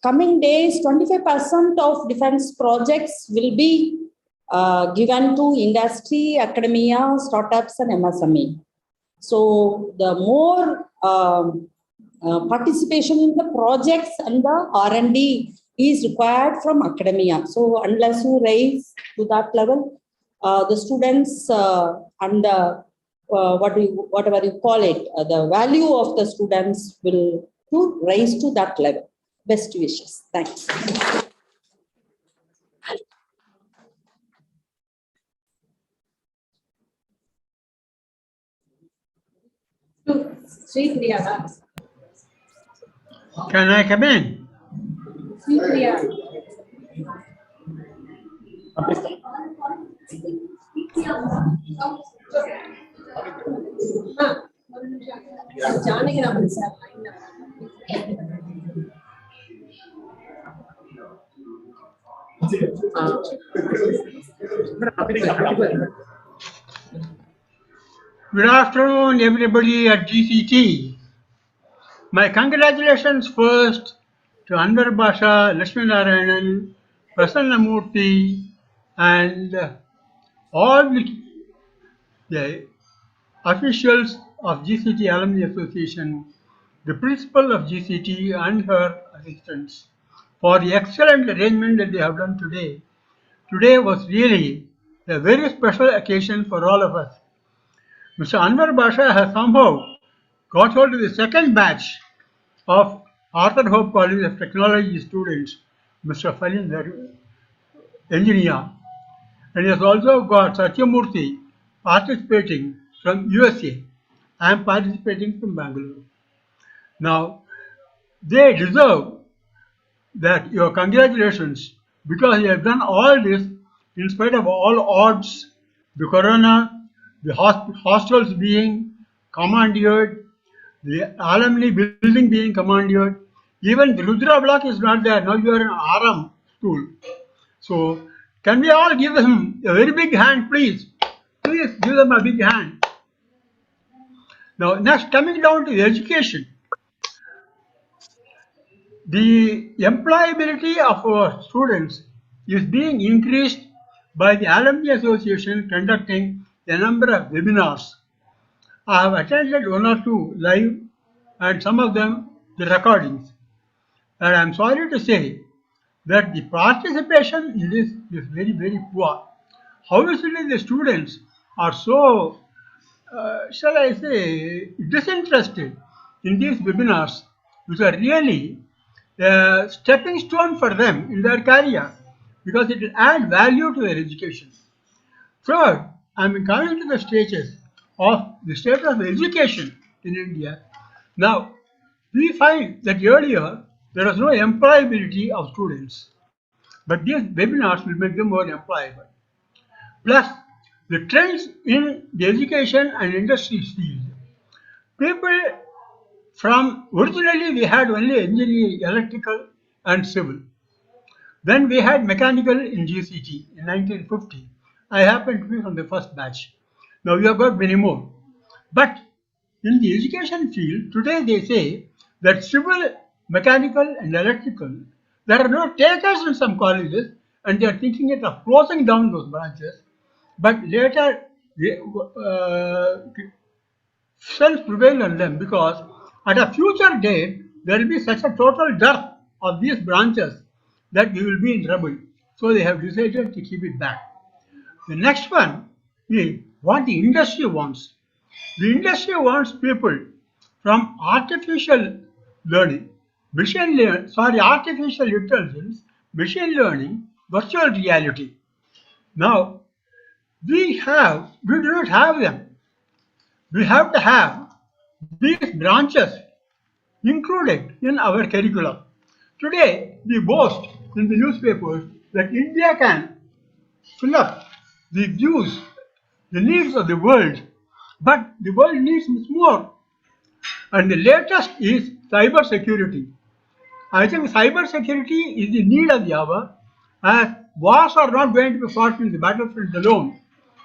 Coming days, 25% of defense projects will be given to industry, academia, startups and MSME. So the more participation in the projects and the R&D is required from academia. So unless you raise to that level, the students and the, whatever you call it, the value of the students will to rise to that level. Best wishes. Thanks. Sri Priya. Can I come in? Good afternoon, everybody at GCT. My congratulations first to Anwar Basha, Lakshmi Narayanan, Prasanna Murthy, and all the officials of GCT Alumni Association, the principal of GCT and her assistants for the excellent arrangement that they have done today. Today was really a very special occasion for all of us. Mr. Anwar Basha has somehow got hold of the second batch of Arthur Hope College of Technology students, Mr. Falin, the engineer, and he has also got Satyamurthy participating from USA. I am participating from Bangalore. Now, they deserve that your congratulations because you have done all this in spite of all odds, the corona, the hostels being commandeered, the alumni building being commandeered, even the Rudra block is not there. Now you are in Aram school. So can we all give him a very big hand, please? Please give them a big hand. Now next, coming down to the education. The employability of our students is being increased by the Alumni Association conducting a number of webinars. I have attended one or two live and some of them the recordings. And I am sorry to say that the participation in this is very, very poor. Obviously, the students are so, shall I say, disinterested in these webinars, which are really a stepping stone for them in their career because it will add value to their education. Third, I am coming to the stages of the state of education in India. Now, we find that earlier there was no employability of students, but these webinars will make them more employable. Plus, the trends in the education and industry field. People from originally we had only engineering, electrical, and civil. Then we had mechanical in GCT in 1950. I happened to be from the first batch. Now we have got many more. But in the education field, today they say that civil, mechanical, and electrical, there are no takers in some colleges, and they are thinking of closing down those branches. But later, sense prevail on them because at a future date, there will be such a total dearth of these branches that we will be in trouble. So they have decided to keep it back. The next one is what the industry wants. The industry wants people from artificial learning, artificial intelligence, machine learning, virtual reality. Now, we do not have them. We have to have these branches included in our curriculum. Today, we boast in the newspapers that India can fill up the views, the needs of the world, but the world needs much more. And the latest is cyber security. I think cyber security is the need of the hour, as wars are not going to be fought in the battlefield alone.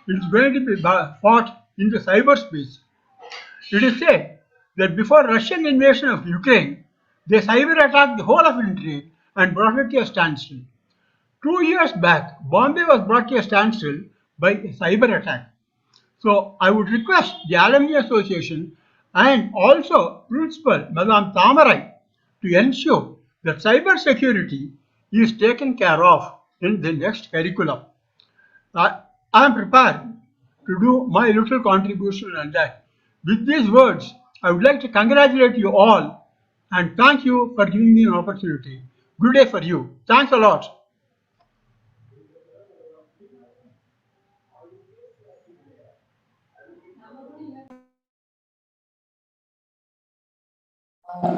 It is going to be fought in the cyberspace. It is said that before Russian invasion of Ukraine, they cyber attacked the whole of India and brought it to a standstill. 2 years back, Bombay was brought to a standstill by a cyber attack. So I would request the Alumni Association and also Principal Madam Tamarai to ensure that cyber security is taken care of in the next curriculum. I am prepared to do my little contribution on that. With these words, I would like to congratulate you all and thank you for giving me an opportunity. Good day for you. Thanks a lot.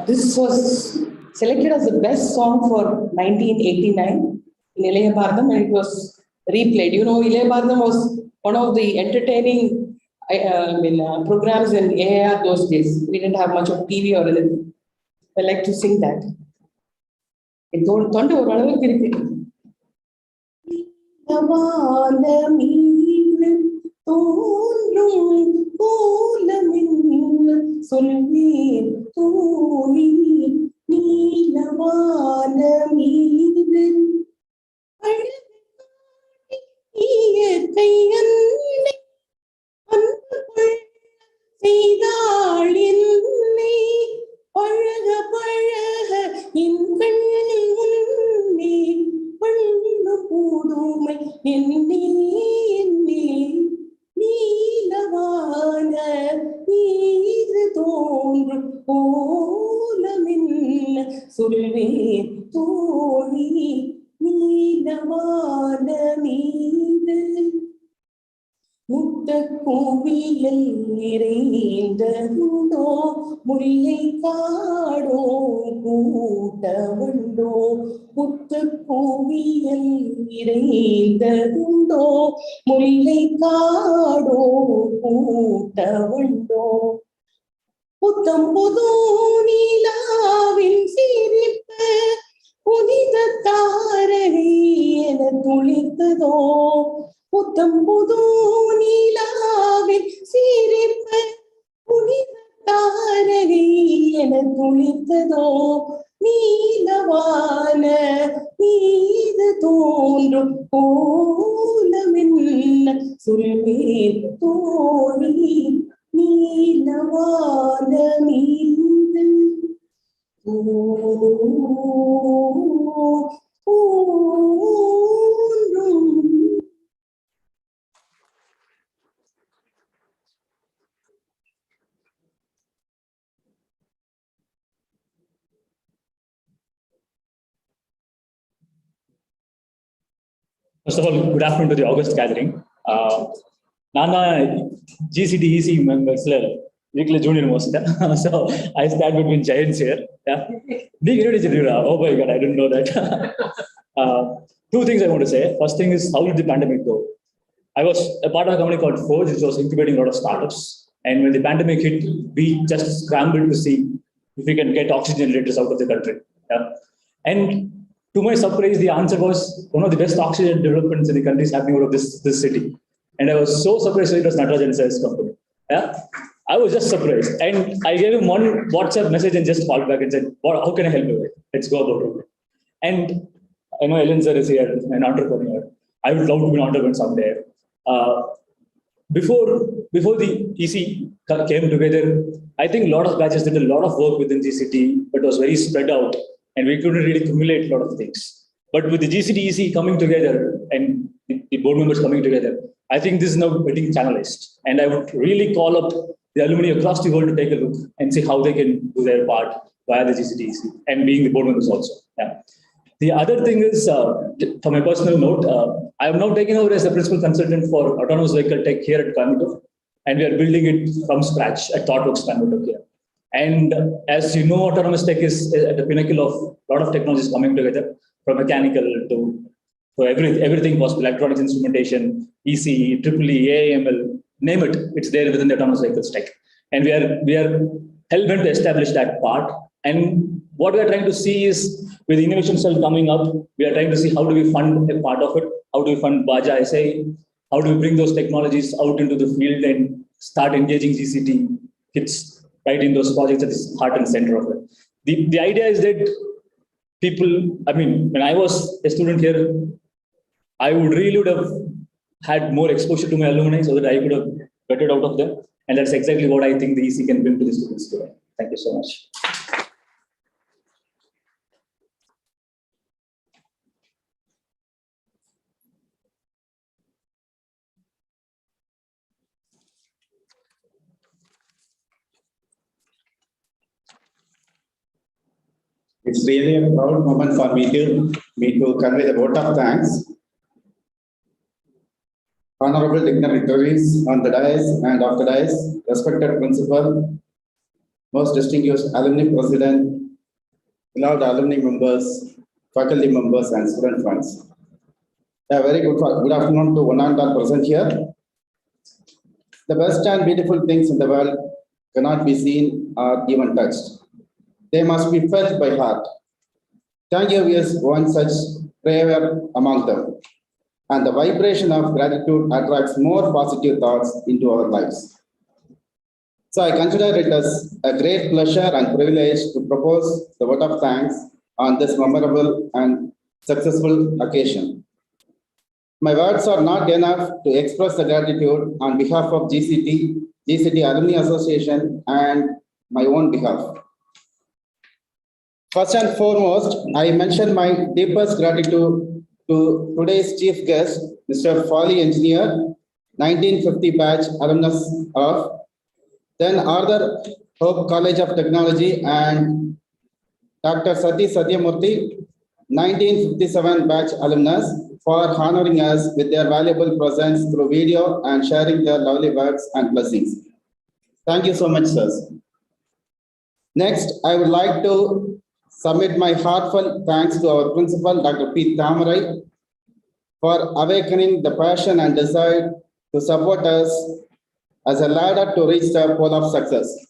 This was selected as the best song for 1989 in Ilaya Bharatam, and it was replayed. You know, Ilaya Bharatam was one of the entertaining programs in AIR those days. We didn't have much of TV or anything. I like to sing that. தொண்டை ஒரு அளவுக்கு இருக்கு. தோன்றும் கோலமென்ன சொல்வேன் தோழி நீலவான மீது இயற்கை அன்னை அன்பு செய்தாள் என்னை பழக பழக என் கண் முன்னே பண்ணு புதுமை என்னே என்னே நீலவான மீது தோன்றும் கோலமென்ன சொல்வேன் தோழி நீலவான மீது முத்த கோவிலில் நிறைந்ததுண்டோ முல்லை காடோ கூட்டவண்டோ முத்த கோவிலில் நிறைந்ததுண்டோ முல்லை காடோ கூட்டவண்டோ புத்தம் புது நீலாவின் சிரிப்பு புனித தாரகை என துளித்ததோ புத்தம் புது நீலாவின் சிரிப்பு புனித தாரகை என துளித்ததோ நீலவான மீது தோன்றும் கோலமென்ன சொல்வேன் தோழி நீலவான மீது First of all, good afternoon to the August gathering. Nana GCT members weekly junior most. So I stand between giants here. Yeah. Oh my God, I didn't know that. Two things I want to say. First thing is, how did the pandemic go? I was a part of a company called Forge, which was incubating a lot of startups. And when the pandemic hit, we just scrambled to see if we can get oxygen generators out of the country. Yeah. And to my surprise, the answer was one of the best oxygen developments in the country is happening out of this city. And I was so surprised that it was Natarajan Sir's company. Yeah, I was just surprised. And I gave him one WhatsApp message and just called back and said, how can I help you with? Let's go about it. And I know Ellen sir is here, an entrepreneur. I would love to be an entrepreneur someday. Before the EC came together, I think a lot of batches did a lot of work within GCT, but it was very spread out. And we couldn't really accumulate a lot of things. But with the GCT EC coming together and the board members coming together, I think this is now getting channelized. And I would really call up the alumni across the world to take a look and see how they can do their part via the GCT EC and being the board members also. Yeah. The other thing is, from my personal note, I am now taking over as the principal consultant for autonomous vehicle tech here at Coimbatore. And we are building it from scratch at ThoughtWorks Coimbatore here. And as you know, autonomous tech is at the pinnacle of a lot of technologies coming together, from mechanical to everything possible, electronics instrumentation, ECE, EEE, AML, name it, it's there within the autonomous vehicles tech. And we are hell-bent to establish that part. And what we are trying to see is, with the innovation cell coming up, we are trying to see how do we fund a part of it, how do we fund Baja SA, how do we bring those technologies out into the field and start engaging GCT kids right in those projects at the heart and center of it. The idea is that people, I mean, when I was a student here, I would have had more exposure to my alumni so that I could have better out of them. And that's exactly what I think the EC can bring to the students today. Thank you so much. It's really a proud moment for me to convey the vote of thanks. Honorable dignitaries on the dais and off the dais, respected principal, most distinguished alumni president, beloved alumni members, faculty members, and student friends. A very good afternoon to one and all present here. The best and beautiful things in the world cannot be seen or even touched. They must be felt by heart. Thank you is one such prayer among them. And the vibration of gratitude attracts more positive thoughts into our lives. So I consider it as a great pleasure and privilege to propose the vote of thanks on this memorable and successful occasion. My words are not enough to express the gratitude on behalf of GCT Alumni Association, and my own behalf. First and foremost, I mention my deepest gratitude to today's chief guest, Mr. Foley Engineer, 1950 batch alumnus of then Arthur Hope College of Technology, and Dr. Sati Satyamurthy, 1957 batch alumnus, for honoring us with their valuable presence through video and sharing their lovely words and blessings. Thank you so much, sirs. Next, I would like to submit my heartfelt thanks to our principal, Dr. P. Tamarai, for awakening the passion and desire to support us as a ladder to reach the pole of success.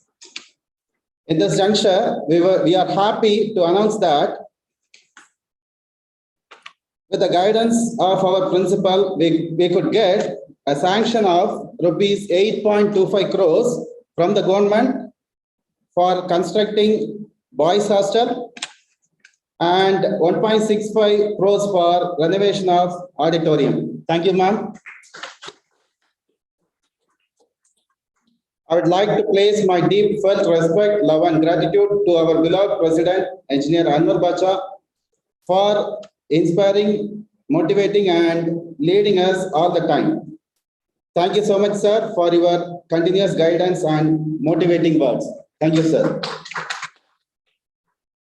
In this juncture, we are happy to announce that with the guidance of our principal, we could get a sanction of rupees 8.25 crores from the government for constructing boys hostel and 1.65 crores for renovation of auditorium. Thank you, ma'am. I would like to place my deep felt respect, love, and gratitude to our beloved President, Engineer Anwar Bacha, for inspiring, motivating, and leading us all the time. Thank you so much, sir, for your continuous guidance and motivating words. Thank you, sir.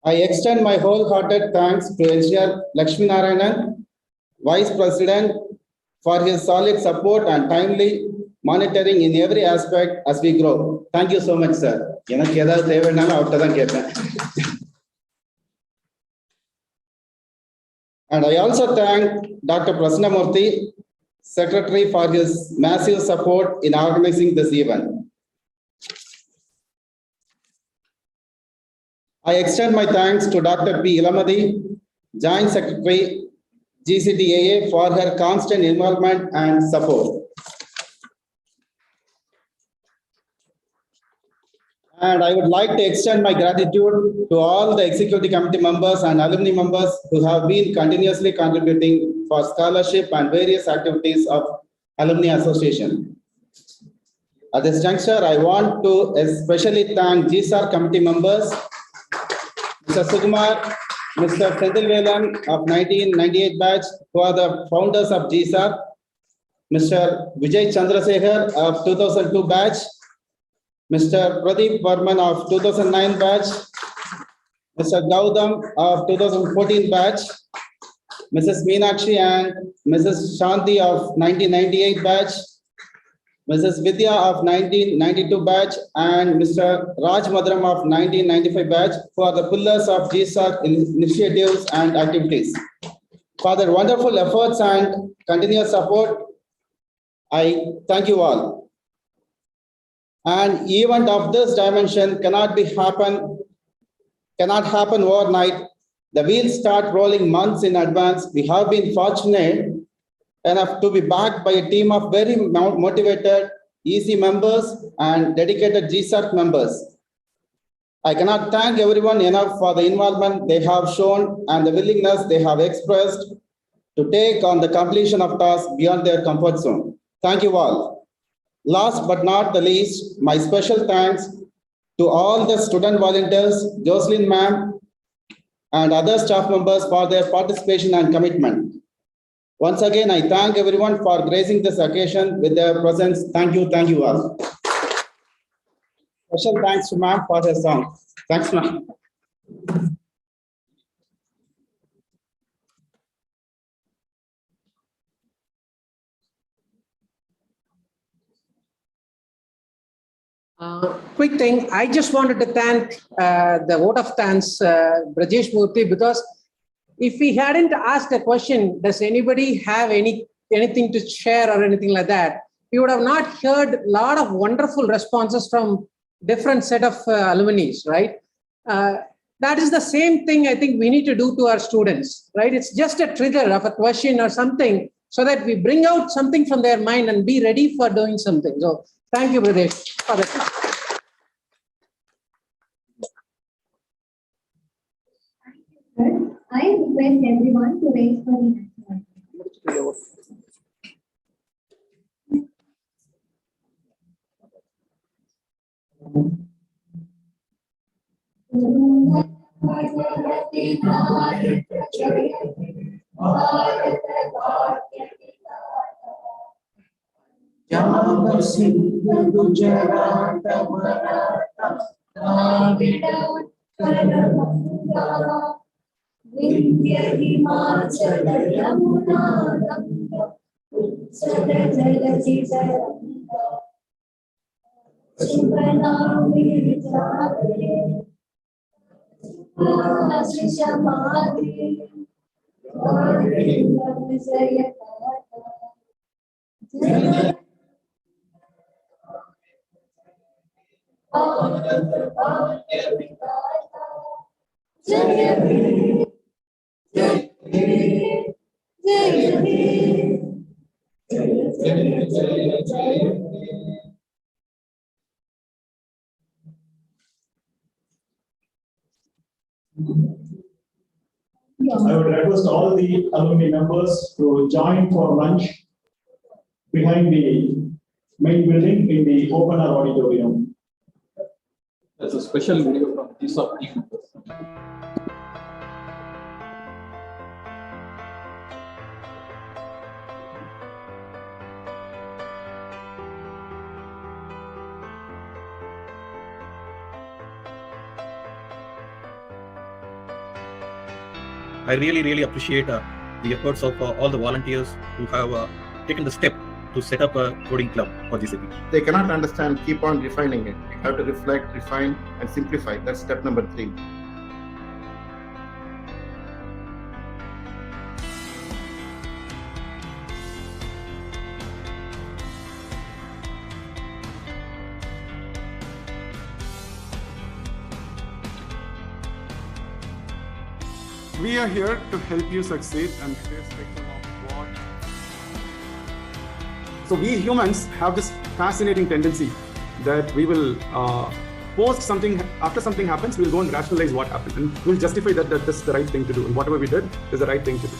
I extend my wholehearted thanks to Engineer Lakshmi Narayanan, Vice President, for his solid support and timely monitoring in every aspect as we grow. Thank you so much, sir. And I also thank Dr. Prasanna Murthy, Secretary, for his massive support in organizing this event. I extend my thanks to Dr. P. Ilamadi, Joint Secretary, GCTAA, for her constant involvement and support. And I would like to extend my gratitude to all the executive committee members and alumni members who have been continuously contributing for scholarship and various activities of Alumni Association. At this juncture, I want to especially thank GSAR committee members, Mr. Sukumar, Mr. Senthilvelan of 1998 batch, who are the founders of GSAR, Mr. Vijay Chandrasekhar of 2002 batch, Mr. Pradeep Varman of 2009 batch, Mr. Gautam of 2014 batch, Mrs. Meenakshi and Mrs. Shanti of 1998 batch, Mrs. Vidya of 1992 batch, and Mr. Raj Madram of 1995 batch, who are the pillars of GSAR initiatives and activities. For their wonderful efforts and continuous support, I thank you all. An event of this dimension cannot happen overnight. The wheels start rolling months in advance. We have been fortunate enough to be backed by a team of very motivated EC members and dedicated GSARC members. I cannot thank everyone enough for the involvement they have shown and the willingness they have expressed to take on the completion of tasks beyond their comfort zone. Thank you all. Last but not the least, my special thanks to all the student volunteers, Jocelyn ma'am, and other staff members for their participation and commitment. Once again, I thank everyone for gracing this occasion with their presence. Thank you all. Special thanks to ma'am for her song. Thanks, ma'am. Quick thing, I just wanted to thank the vote of thanks, Brajesh Murthy, because if we hadn't asked a question, does anybody have anything to share or anything like that, we would have not heard a lot of wonderful responses from different set of alumni, right? That is the same thing I think we need to do to our students, right? It's just a trigger of a question or something so that we bring out something from their mind and be ready for doing something. So thank you, Brajesh, for that. I request everyone to raise for the national anthem. I would request all the alumni members to join for lunch behind the main building in the open air auditorium. That's a special video from GCT. I really appreciate the efforts of all the volunteers who have taken the step to set up a coding club for GCT. They cannot understand, keep on refining it. You have to reflect, refine, and simplify. That's step number 3. We are here to help you succeed and irrespective of what. So we humans have this fascinating tendency that we will post something, after something happens, we'll go and rationalize what happened and we'll justify that that's the right thing to do and whatever we did is the right thing to do.